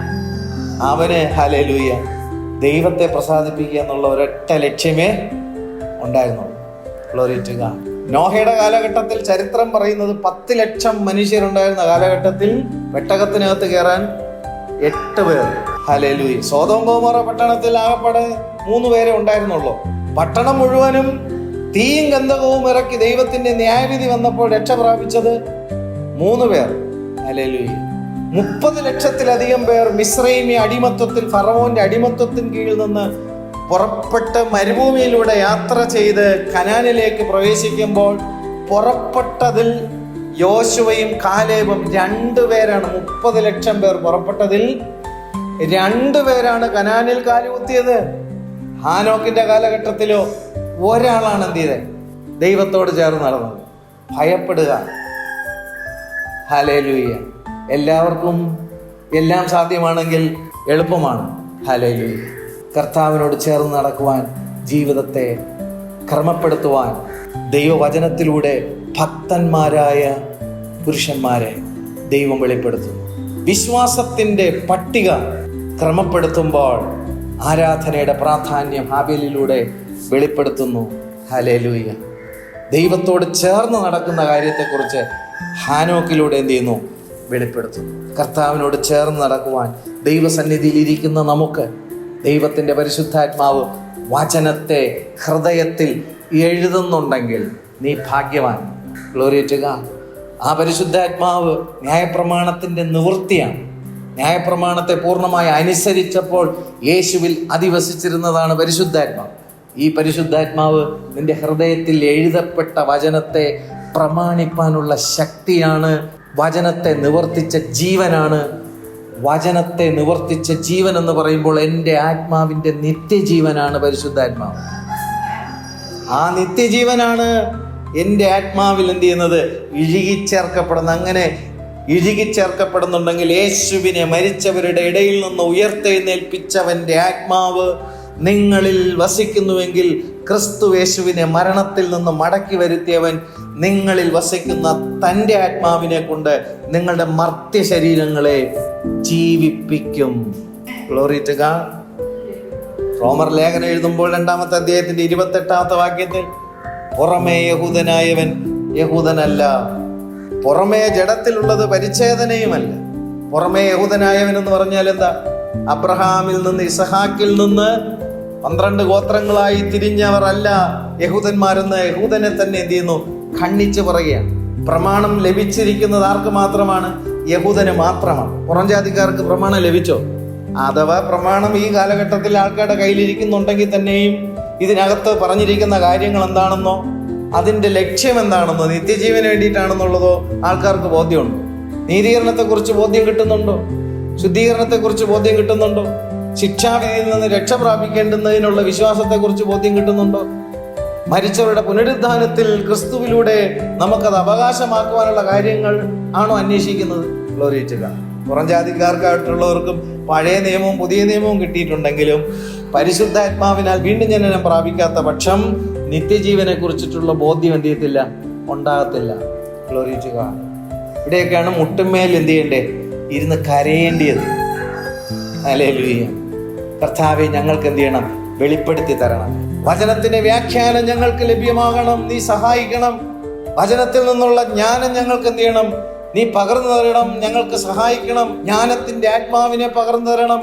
അവന് ഹല്ലേലൂയ ദൈവത്തെ പ്രസാദിപ്പിക്കുക എന്നുള്ള ഒരൊറ്റ ലക്ഷ്യമേ ഉണ്ടായിരുന്നുള്ളൂ. Glory to God. നോഹയുടെ കാലഘട്ടത്തിൽ ചരിത്രം പറയുന്നത് 10 ലക്ഷം മനുഷ്യരുണ്ടായിരുന്ന കാലഘട്ടത്തിൽ പെട്ടകത്തിനകത്ത് കയറാൻ 8 പേർ. ഹല്ലേലൂയ. സോദോം ഗോമോറ പട്ടണത്തിൽ ആകപ്പാടെ 3 പേരെ ഉണ്ടായിരുന്നുള്ളൂ. പട്ടണം മുഴുവനും തീയും ഗന്ധകവും ഇറക്കി ദൈവത്തിന്റെ ന്യായവിധി വന്നപ്പോൾ രക്ഷ പ്രാപിച്ചത് 3 പേർ. ഹല്ലേലൂയ. 30 ലക്ഷത്തിലധികം പേർ മിസ്രൈമി അടിമത്വത്തിൽ, ഫറവോന്റെ അടിമത്വത്തിന് കീഴിൽ നിന്ന് പുറപ്പെട്ട് മരുഭൂമിയിലൂടെ യാത്ര ചെയ്ത് കനാനിലേക്ക് പ്രവേശിക്കുമ്പോൾ പുറപ്പെട്ടതിൽ യോശുവയും കാലേബും 2 പേരാണ്. 30 ലക്ഷം പേർ പുറപ്പെട്ടതിൽ 2 പേരാണ് കനാനിൽ കാലുകുത്തിയത്. ഹാനോക്കിന്റെ കാലഘട്ടത്തിലോ ഒരാളാണ് എന്ത് ചെയ്തത്? ദൈവത്തോട് ചേർന്ന് നടന്നത്. ഭയപ്പെടുക. ഹല്ലേലൂയ. എല്ലാവർക്കും എല്ലാം സാധ്യമാണെങ്കിൽ എളുപ്പമാണ്. ഹല്ലേലൂയ. കർത്താവിനോട് ചേർന്ന് നടക്കുവാൻ, ജീവിതത്തെ ക്രമപ്പെടുത്തുവാൻ ദൈവവചനത്തിലൂടെ ഭക്തന്മാരായ പുരുഷന്മാരെ ദൈവം വെളിപ്പെടുത്തുന്നു. വിശ്വാസത്തിൻ്റെ പട്ടിക ക്രമപ്പെടുത്തുമ്പോൾ ആരാധനയുടെ പ്രാധാന്യം ഹാബേലിലൂടെ വെളിപ്പെടുത്തുന്നു. ഹല്ലേലൂയ. ദൈവത്തോട് ചേർന്ന് നടക്കുന്ന കാര്യത്തെക്കുറിച്ച് ഹാനോക്കിലൂടെ എന്ത് ചെയ്യുന്നു? വെളിപ്പെടുത്തുന്നു. കർത്താവിനോട് ചേർന്ന് നടക്കുവാൻ ദൈവസന്നിധിയിൽ ഇരിക്കുന്ന നമുക്ക് ദൈവത്തിൻ്റെ പരിശുദ്ധാത്മാവ് വചനത്തെ ഹൃദയത്തിൽ എഴുതുന്നുണ്ടെങ്കിൽ നീ ഭാഗ്യവാൻ. Glory to God. ആ പരിശുദ്ധാത്മാവ് ന്യായപ്രമാണത്തിൻ്റെ നിവൃത്തിയാണ്. ന്യായപ്രമാണത്തെ പൂർണ്ണമായി അനുസരിച്ചപ്പോൾ യേശുവിൽ അധിവസിച്ചിരുന്നതാണ് പരിശുദ്ധാത്മാവ്. ഈ പരിശുദ്ധാത്മാവ് നിന്റെ ഹൃദയത്തിൽ എഴുതപ്പെട്ട വചനത്തെ പ്രമാണിപ്പാനുള്ള ശക്തിയാണ്. വചനത്തെ നിവർത്തിച്ച ജീവനാണ്. വചനത്തെ നിവർത്തിച്ച ജീവൻ എന്ന് പറയുമ്പോൾ എൻ്റെ ആത്മാവിൻ്റെ നിത്യജീവനാണ് പരിശുദ്ധാത്മാവ്. ആ നിത്യജീവനാണ് എൻ്റെ ആത്മാവിൽ എന്ത് ചെയ്യുന്നത്? ഇഴുകിച്ചേർക്കപ്പെടുന്നത്. അങ്ങനെ ഇഴുകിച്ചേർക്കപ്പെടുന്നുണ്ടെങ്കിൽ യേശുവിനെ മരിച്ചവരുടെ ഇടയിൽ നിന്ന് ഉയർത്തെഴുന്നേൽപ്പിച്ചവൻ്റെ ആത്മാവ് നിങ്ങളിൽ വസിക്കുന്നുവെങ്കിൽ ക്രിസ്തു യേശുവിനെ മരണത്തിൽ നിന്ന് മടക്കി വരുത്തിയവൻ നിങ്ങളിൽ വസിക്കുന്ന തൻ്റെ ആത്മാവിനെ കൊണ്ട് നിങ്ങളുടെ മർത്യ ശരീരങ്ങളെ ജീവിപ്പിക്കും. Glory to God. റോമർ ലേഖനം എഴുതുമ്പോൾ 2-ാമത്തെ അധ്യായത്തിന്റെ 28-ാമത്തെ വാക്യത്തിൽ പുറമേ യഹൂദനായവൻ യഹൂദനല്ല. പുറമേ ജഡത്തിലുള്ളത് പരിച്ഛേദനയുമല്ല. പുറമേ യഹൂദനായവൻ എന്ന് പറഞ്ഞാൽ എന്താ? അബ്രഹാമിൽ നിന്ന് ഇസഹാക്കിൽ നിന്ന് 12 ഗോത്രങ്ങളായി തിരിഞ്ഞവർ അല്ല യഹൂദന്മാരെന്ന് യഹൂദനെ തന്നെ എന്ത് ചെയ്യുന്നു? ഖണ്ഡിച്ച് പറയുകയാണ്. പ്രമാണം ലഭിച്ചിരിക്കുന്നത് ആർക്ക് മാത്രമാണ്? യഹൂദന് മാത്രമാണ്. പുറം ജാതിക്കാർക്ക് പ്രമാണം ലഭിച്ചോ? അഥവാ പ്രമാണം ഈ കാലഘട്ടത്തിൽ ആൾക്കാരുടെ കയ്യിലിരിക്കുന്നുണ്ടെങ്കിൽ തന്നെയും ഇതിനകത്ത് പറഞ്ഞിരിക്കുന്ന കാര്യങ്ങൾ എന്താണെന്നോ അതിൻ്റെ ലക്ഷ്യം എന്താണെന്നോ നിത്യജീവന് വേണ്ടിയിട്ടാണെന്നുള്ളതോ ആൾക്കാർക്ക് ബോധ്യമുണ്ടോ? നീതീകരണത്തെക്കുറിച്ച് ബോധ്യം കിട്ടുന്നുണ്ടോ? ശുദ്ധീകരണത്തെക്കുറിച്ച് ബോധ്യം കിട്ടുന്നുണ്ടോ? ശിക്ഷാവിധിയിൽ നിന്ന് രക്ഷ പ്രാപിക്കേണ്ടുന്നതിനുള്ള വിശ്വാസത്തെക്കുറിച്ച് ബോധ്യം കിട്ടുന്നുണ്ടോ? മരിച്ചവരുടെ പുനരുദ്ധാനത്തിൽ ക്രിസ്തുവിലൂടെ നമുക്കത് അവകാശമാക്കുവാനുള്ള കാര്യങ്ങൾ ആണോ അന്വേഷിക്കുന്നത്? Glory to God. പുറം ജാതിക്കാർക്കായിട്ടുള്ളവർക്കും പഴയ നിയമവും പുതിയ നിയമവും കിട്ടിയിട്ടുണ്ടെങ്കിലും പരിശുദ്ധാത്മാവിനാൽ വീണ്ടും ജനനം പ്രാപിക്കാത്ത പക്ഷം നിത്യജീവനെ കുറിച്ചിട്ടുള്ള ബോധ്യം എന്ത് ചെയ്യത്തില്ല? ഉണ്ടാകത്തില്ല. Glory to God. ഇവിടെയൊക്കെയാണ് മുട്ടുമേൽ എന്ത് ചെയ്യണ്ടേ? ഇരുന്ന് കരയേണ്ടിയത്. ഹല്ലേലൂയ. കർത്താവേ, ഞങ്ങൾക്ക് എന്ത് ചെയ്യണം? വെളിപ്പെടുത്തി തരണം. വചനത്തിന്റെ വ്യാഖ്യാനം ഞങ്ങൾക്ക് ലഭ്യമാകണം. നീ സഹായിക്കണം. വചനത്തിൽ നിന്നുള്ള ജ്ഞാനം ഞങ്ങൾക്ക് എന്ത് ചെയ്യണം? നീ പകർന്നു തരണം. ഞങ്ങൾക്ക് സഹായിക്കണം. ജ്ഞാനത്തിന്റെ ആത്മാവിനെ പകർന്നു തരണം.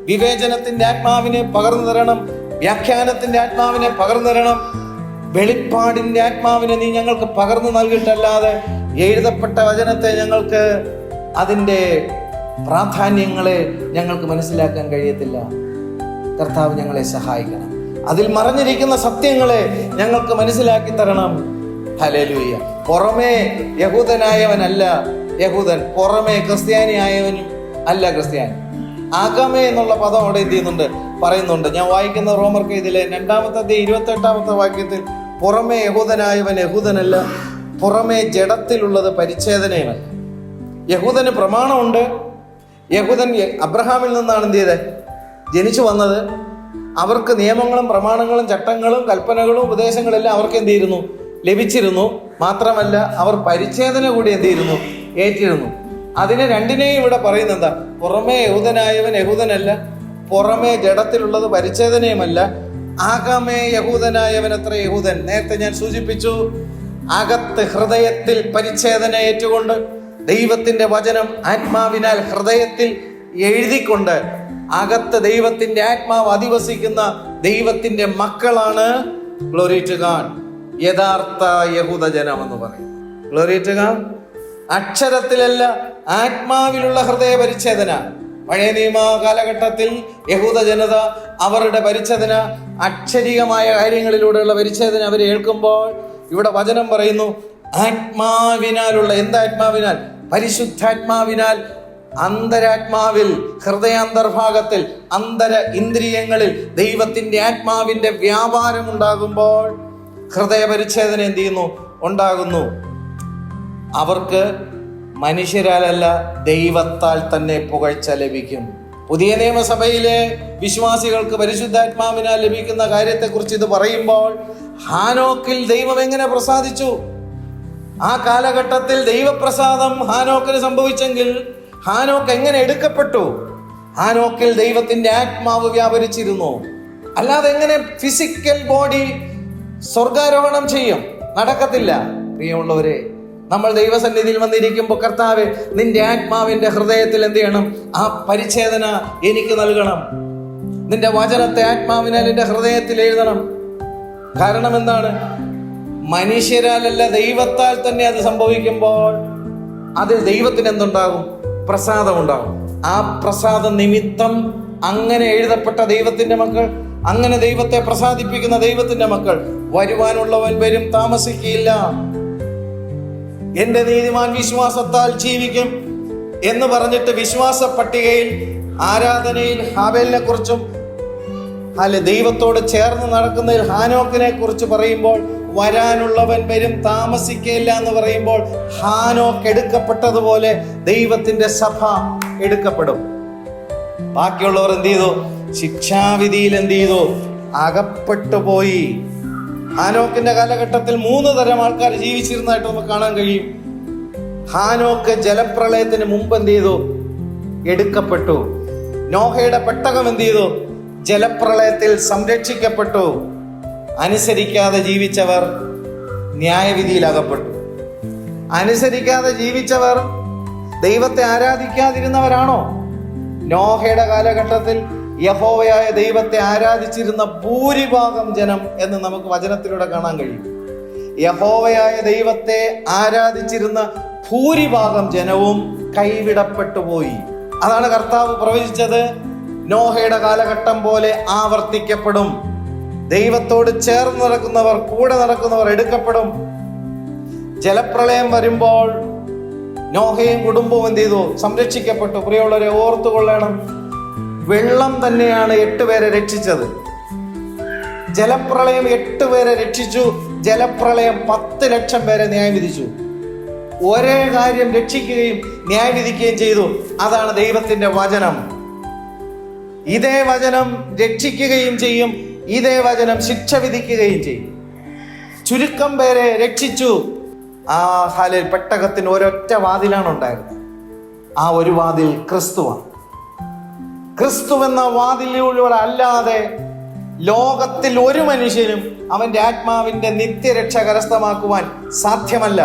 വിവേചനത്തിന്റെ ആത്മാവിനെ പകർന്നു തരണം. വ്യാഖ്യാനത്തിന്റെ ആത്മാവിനെ പകർന്നു തരണം. വെളിപ്പാടിന്റെ ആത്മാവിനെ നീ ഞങ്ങൾക്ക് പകർന്നു നൽകിയിട്ടല്ലാതെ എഴുതപ്പെട്ട വചനത്തെ ഞങ്ങൾക്ക് അതിൻ്റെ പ്രാധാന്യങ്ങളെ ഞങ്ങൾക്ക് മനസ്സിലാക്കാൻ കഴിയത്തില്ല. കർത്താവ് ഞങ്ങളെ സഹായിക്കണം. അതിൽ മറഞ്ഞിരിക്കുന്ന സത്യങ്ങളെ ഞങ്ങൾക്ക് മനസ്സിലാക്കി തരണം. ഹല്ലേലൂയ. പുറമേ യഹൂദനായവനല്ല യഹൂദൻ, പുറമേ ക്രിസ്ത്യാനി ആയവനും അല്ല ക്രിസ്ത്യാനി. അകമേ എന്നുള്ള പദം അവിടെ എന്ത് ചെയ്യുന്നുണ്ട്? പറയുന്നുണ്ട്. ഞാൻ വായിക്കുന്ന റോമർക്ക് ഇതിലെ 2-ാമത്തെ 28-ാമത്തെ വാക്യത്തിൽ പുറമേ യഹൂദനായവൻ യഹൂദനല്ല, പുറമേ ജഡത്തിലുള്ളത് പരിച്ഛേദനയുമല്ല. യഹൂദന് പ്രമാണമുണ്ട്. യഹൂദൻ അബ്രഹാമിൽ നിന്നാണ് എന്ത് ചെയ്തത്? ജനിച്ചു വന്നത്. അവർക്ക് നിയമങ്ങളും പ്രമാണങ്ങളും ചട്ടങ്ങളും കൽപ്പനകളും ഉപദേശങ്ങളെല്ലാം അവർക്ക് എന്ത് ചെയ്തിരുന്നു? ലഭിച്ചിരുന്നു. മാത്രമല്ല അവർ പരിച്ഛേദന കൂടി എന്ത് ചെയ്തിരുന്നു? ഏറ്റിരുന്നു. അതിനെ രണ്ടിനെയും ഇവിടെ പറയുന്നത് എന്താ? പുറമേ യഹൂദനായവൻ യഹൂദനല്ല, പുറമേ ജഡത്തിലുള്ളത് പരിച്ഛേദനയുമല്ല, അകമേ യഹൂദനായവൻ അത്ര യഹൂദൻ. നേരത്തെ ഞാൻ സൂചിപ്പിച്ചു, അകത്ത് ഹൃദയത്തിൽ പരിച്ഛേദന ഏറ്റുകൊണ്ട് ദൈവത്തിന്റെ വചനം ആത്മാവിനാൽ ഹൃദയത്തിൽ എഴുതിക്കൊണ്ട് അകത്ത് ദൈവത്തിന്റെ ആത്മാവ് അധിവസിക്കുന്ന ദൈവത്തിന്റെ മക്കളാണ് ഗ്ലോറി ടു ഗോഡ് യഥാർത്ഥ യഹൂദജനം എന്ന് പറയും. Glory to God. അക്ഷരത്തിലല്ല, ആത്മാവിലുള്ള ഹൃദയ പരിച്ഛേദന. പഴയ നിയമ കാലഘട്ടത്തിൽ യഹൂദ ജനത അവരുടെ പരിച്ഛേദന, അക്ഷരികമായ കാര്യങ്ങളിലൂടെയുള്ള പരിച്ഛേദന അവർ ഏൽക്കുമ്പോൾ ഇവിടെ വചനം പറയുന്നു ആത്മാവിനാലുള്ള, എന്താത്മാവിനാൽ? പരിശുദ്ധാത്മാവിനാൽ അന്തരാത്മാവിൽ, ഹൃദയാന്തർഭാഗത്തിൽ, അന്തര ഇന്ദ്രിയങ്ങളിൽ ദൈവത്തിന്റെ ആത്മാവിന്റെ വ്യാപാരം ഉണ്ടാകുമ്പോൾ ഹൃദയ പരിച്ഛേദന എന്ത് ചെയ്യുന്നു? ഉണ്ടാകുന്നു. അവർക്ക് മനുഷ്യരാലല്ല ദൈവത്താൽ തന്നെ പുകഴ്ച ലഭിക്കും. പുതിയ നിയമസഭയിലെ വിശ്വാസികൾക്ക് പരിശുദ്ധാത്മാവിനാൽ ലഭിക്കുന്ന കാര്യത്തെക്കുറിച്ച് ഇത് പറയുമ്പോൾ ഹാനോക്കിൽ ദൈവം എങ്ങനെ പ്രസാദിച്ചു? ആ കാലഘട്ടത്തിൽ ദൈവപ്രസാദം ഹാനോക്കിന് സംഭവിച്ചെങ്കിൽ ഹാനോക്ക് എങ്ങനെ എടുക്കപ്പെട്ടു? ഹാനോക്കിൽ ദൈവത്തിന്റെ ആത്മാവ് വ്യാപരിച്ചിരുന്നു. അല്ലാതെ എങ്ങനെ ഫിസിക്കൽ ബോഡി സ്വർഗാരോഹണം ചെയ്യും? നടക്കത്തില്ല. പ്രിയമുള്ളവരെ, നമ്മൾ ദൈവസന്നിധിയിൽ വന്നിരിക്കുമ്പോൾ കർത്താവേ, നിന്റെ ആത്മാവിന്റെ ഹൃദയത്തിൽ എന്ത് ചെയ്യണം? ആ പരിച്ഛേദന എനിക്ക് നൽകണം. നിന്റെ വചനത്തെ ആത്മാവിനാൽ എന്റെ ഹൃദയത്തിൽ എഴുതണം. കാരണം എന്താണ്? മനുഷ്യരാലല്ല ദൈവത്താൽ തന്നെ അത് സംഭവിക്കുമ്പോൾ അതിൽ ദൈവത്തിന് എന്തുണ്ടാകും? പ്രസാദം ഉണ്ടാകും. ആ പ്രസാദ നിമിത്തം അങ്ങനെ എഴുതപ്പെട്ട ദൈവത്തിന്റെ മക്കൾ, അങ്ങനെ ദൈവത്തെ പ്രസാദിപ്പിക്കുന്ന ദൈവത്തിന്റെ മക്കൾ, വരുവാനുള്ളവൻ വരും, താമസിക്കുകയില്ല. എന്റെ നീതിമാൻ വിശ്വാസത്താൽ ജീവിക്കും എന്ന് പറഞ്ഞിട്ട് വിശ്വാസ പട്ടികയിൽ ആരാധനയിൽ ഹാബേലിനെ കുറിച്ചും ദൈവത്തോട് ചേർന്ന് നടക്കുന്നതിൽ ഹാനോക്കിനെ കുറിച്ച് പറയുമ്പോൾ വരാനുള്ളവൻ വരും, താമസിക്കയില്ല എന്ന് പറയുമ്പോൾ ഹാനോക്ക് എടുക്കപ്പെട്ടതുപോലെ ദൈവത്തിന്റെ സഭ എടുക്കപ്പെടും. ബാക്കിയുള്ളവർ എന്ത് ചെയ്തു? ശിക്ഷാവിധിയിൽ എന്ത് ചെയ്തു? അകപ്പെട്ടു പോയി. ഹാനോക്കിന്റെ കാലഘട്ടത്തിൽ 3 തരം ആൾക്കാർ ജീവിച്ചിരുന്നതായിട്ട് നമുക്ക് കാണാൻ കഴിയും. ഹാനോക്ക് ജലപ്രളയത്തിന് മുമ്പ് എന്ത് ചെയ്തു? എടുക്കപ്പെട്ടു. നോഹയുടെ പെട്ടകം എന്ത് ചെയ്തു? ജലപ്രളയത്തിൽ സംരക്ഷിക്കപ്പെട്ടു. അനുസരിക്കാതെ ജീവിച്ചവർ ന്യായവിധിയിൽ അകപ്പെട്ടു. അനുസരിക്കാതെ ജീവിച്ചവർ ദൈവത്തെ ആരാധിക്കാതിരുന്നവരാണോ? നോഹയുടെ കാലഘട്ടത്തിൽ യഹോവയായ ദൈവത്തെ ആരാധിച്ചിരുന്ന ഭൂരിഭാഗം ജനം എന്ന് നമുക്ക് വചനത്തിലൂടെ കാണാൻ കഴിയും. യഹോവയായ ദൈവത്തെ ആരാധിച്ചിരുന്ന ഭൂരിഭാഗം ജനവും കൈവിടപ്പെട്ടു പോയി. അതാണ് കർത്താവ് പ്രവചിച്ചത്. നോഹയുടെ കാലഘട്ടം പോലെ ആവർത്തിക്കപ്പെടും. ദൈവത്തോട് ചേർന്ന് നടക്കുന്നവർ, കൂടെ നടക്കുന്നവർ എടുക്കപ്പെടും. ജലപ്രളയം വരുമ്പോൾ നോഹയും കുടുംബവും എന്ത് ചെയ്തു? സംരക്ഷിക്കപ്പെട്ടു. പ്രിയമുള്ളവരെ, ഓർത്തുകൊള്ളണം, വെള്ളം തന്നെയാണ് 8 പേരെ രക്ഷിച്ചത്. ജലപ്രളയം 8 പേരെ രക്ഷിച്ചു. ജലപ്രളയം 10 ലക്ഷം പേരെ ന്യായം വിധിച്ചു. ഒരേ കാര്യം രക്ഷിക്കുകയും ന്യായം വിധിക്കുകയും ചെയ്തു. അതാണ് ദൈവത്തിന്റെ വചനം. ഇതേ വചനം രക്ഷിക്കുകയും ചെയ്യും, ഇതേ വചനം ശിക്ഷ വിധിക്കുകയും ചെയ്യും. ചുരുക്കം പേരെ രക്ഷിച്ചു. ആ ഹാലിൽ പെട്ടകത്തിന് ഒരൊറ്റ വാതിലാണ് ഉണ്ടായിരുന്നത്. ആ ഒരു വാതിൽ ക്രിസ്തുവാണ്. ക്രിസ്തു എന്ന വാതിലൂടെ അല്ലാതെ ലോകത്തിൽ ഒരു മനുഷ്യനും അവന്റെ ആത്മാവിന്റെ നിത്യരക്ഷ കരസ്ഥമാക്കുവാൻ സാധ്യമല്ല.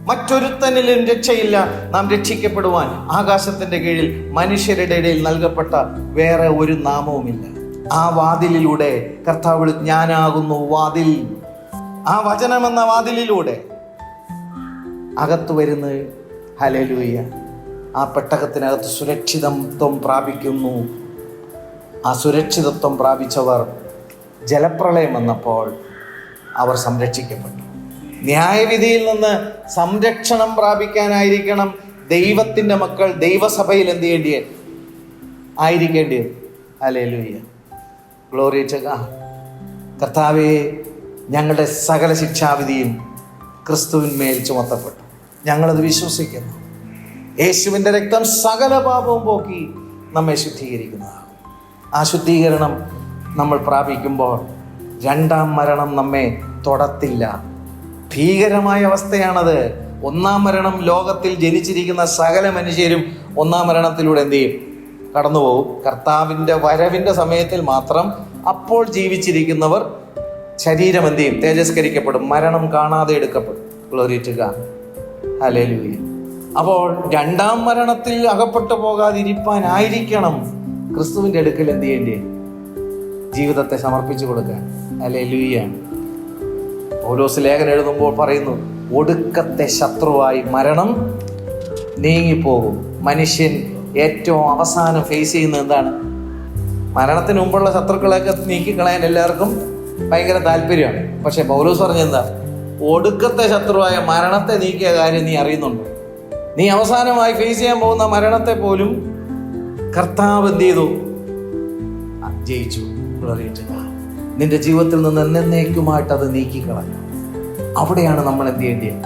മറ്റൊരുത്തനിലും രക്ഷയില്ല. നാം രക്ഷിക്കപ്പെടുവാൻ ആകാശത്തിന്റെ കീഴിൽ മനുഷ്യരുടെ ഇടയിൽ നൽകപ്പെട്ട വേറെ ഒരു നാമവുമില്ല. ആ വാതിലിലൂടെ കർത്താവ്, ഞാനാകുന്നു വാതിൽ. ആ വചനമെന്ന വാതിലിലൂടെ അകത്ത് വരുന്നത്. ഹല്ലേലൂയ. ആ പെട്ടകത്തിനകത്ത് സുരക്ഷിതത്വം പ്രാപിക്കുന്നു. ആ സുരക്ഷിതത്വം പ്രാപിച്ചവർ ജലപ്രളയം വന്നപ്പോൾ അവർ സംരക്ഷിക്കപ്പെട്ടു. ന്യായവിധിയിൽ നിന്ന് സംരക്ഷണം പ്രാപിക്കാനായിരിക്കണം ദൈവത്തിൻ്റെ മക്കൾ ദൈവസഭയിൽ എന്ത് ചെയ്യേണ്ടിയത്? ആയിരിക്കേണ്ടത്. ഹല്ലേലൂയ. Glory to God. കർത്താവേ, ഞങ്ങളുടെ സകല ശിക്ഷാവിധിയും ക്രിസ്തുവിന്മേൽ ചുമത്തപ്പെട്ടു. ഞങ്ങളത് വിശ്വസിക്കുന്നു. യേശുവിൻ്റെ രക്തം സകല പാപവും പോക്കി നമ്മെ ശുദ്ധീകരിക്കുന്നതാണ്. ആ ശുദ്ധീകരണം നമ്മൾ പ്രാപിക്കുമ്പോൾ 2ാം മരണം നമ്മെ തൊടത്തില്ല. ഭീകരമായ അവസ്ഥയാണത്. 1ാം മരണം ലോകത്തിൽ ജനിച്ചിരിക്കുന്ന സകല മനുഷ്യരും 1ാം മരണത്തിലൂടെ എന്ത് ചെയ്യും? കടന്നുപോകും. കർത്താവിൻ്റെ വരവിൻ്റെ സമയത്തിൽ മാത്രം അപ്പോൾ ജീവിച്ചിരിക്കുന്നവർ ശരീരം എന്ത് ചെയ്യും? തേജസ്കരിക്കപ്പെടും. മരണം കാണാതെ എടുക്കപ്പെടും. Glory to God. ഹല്ലേലൂയ. അപ്പോൾ 2ാം മരണത്തിൽ അകപ്പെട്ടു പോകാതിരിക്കാനായിരിക്കണം ക്രിസ്തുവിൻ്റെ അടുക്കൽ എന്ത് ചെയ്യേണ്ടേ? ജീവിതത്തെ സമർപ്പിച്ചു കൊടുക്കാൻ. ഹല്ലേലൂയ. പൗലോസ് ലേഖനം എഴുതുമ്പോൾ പറയുന്നു, ഒടുക്കത്തെ ശത്രുവായി മരണം നീങ്ങിപ്പോകും. മനുഷ്യൻ ഏറ്റവും അവസാനം ഫേസ് ചെയ്യുന്നത് എന്താണ്? മരണത്തിന് മുമ്പുള്ള ശത്രുക്കളെയൊക്കെ നീക്കിക്കളയാൻ എല്ലാവർക്കും ഭയങ്കര താല്പര്യമാണ്. പക്ഷെ പൗലോസ് പറഞ്ഞെന്താ? ഒടുക്കത്തെ ശത്രുവായ മരണത്തെ നീക്കിയ കാര്യം നീ അറിയുന്നുണ്ടോ? നീ അവസാനമായി ഫേസ് ചെയ്യാൻ പോകുന്ന മരണത്തെ പോലും കർത്താവ് എന്ത് ചെയ്തു? ജയിച്ചു. നിന്റെ ജീവിതത്തിൽ നിന്ന് എന്നേക്കുമായിട്ട് അത് നീക്കിക്കളഞ്ഞു. അവിടെയാണ് നമ്മൾ എന്ത് ചെയ്യേണ്ടത്?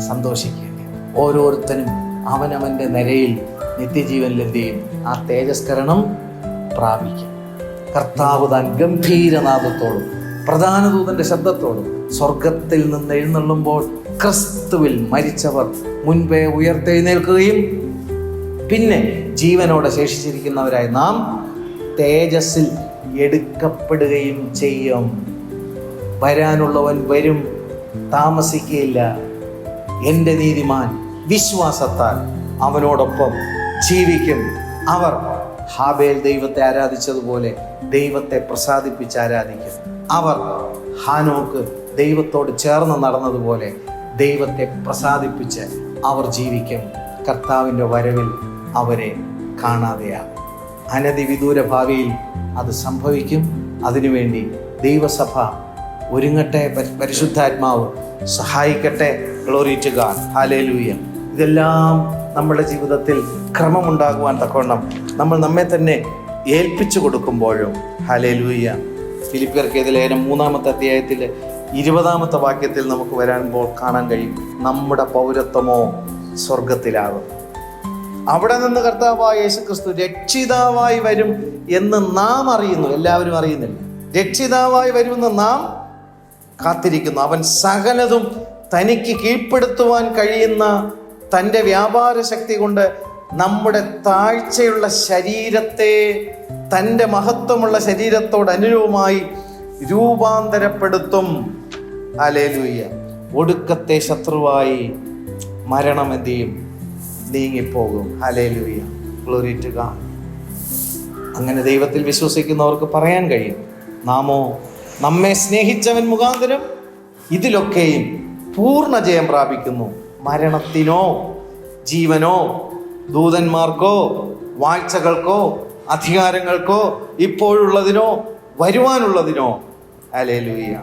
സന്തോഷിക്കേണ്ടത്. ഓരോരുത്തരും അവനവൻ്റെ നിരയിൽ നിത്യജീവനിൽ എന്ത് ചെയ്യും? ആ തേജസ്കരണം പ്രാപിക്കും. കർത്താവ് താൻ ഗംഭീരനാദത്തോടും പ്രധാന ദൂതന്റെ ശബ്ദത്തോടും സ്വർഗത്തിൽ നിന്ന് എഴുന്നള്ളുമ്പോൾ ക്രിസ്തുവിൽ മരിച്ചവർ മുൻപേ ഉയർത്തെഴുന്നേൽക്കുകയും പിന്നെ ജീവനോടെ ശേഷിച്ചിരിക്കുന്നവരായി നാം തേജസ്സിൽ എടുക്കപ്പെടുകയും ചെയ്യും. വരാനുള്ളവൻ വരും, താമസിക്കുകയില്ല. എൻ്റെ നീതിമാൻ വിശ്വാസത്താൽ അവനോടൊപ്പം ജീവിക്കും. അവർ ഹാബേൽ ദൈവത്തെ ആരാധിച്ചതുപോലെ ദൈവത്തെ പ്രസാദിപ്പിച്ച് ആരാധിക്കും. അവർ ഹാനോക്ക് ദൈവത്തോട് ചേർന്ന് നടന്നതുപോലെ ദൈവത്തെ പ്രസാദിപ്പിച്ച് അവർ ജീവിക്കും. കർത്താവിൻ്റെ വരവിൽ അവരെ കാണാതെയാകും. അനധിവിദൂര ഭാവിയിൽ അത് സംഭവിക്കും. അതിനുവേണ്ടി ദൈവസഭ ഒരുങ്ങട്ടെ. പരിശുദ്ധാത്മാവ് സഹായിക്കട്ടെ. Glory to God. ഹല്ലേലൂയ. ഇതെല്ലാം നമ്മുടെ ജീവിതത്തിൽ ക്രമമുണ്ടാകുവാൻ തക്കവണ്ണം നമ്മൾ നമ്മെ തന്നെ ഏൽപ്പിച്ചു കൊടുക്കുമ്പോഴും ഹല്ലേലൂയ. ഫിലിപ്പിയർക്ക് ലേഖനം 3-ാമത്തെ അധ്യായത്തിൽ 20-ാമത്തെ വാക്യത്തിൽ നമുക്ക് വരുമ്പോൾ കാണാൻ കഴിയും, നമ്മുടെ പൗരത്വമോ സ്വർഗത്തിലാകും. അവിടെ നിന്ന് കർത്താവായ യേശുക്രിസ്തു രക്ഷിതാവായി വരും എന്ന് നാം അറിയുന്നു. എല്ലാവരും അറിയുന്നില്ല. രക്ഷിതാവായി വരുമെന്ന് നാം കാത്തിരിക്കുന്നു. അവൻ സകലതും തനിക്ക് കീഴ്പ്പെടുത്തുവാൻ കഴിയുന്ന തൻ്റെ വ്യാപാര ശക്തി കൊണ്ട് നമ്മുടെ താഴ്ചയുള്ള ശരീരത്തെ തൻ്റെ മഹത്വമുള്ള ശരീരത്തോട് അനുരൂപമായി രൂപാന്തരപ്പെടുത്തും. ഹല്ലേലൂയ. ഒടുക്കത്തെ ശത്രുവായി മരണം എന്ത് ചെയ്യും? നീങ്ങിപ്പോകും. ഹല്ലേലൂയ. Glory to God. അങ്ങനെ ദൈവത്തിൽ വിശ്വസിക്കുന്നവർക്ക് പറയാൻ കഴിയും, നാമോ നമ്മെ സ്നേഹിച്ചവൻ മുഖാന്തരം ഇതിലൊക്കെയും പൂർണ്ണ ജയം പ്രാപിക്കുന്നു. മരണത്തിനോ ജീവനോ ദൂതന്മാർക്കോ വാഴ്ചകൾക്കോ അധികാരങ്ങൾക്കോ ഇപ്പോഴുള്ളതിനോ വരുവാനുള്ളതിനോ, ഹല്ലേലൂയ,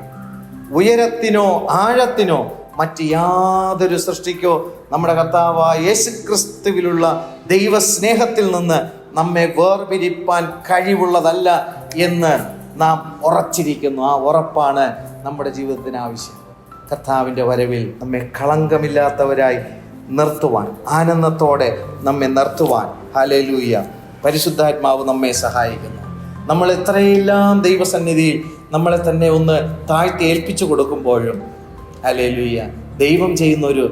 ഉയരത്തിനോ ആഴത്തിനോ മറ്റ് യാതൊരു സൃഷ്ടിക്കോ നമ്മുടെ കർത്താവായ യേശുക്രിസ്തുവിലുള്ള ദൈവസ്നേഹത്തിൽ നിന്ന് നമ്മെ വേർപിരിപ്പാൻ കഴിവുള്ളതല്ല എന്ന് നാം ഉറച്ചിരിക്കുന്നു. ആ ഉറപ്പാണ് നമ്മുടെ ജീവിതത്തിന് ആവശ്യം. കർത്താവിൻ്റെ വരവിൽ നമ്മെ കളങ്കമില്ലാത്തവരായി നിർത്തുവാൻ, ആനന്ദത്തോടെ നമ്മെ നിർത്തുവാൻ, ഹല്ലേലൂയ, പരിശുദ്ധാത്മാവ് നമ്മെ സഹായിക്കുന്നു. നമ്മൾ എത്രയെല്ലാം ദൈവസന്നിധിയിൽ നമ്മളെ തന്നെ ഒന്ന് താഴ്ത്തി ഏൽപ്പിച്ചു കൊടുക്കുമ്പോഴും, ഹല്ലേലൂയ, ദൈവം ചെയ്യുന്ന ഒരു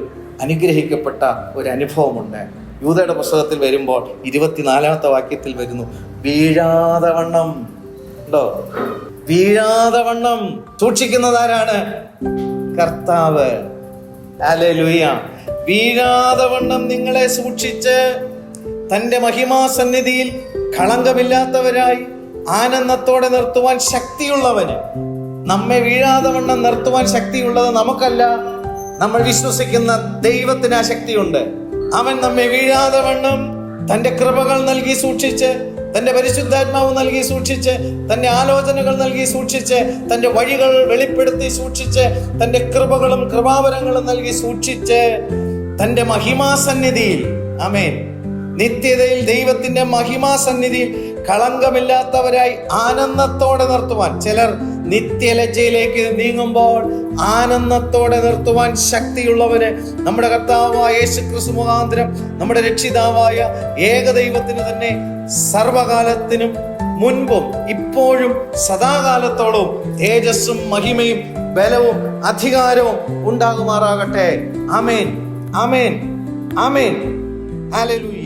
അനുഗ്രഹിക്കപ്പെട്ട ഒരു അനുഭവമുണ്ട്. യൂദയുടെ പുസ്തകത്തിൽ വരുമ്പോൾ 24-ാമത്തെ വാക്യത്തിൽ വരുന്നു, വീഴാതെ വണ്ണം ഉണ്ടോ? വീഴാതെ വണ്ണം സൂക്ഷിക്കുന്നതാരാണ്? കർത്താവ്. ഹല്ലേലൂയ. വീഴാതെ വണ്ണം നിങ്ങളെ സൂക്ഷിച്ച് തൻ്റെ മഹിമാസന്നിധിയിൽ കളങ്കമില്ലാത്തവരായി ആനന്ദത്തോടെ നിർത്തുവാൻ ശക്തിയുള്ളവന്. നമ്മെ വീഴാതെ വണ്ണം നിർത്തുവാൻ ശക്തിയുള്ളത് നമുക്കല്ല, നമ്മൾ വിശ്വസിക്കുന്ന ദൈവത്തിന് ആ ശക്തിയുണ്ട്. അവൻ നമ്മെ വീഴാതെ വണ്ണം തൻ്റെ കൃപകൾ നൽകി സൂക്ഷിച്ച്, തൻ്റെ പരിശുദ്ധാത്മാവ് നൽകി സൂക്ഷിച്ച്, തൻ്റെ ആലോചനകൾ നൽകി സൂക്ഷിച്ച്, തൻ്റെ വഴികൾ വെളിപ്പെടുത്തി സൂക്ഷിച്ച്, തൻ്റെ കൃപകളും കൃപാവരങ്ങളും നൽകി സൂക്ഷിച്ച്, തൻ്റെ മഹിമാസന്നിധിയിൽ, ആമേൻ, നിത്യതയിൽ ദൈവത്തിൻ്റെ മഹിമാസന്നിധിയിൽ കളങ്കമില്ലാത്തവരായി ആനന്ദത്തോടെ നിർത്തുവാൻ. ചിലർ നിത്യലജ്ജയിലേക്ക് നീങ്ങുമ്പോൾ ആനന്ദത്തോടെ നിർത്തുവാൻ ശക്തിയുള്ളവന് നമ്മുടെ കർത്താവായ യേശുക്രിസ്തു മുഖാന്തരം നമ്മുടെ രക്ഷിതാവായ ഏകദൈവത്തിന് തന്നെ സർവകാലത്തിനും മുൻപും ഇപ്പോഴും സദാകാലത്തോളവും തേജസ്സും മഹിമയും ബലവും അധികാരവും ഉണ്ടാകുമാറാകട്ടെ. ആമേൻ, ആമേൻ, ആമേൻ. ഹല്ലേലൂയ.